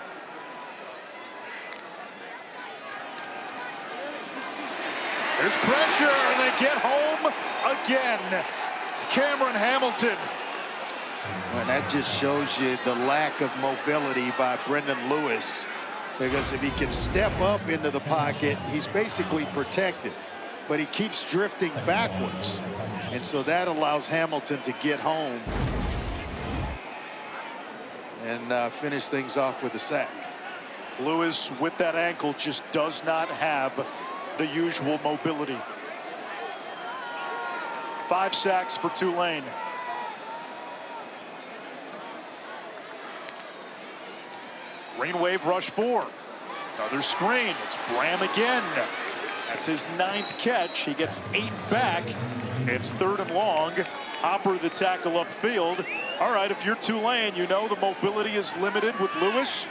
There's pressure, and they get home again. It's Cameron Hamilton. And that just shows you the lack of mobility by Brendan Lewis, because if he can step up into the pocket, he's basically protected, but he keeps drifting backwards, and so that allows Hamilton to get home and finish things off with a sack. Lewis, with that ankle, just does not have the usual mobility. 5 sacks for Tulane. Green Wave rush 4. Another screen. It's Bram again. That's his 9th catch. He gets 8 back. It's 3rd and long. Hopper the tackle upfield. All right, if you're Tulane, you know the mobility is limited with Lewis.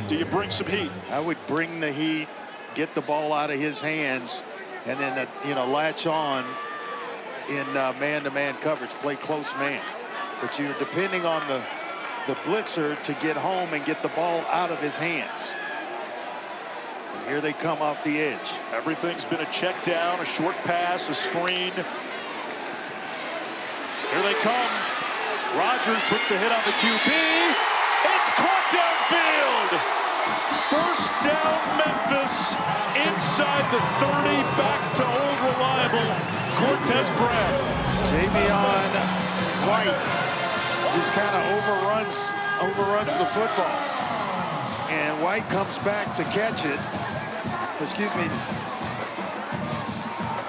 Do you bring some heat? I would bring the heat, get the ball out of his hands, and then you know, latch on in man-to-man coverage, play close man. But you're depending on the blitzer to get home and get the ball out of his hands. And here they come off the edge. Everything's been a check down, a short pass, a screen. Here they come. Rodgers puts the hit on the QB. It's caught downfield. First down, Memphis. Inside the 30, back to old reliable Cortez Brad. Jamion White just kind of overruns the football. And White comes back to catch it. Excuse me.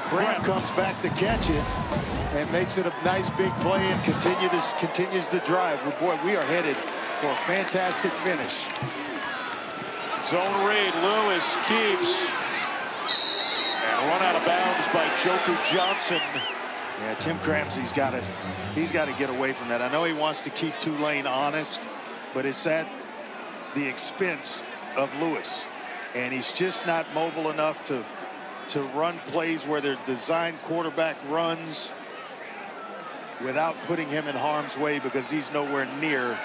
Brad comes back to catch it and makes it a nice big play and continues the drive. But boy, we are headed for a fantastic finish. Zone read, Lewis keeps. And run out of bounds by Joker Johnson. Yeah, Tim Cramsey's got to get away from that. I know he wants to keep Tulane honest, but it's at the expense of Lewis, and he's just not mobile enough to run plays where they're designed quarterback runs without putting him in harm's way, because he's nowhere near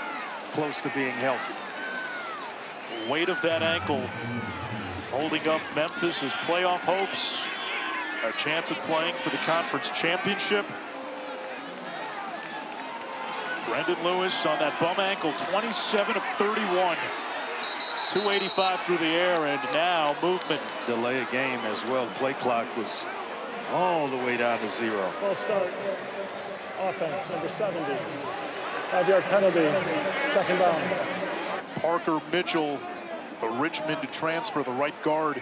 close to being healthy. Weight of that ankle holding up Memphis' playoff hopes, a chance at playing for the conference championship. Brendan Lewis on that bum ankle, 27 of 31. 285 through the air, and now movement. Delay a game as well. The play clock was all the way down to 0. False start. Offense, number 70. 5-yard penalty, second down. Parker Mitchell, the Richmond transfer, the right guard.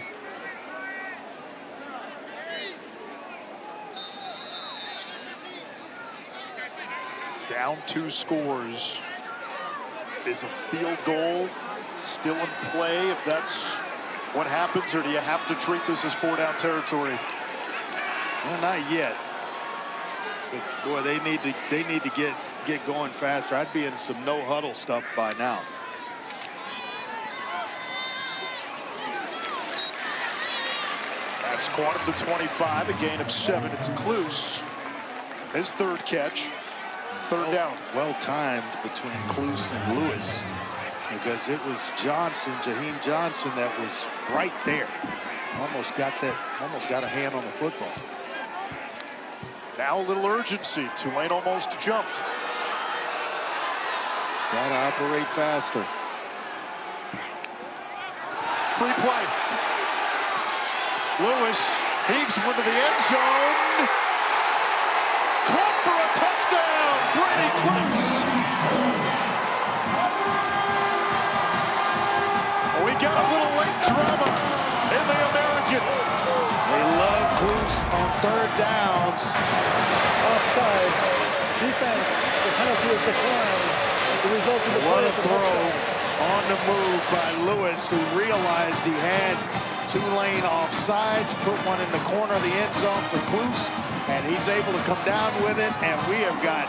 Down 2 scores. Is a field goal still in play if that's what happens, or do you have to treat this as 4-down territory? Well, not yet. But boy, they need to get going faster. I'd be in some no huddle stuff by now. That's caught at the 25, a gain of 7. It's Kluse, his 3rd catch. 3rd down. Well timed between Kluse and Lewis, because it was Johnson, Jaheim Johnson, that was right there. Almost got a hand on the football. Now a little urgency. Tulane almost jumped. Got to operate faster. Free play. Lewis heaves one to the end zone. Caught for a touchdown. Brady Kluse. We got a little late drama in the American. They love Kluse on 3rd downs. Offside. Defense. The penalty is declined. The result of the play is a touchdown. On the move by Lewis, who realized he had Tulane offsides, put one in the corner of the end zone for Kluse, and he's able to come down with it, and we have got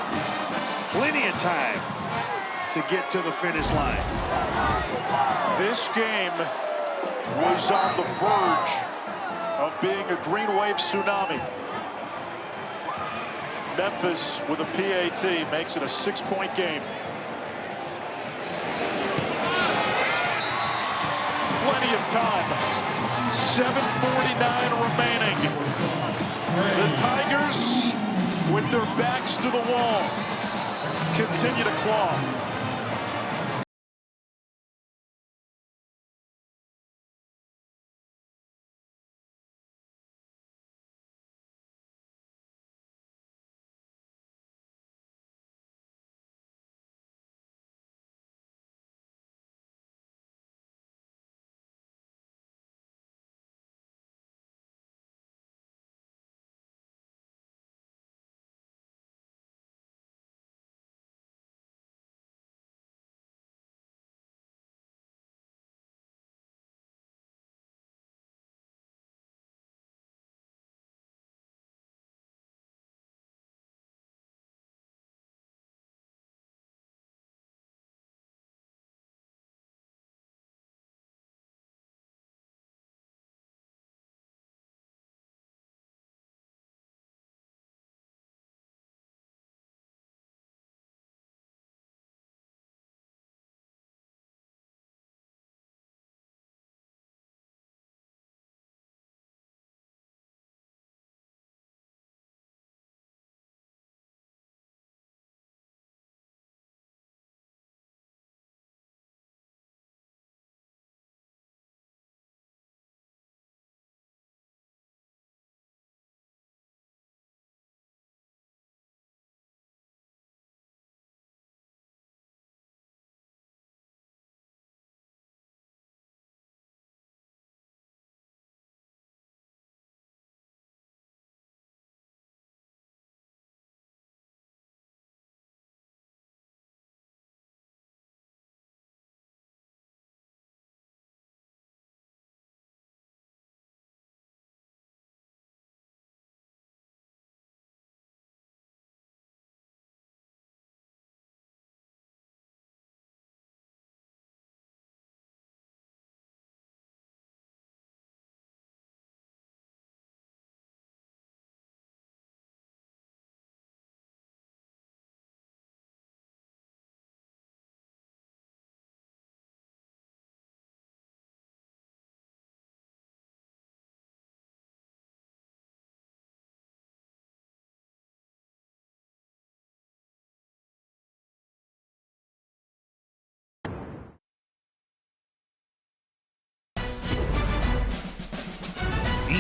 plenty of time to get to the finish line. This game was on the verge of being a green wave tsunami. Memphis with a PAT makes it a 6-point game. Plenty of time. 7:49 remaining. The Tigers, with their backs to the wall, continue to claw.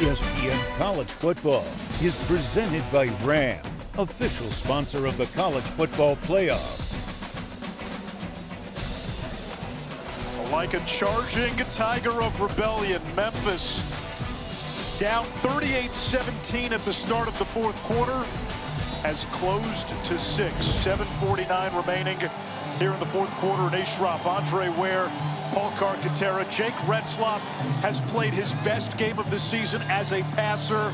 ESPN College Football is presented by Ram, official sponsor of the College Football Playoff. Like a charging tiger of rebellion, Memphis down 38-17 at the start of the fourth quarter has closed to 6. 7:49 remaining here in the fourth quarter. And Ashraf, Andre Ware, Paul Carcaterra, Jake Retzlaff has played his best game of the season as a passer.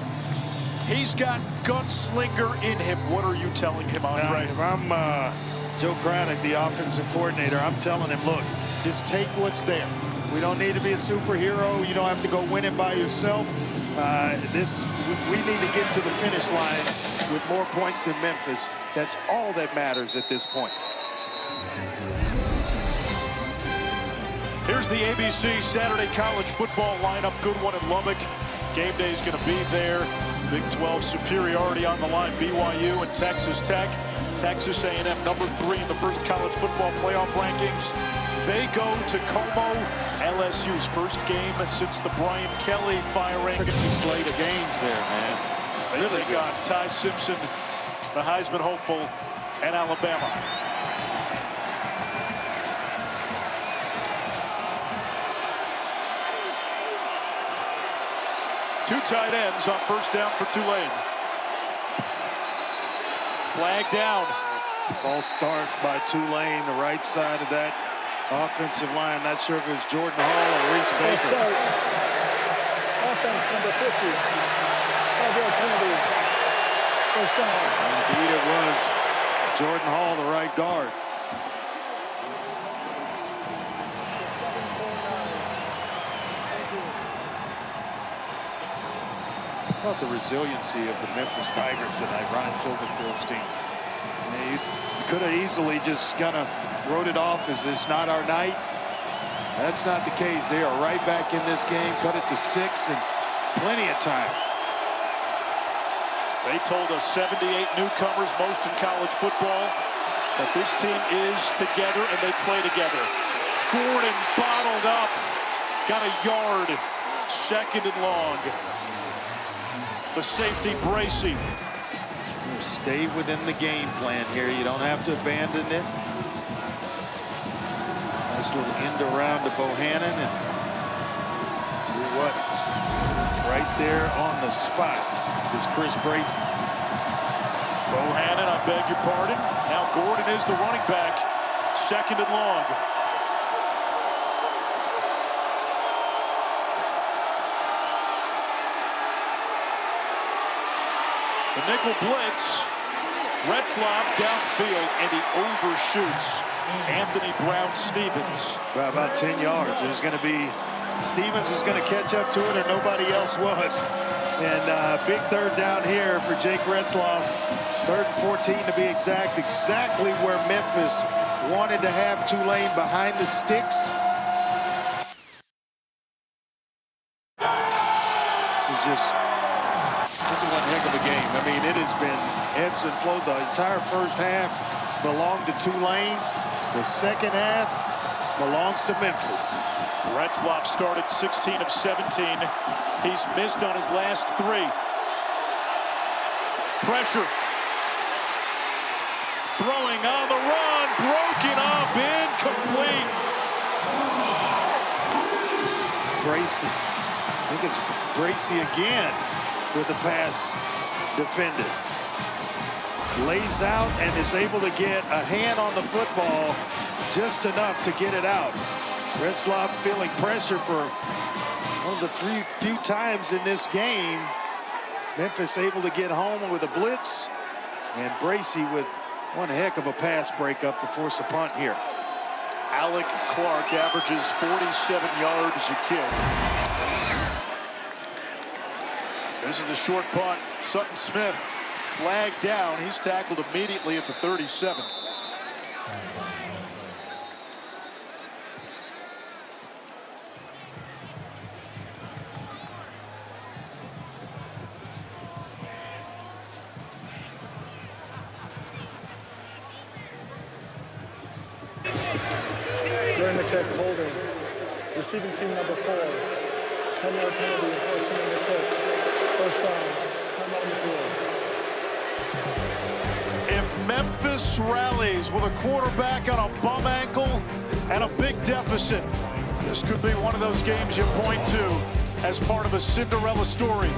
He's got gunslinger in him. What are you telling him, Andre? If I'm Joe Craddock, the offensive coordinator, I'm telling him, look, just take what's there. We don't need to be a superhero. You don't have to go win it by yourself. We need to get to the finish line with more points than Memphis. That's all that matters at this point. Here's the ABC Saturday College Football lineup. Good one in Lubbock. Game day is going to be there. Big 12 superiority on the line. BYU and Texas Tech. Texas A&M #3 in the first college football playoff rankings. They go to Como, LSU's first game since the Brian Kelly firing. Slate of games there, man. They take on Ty Simpson, the Heisman hopeful, and Alabama. Two tight ends on first down for Tulane. Flag down. False start by Tulane, the right side of that offensive line. Not sure if it was Jordan Hall or Reese Baker. Start. Offense number 50. 5-yard penalty. First down. Indeed it was Jordan Hall, the right guard. About the resiliency of the Memphis Tigers tonight, Ryan Silverfield's team. You could have easily just kind of wrote it off as it's not our night. That's not the case. They are right back in this game, cut it to 6 and plenty of time. They told us 78 newcomers, most in college football, but this team is together and they play together. Gordon bottled up, got a yard, second and long. The safety, Bracey. Stay within the game plan here. You don't have to abandon it. Nice little end around to Bohannon. And do what? Right there on the spot is Chris Bracey. Bohannon, I beg your pardon. Now Gordon is the running back. Second and long. The nickel blitz. Retzlaff downfield, and he overshoots Anthony Brown-Stevens. By about 10 yards. There's going to be, Stevens is going to catch up to it, or nobody else was. And big third down here for Jake Retzlaff. 3rd and 14 to be exact. Exactly where Memphis wanted to have Tulane behind the sticks. This is one heck of a game. I mean, it has been ebbs and flows. The entire first half belonged to Tulane. The second half belongs to Memphis. Retzlaff started 16 of 17. He's missed on his last 3. Pressure. Throwing on the run. Broken up. Incomplete. Bracey. I think it's Bracey again with the pass defended. Lays out and is able to get a hand on the football just enough to get it out. Retzlaff feeling pressure for one of the few times in this game. Memphis able to get home with a blitz, and Bracey with one heck of a pass breakup to force a punt here. Alec Clark averages 47 yards a kick. This is a short punt. Sutton Smith flagged down. He's tackled immediately at the 37. During the kick, holding. Receiving team number 4. 10-yard penalty and forcing them to kick. First down, time on the field. If Memphis rallies with a quarterback on a bum ankle and a big deficit, this could be one of those games you point to as part of a Cinderella story.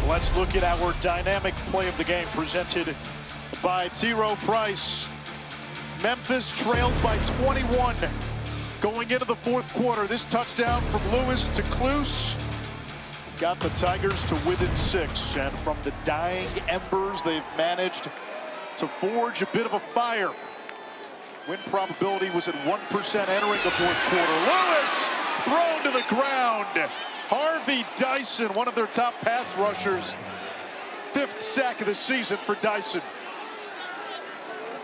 Let's look at our dynamic play of the game presented by T. Rowe Price. Memphis trailed by 21 going into the fourth quarter. This touchdown from Lewis to Kluse got the Tigers to within 6. And from the dying embers, they've managed to forge a bit of a fire. Win probability was at 1% entering the fourth quarter. Lewis thrown to the ground. Harvey Dyson, one of their top pass rushers. 5th sack of the season for Dyson.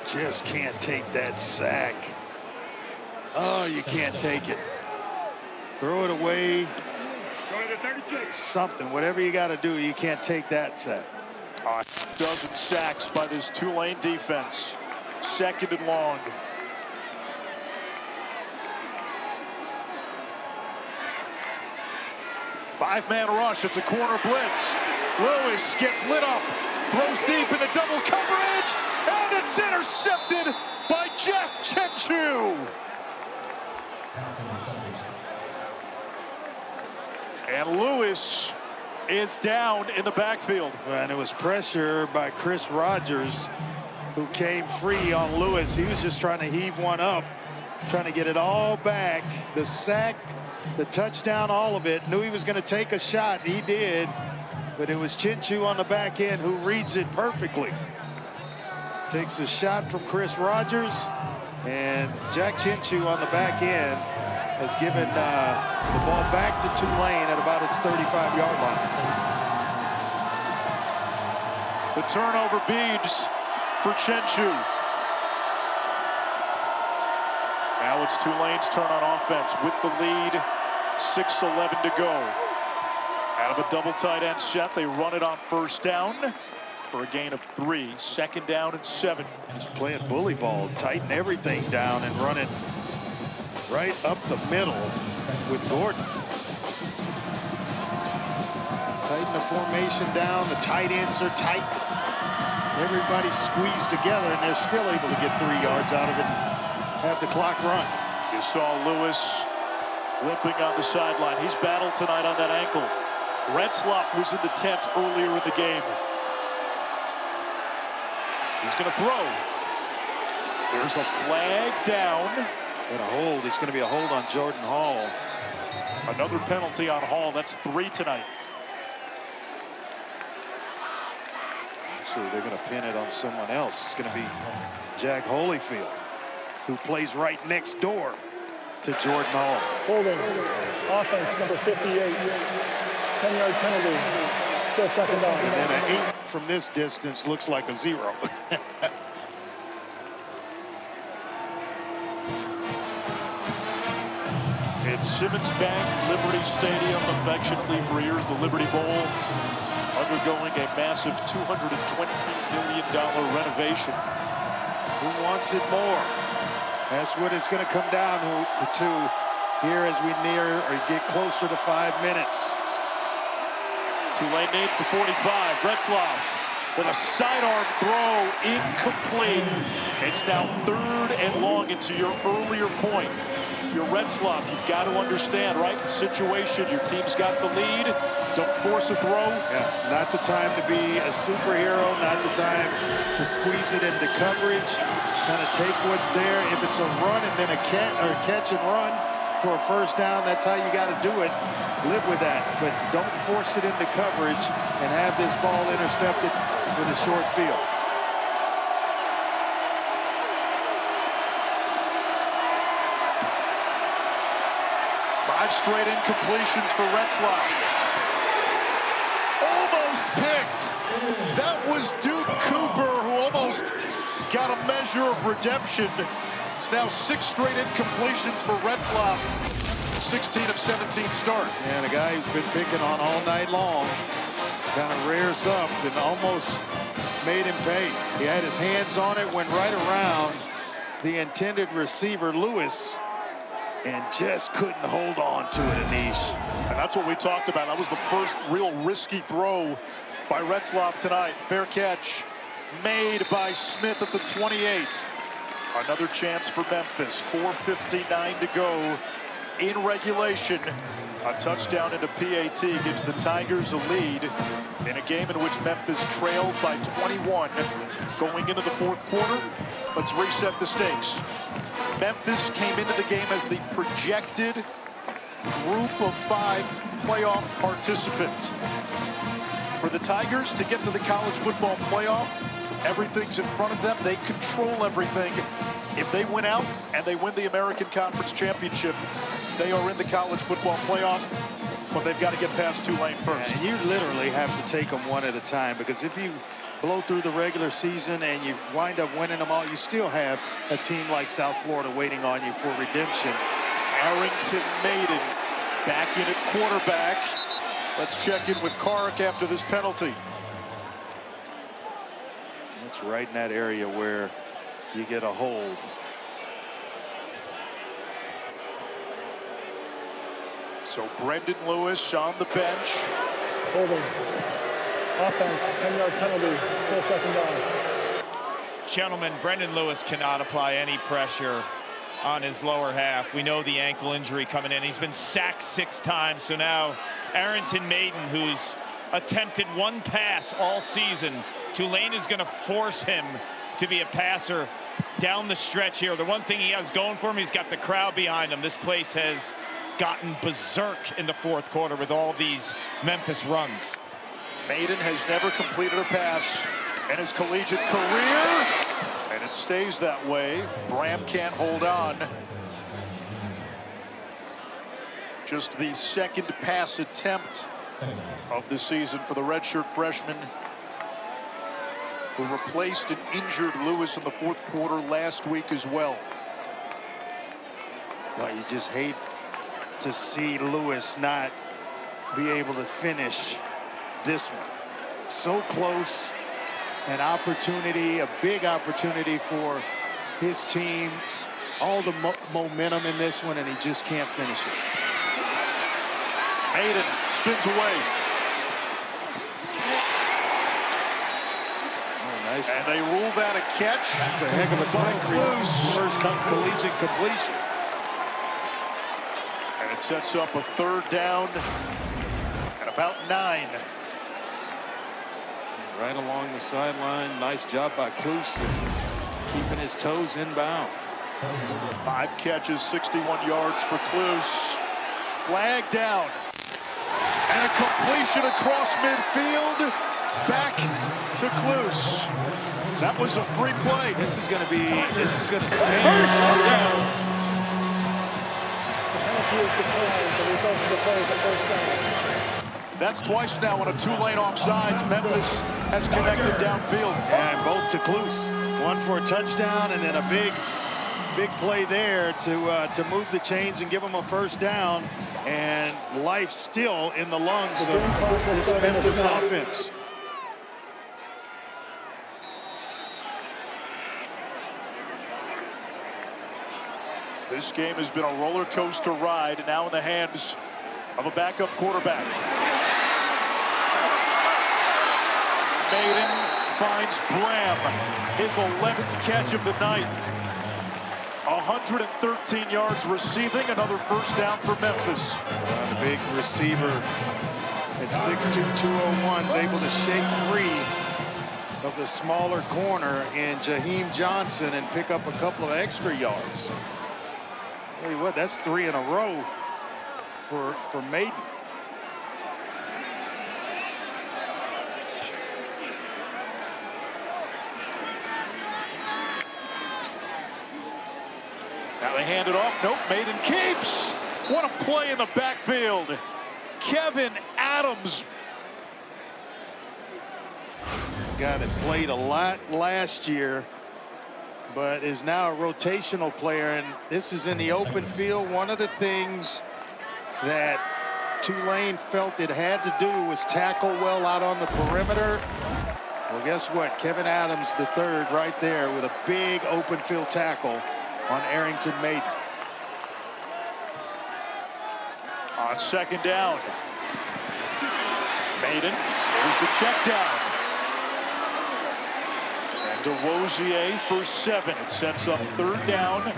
Just can't take that sack. Oh, you can't take it. Throw it away. Something, whatever you got to do, you can't take that sack. A dozen sacks by this Tulane defense. 2nd and long. Five-man rush, it's a corner blitz. Lewis gets lit up, throws deep into double coverage, and it's intercepted by Jack Chenchu. And Lewis is down in the backfield. And it was pressure by Chris Rogers, who came free on Lewis. He was just trying to heave one up, trying to get it all back. The sack, the touchdown, all of it. Knew he was going to take a shot. He did. But it was Chenchu on the back end who reads it perfectly. Takes a shot from Chris Rogers. And Jack Chenchu on the back end has given the ball back to Tulane at about its 35-yard line. The turnover beads for Chenchu. Now it's Tulane's turn on offense with the lead. 6:11 to go. Out of a double tight end set, they run it on first down for a gain of 3. Second down and 7. He's playing bully ball, tighten everything down and run it right up the middle with Gordon. Tighten the formation down. The tight ends are tight. Everybody's squeezed together, and they're still able to get 3 yards out of it and have the clock run. You saw Lewis limping on the sideline. He's battled tonight on that ankle. Retzlaff was in the tent earlier in the game. He's going to throw. There's a flag down. And a hold. It's going to be a hold on Jordan Hall. Another penalty on Hall. That's 3 tonight. Actually, they're going to pin it on someone else. It's going to be Jack Holyfield, who plays right next door to Jordan Hall. Holding. Offense, number 58. 10-yard penalty. Still second down. And then an 8 from this distance looks like a 0. It's Simmons Bank Liberty Stadium, affectionately for years the Liberty Bowl, undergoing a massive $220 million renovation. Who wants it more? That's what it's going to come down to here as we near or get closer to 5 minutes. Tulane needs the 45. Retzlaff with a sidearm throw, incomplete. It's now 3rd and long. And to your earlier point, if you're Retzlaff, you've got to understand, right? The situation, your team's got the lead. Don't force a throw. Yeah, not the time to be a superhero, not the time to squeeze it into coverage. Kind of take what's there. If it's a run and then a catch and run for a first down, that's how you got to do it. Live with that, but don't force it into coverage and have this ball intercepted with a short field. Five straight incompletions for Retzlaff. Almost picked. That was Duke Cooper, who almost got a measure of redemption. It's now 6 straight incompletions for Retzlaff. 16 of 17 start. And a guy who's been picking on all night long kind of rears up and almost made him pay. He had his hands on it, went right around the intended receiver, Lewis, and just couldn't hold on to it, Anish. And that's what we talked about. That was the first real risky throw by Retzlaff tonight. Fair catch made by Smith at the 28. Another chance for Memphis. 4:59 to go in regulation. A touchdown into PAT gives the Tigers a lead in a game in which Memphis trailed by 21 going into the 4th quarter. Let's reset the stakes. Memphis came into the game as the projected group of 5 playoff participants. For the Tigers to get to the college football playoff, everything's in front of them. They control everything. If they win out and they win the American Conference Championship, they are in the college football playoff, but they've got to get past Tulane first. And you literally have to take them one at a time, because if you blow through the regular season and you wind up winning them all, you still have a team like South Florida waiting on you for redemption. Arrington Maiden back in at quarterback. Let's check in with Kark after this penalty. It's right in that area where you get a hold. So Brendan Lewis on the bench. Holding. Offense, 10-yard penalty, still second down. Gentlemen, Brendan Lewis cannot apply any pressure on his lower half. We know the ankle injury coming in. He's been sacked 6 times. So now Arrington Maiden, who's attempted 1 pass all season, Tulane is going to force him to be a passer down the stretch here. The one thing he has going for him, he's got the crowd behind him. This place has gotten berserk in the 4th quarter with all these Memphis runs. Maiden has never completed a pass in his collegiate career, and it stays that way. Bram can't hold on. Just the 2nd pass attempt of the season for the redshirt freshman, who replaced an injured Lewis in the 4th quarter last week as well. Well, you just hate to see Lewis not be able to finish this one. So close, an opportunity, a big opportunity for his team. All the momentum in this one, and he just can't finish it. Maiden spins away. Nice. And they rule that a catch. It's a heck of a time for first collegiate completion. And it sets up a third down at about 9. Right along the sideline. Nice job by Kluse keeping his toes in bounds. 5 catches, 61 yards for Kluse. Flag down. And a completion across midfield. Back to Kluse. That was a free play. This is going to stand. The penalty is declined. The result of the play is a first down. That's twice now on a Tulane offsides. Memphis has connected downfield. And both to Kluse. One for a touchdown, and then a big play there to move the chains and give them a first down. And life still in the lungs of this Memphis offense. This game has been a roller coaster ride, now in the hands of a backup quarterback. Maiden finds Bram, his 11th catch of the night. 113 yards receiving, another first down for Memphis. The big receiver at 6'2", 201 is able to shake free of the smaller corner in Jaheim Johnson and pick up a couple of extra yards. Tell you what, that's 3 in a row for Maiden. Now they hand it off. Nope, Maiden keeps. What a play in the backfield. Kevin Adams. Guy that played a lot last year, but is now a rotational player, and this is in the open field. One of the things that Tulane felt it had to do was tackle well out on the perimeter. Well, guess what? Kevin Adams, the third, right there with a big open field tackle on Arrington Maiden. On second down. Maiden, there's the check down. And DeRosier for 7. It sets up third down.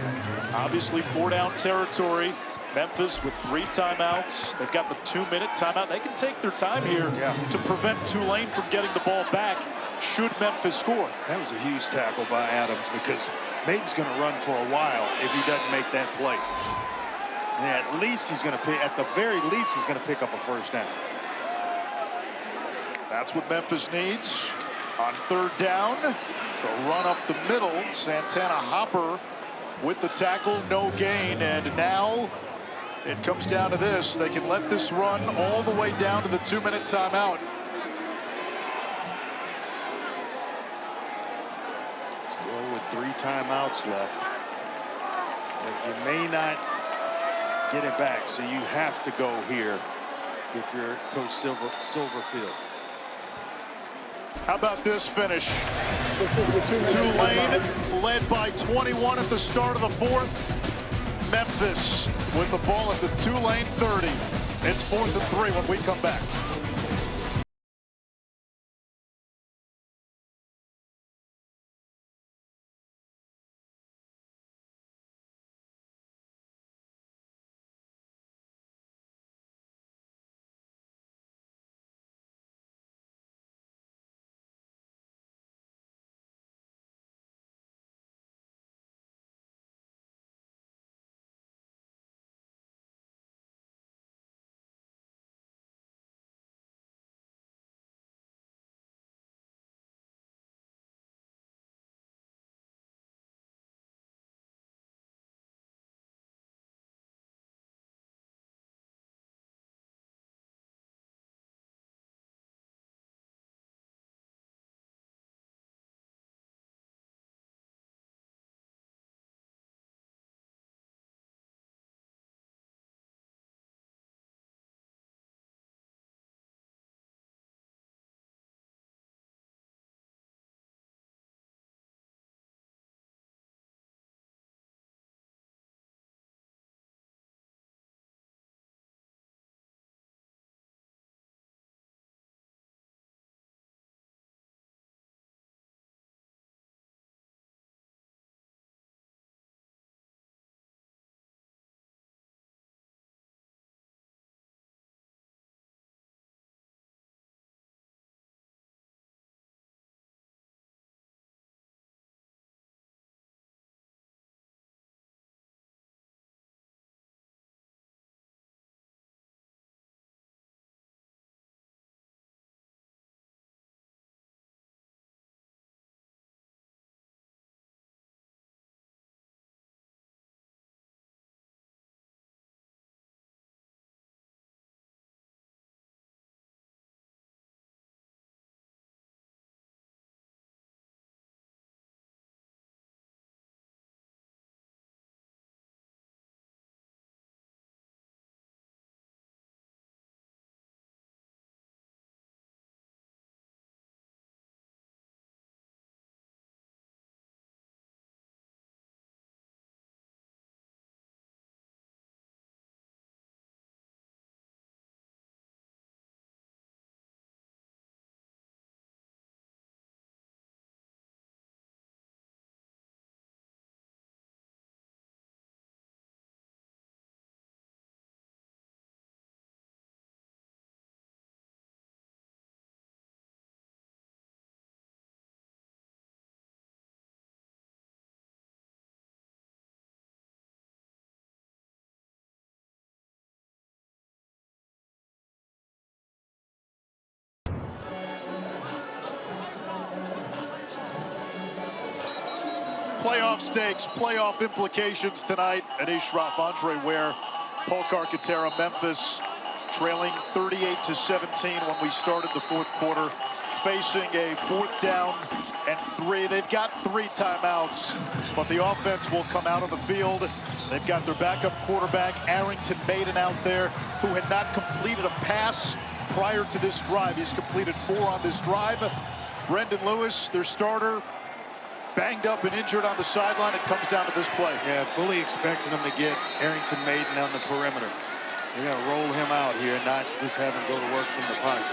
Obviously 4-down territory. Memphis with 3 timeouts. They've got the 2-minute timeout. They can take their time here to prevent Tulane from getting the ball back should Memphis score. That was a huge tackle by Adams, because Maiden's going to run for a while if he doesn't make that play. Yeah, at least he's going to pick, at the very least, he's going to pick up a first down. That's what Memphis needs on third down to run up the middle. Santana Hopper with the tackle, no gain, and now it comes down to this. They can let this run all the way down to the 2-minute timeout. Still with 3 timeouts left. But you may not get it back, so you have to go here if you're Coach Silverfield. How about this finish? This is the Tulane led by 21 at the start of the 4th. Memphis with the ball at the Tulane 30. It's 4th and 3 when we come back. Playoff stakes, playoff implications tonight at Ashraf Andre Ware, Polk Arcatera, Memphis, trailing 38-17 when we started the fourth quarter, facing a 4th down and 3. They've got 3 timeouts, but the offense will come out on the field. They've got their backup quarterback, Arrington Maiden, out there, who had not completed a pass prior to this drive. He's completed 4 on this drive. Brendan Lewis, their starter, banged up and injured on the sideline. It comes down to this play. Yeah, fully expecting them to get Arrington Maiden on the perimeter. They're going to roll him out here, not just have him go to work from the pocket.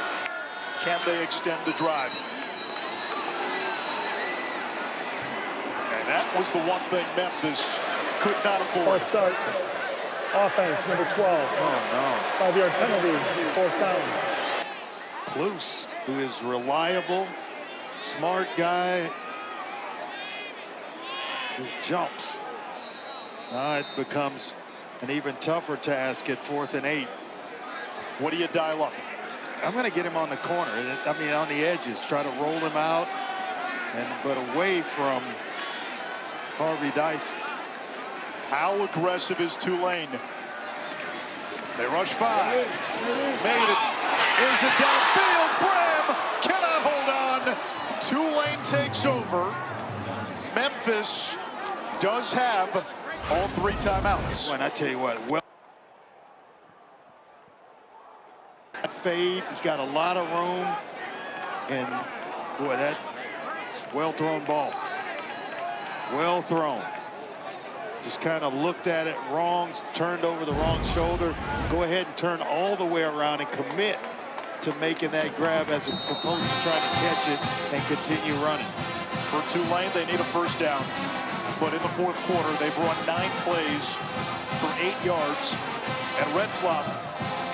Can they extend the drive? And that was the one thing Memphis could not afford. False start. Offense, number 12. Oh, no. 5-yard penalty, 4th down. Kluse, who is reliable, smart guy, just jumps. Now it becomes an even tougher task at 4th and 8. What do you dial up? I'm going to get him on the corner. I mean, on the edges, try to roll him out, but away from Harvey Dyson. How aggressive is Tulane? They rush 5. Made it. Is it downfield? Bram cannot hold on. Tulane takes over. Memphis does have all 3 timeouts. And I tell you what, well, fade, he's got a lot of room, and boy, that well-thrown ball. Well thrown. Just kind of looked at it wrong, turned over the wrong shoulder. Go ahead and turn all the way around and commit to making that grab as opposed to trying to catch it and continue running. For Tulane, they need a 1st down. But in the fourth quarter, they've run 9 plays for 8 yards. And Retzlaff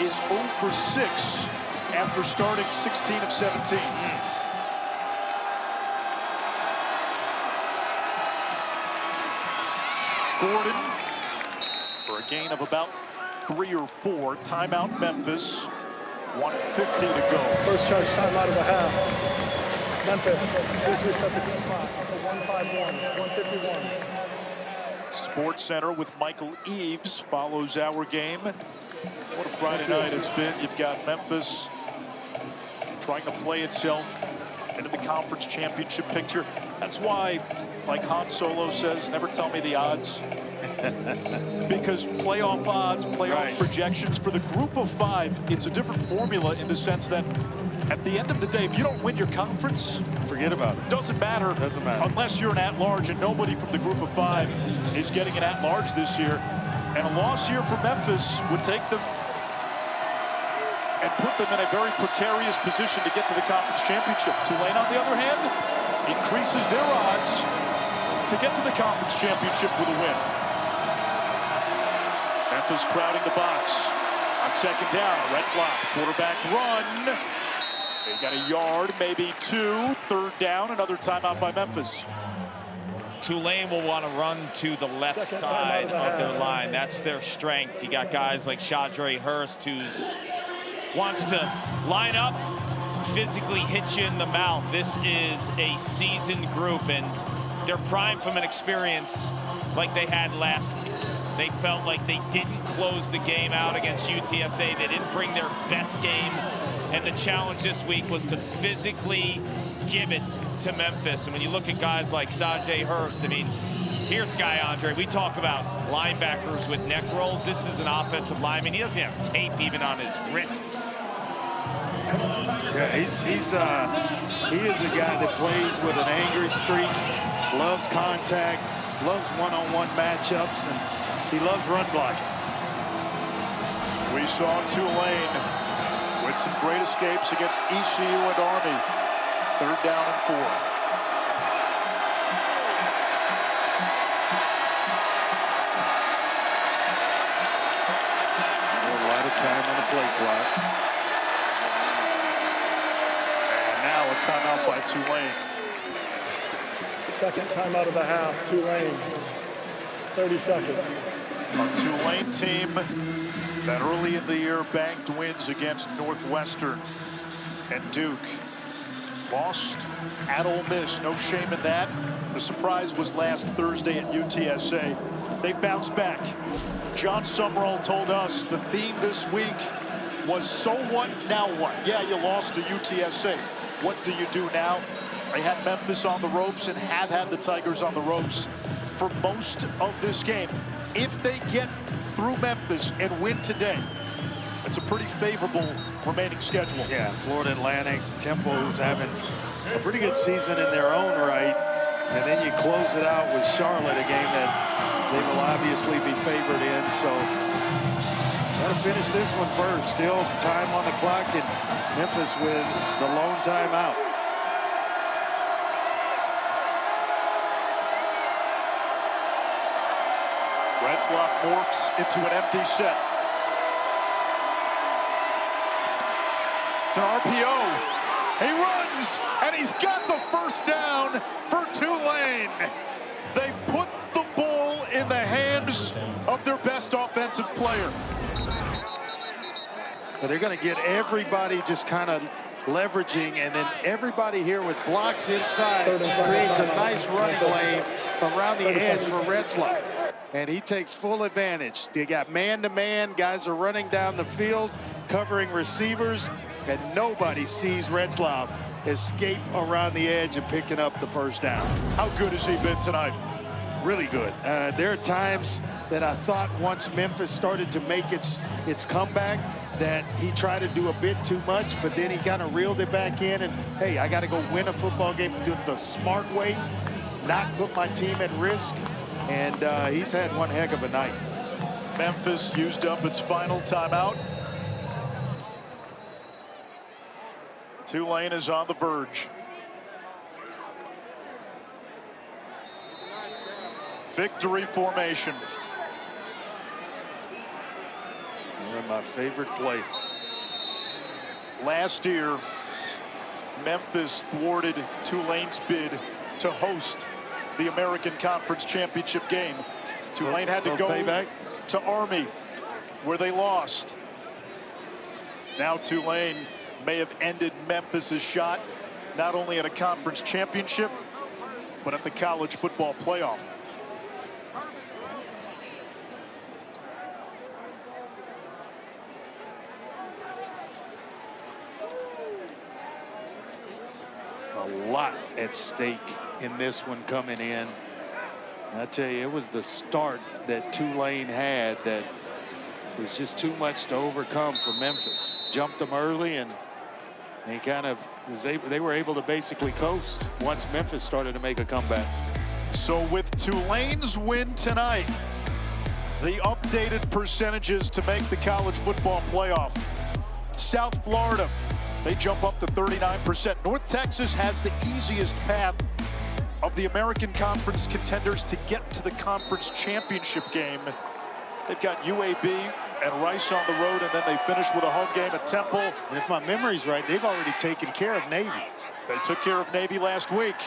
is 0 for 6 after starting 16 of 17. Gordon for a gain of about 3 or 4. Timeout Memphis. 1:50 to go. First charge timeout of the half. Memphis, please reset the clock. It's a 1:51, 1:51. Sports Center with Michael Eaves follows our game. What a Friday night it's been. You've got Memphis trying to play itself into the conference championship picture. That's why, like Han Solo says, never tell me the odds. Because playoff odds, playoff projections for the group of 5, it's a different formula in the sense that at the end of the day, if you don't win your conference, forget about it. Doesn't matter. Doesn't matter. Unless you're an at-large, and nobody from the group of 5 is getting an at-large this year. And a loss here for Memphis would take them and put them in a very precarious position to get to the conference championship. Tulane, on the other hand, increases their odds to get to the conference championship with a win. Memphis crowding the box on 2nd down. Retzlaff, quarterback run. They got a yard, maybe 2. 3rd down, another timeout by Memphis. Tulane will want to run to the left side of their line. That's their strength. You got guys like Shadre Hurst, who wants to line up, physically hit you in the mouth. This is a seasoned group, and they're primed from an experience like they had last week. They felt like they didn't close the game out against UTSA. They didn't bring their best game. And the challenge this week was to physically give it to Memphis. And when you look at guys like Sajay Hurst, I mean, here's Guy Andre. We talk about linebackers with neck rolls. This is an offensive lineman. He doesn't have tape even on his wrists. Yeah, he is a guy that plays with an angry streak, loves contact, loves one-on-one matchups, and he loves run blocking. We saw Tulane with some great escapes against ECU and Army. 3rd down and 4. A lot of time on the play clock. And now a timeout by Tulane. 2nd timeout of the half, Tulane. 30 seconds. A Tulane team that early in the year banked wins against Northwestern and Duke. Lost at Ole Miss, no shame in that. The surprise was last Thursday at UTSA. They bounced back. John Summerall told us the theme this week was so what, now what? Yeah, you lost to UTSA. What do you do now? They had Memphis on the ropes and have had the Tigers on the ropes for most of this game. If they get through Memphis and win today, it's a pretty favorable remaining schedule. Yeah, Florida Atlantic, Temple, who's having a pretty good season in their own right. And then you close it out with Charlotte, a game that they will obviously be favored in. So got to finish this one first. Still time on the clock, and Memphis with the lone timeout. Retzlaff morphs into an empty set. It's an RPO. He runs, and he's got the first down for Tulane. They put the ball in the hands of their best offensive player. But they're going to get everybody just kind of leveraging, and then everybody here with blocks inside creates a nice running lane around the edge for Retzlaff. And he takes full advantage. They got man-to-man. Guys are running down the field, covering receivers, and nobody sees Retzlaff escape around the edge and picking up the first down. How good has he been tonight? Really good. There are times that I thought once Memphis started to make its comeback that he tried to do a bit too much, but then he kind of reeled it back in and, hey, I got to go win a football game, do it the smart way, not put my team at risk. And he's had one heck of a night. Memphis used up its final timeout. Tulane is on the verge. Victory formation. One of my favorite play. Last year, Memphis thwarted Tulane's bid to host the American Conference Championship game. Tulane had to go to Army, where they lost. Now Tulane may have ended Memphis's shot, not only at a conference championship, but at the college football playoff. A lot at stake in this one coming in. I tell you, it was the start that Tulane had that was just too much to overcome for Memphis. Jumped them early, and he kind of was able, they were able to basically coast once Memphis started to make a comeback. So with Tulane's win tonight, the updated percentages to make the college football playoff. South Florida, they jump up to 39%. North Texas has the easiest path of the American Conference contenders to get to the conference championship game. They've got UAB and Rice on the road, and then they finish with a home game at Temple. And if my memory's right, they've already taken care of Navy. They took care of Navy last week.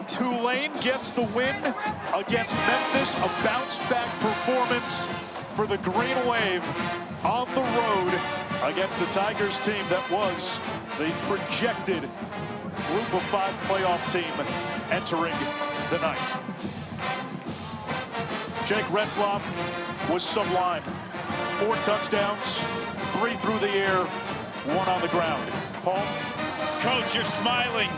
Tulane gets the win against Memphis, a bounce-back performance for the Green Wave on the road against the Tigers team that was the projected Group of 5 playoff team entering the night. Jake Retzlaff was sublime. 4 touchdowns, 3 through the air, 1 on the ground. Paul? Coach, you're smiling.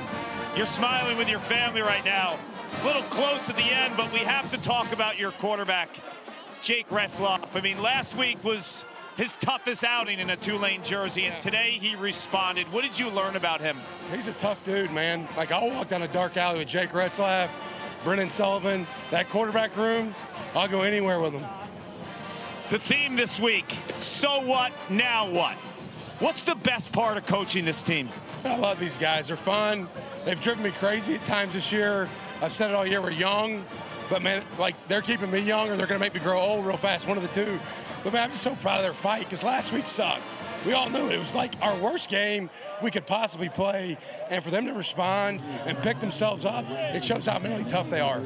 You're smiling with your family right now. A little close at the end, but we have to talk about your quarterback, Jake Retzlaff. I mean, last week was his toughest outing in a Tulane jersey, and today he responded. What did you learn about him? He's a tough dude, man. Like, I'll walk down a dark alley with Jake Retzlaff, Brennan Sullivan, that quarterback room, I'll go anywhere with him. The theme this week, so what, now what? What's the best part of coaching this team? I love these guys. They're fun. They've driven me crazy at times this year. I've said it all year, we're young, but man, like, they're keeping me young or they're gonna make me grow old real fast, one of the two. But man, I'm just so proud of their fight, because last week sucked. We all knew it was like our worst game we could possibly play, and for them to respond and pick themselves up, it shows how mentally tough they are.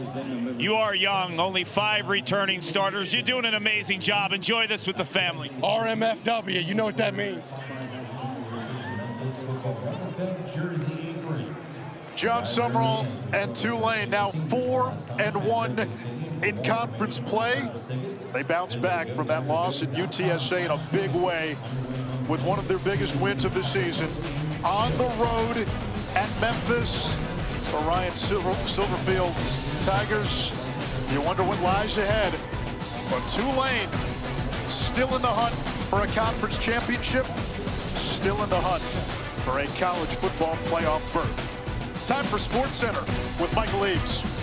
You are young, only 5 returning starters. You're doing an amazing job. Enjoy this with the family. RMFW, you know what that means. Jersey 3. John Summerall and Tulane now 4-1 in conference play. They bounce back from that loss at UTSA in a big way with one of their biggest wins of the season on the road at Memphis. For Ryan Silverfield's Tigers, you wonder what lies ahead. But Tulane still in the hunt for a conference championship, still in the hunt for a college football playoff berth. Time for SportsCenter with Michael Eaves.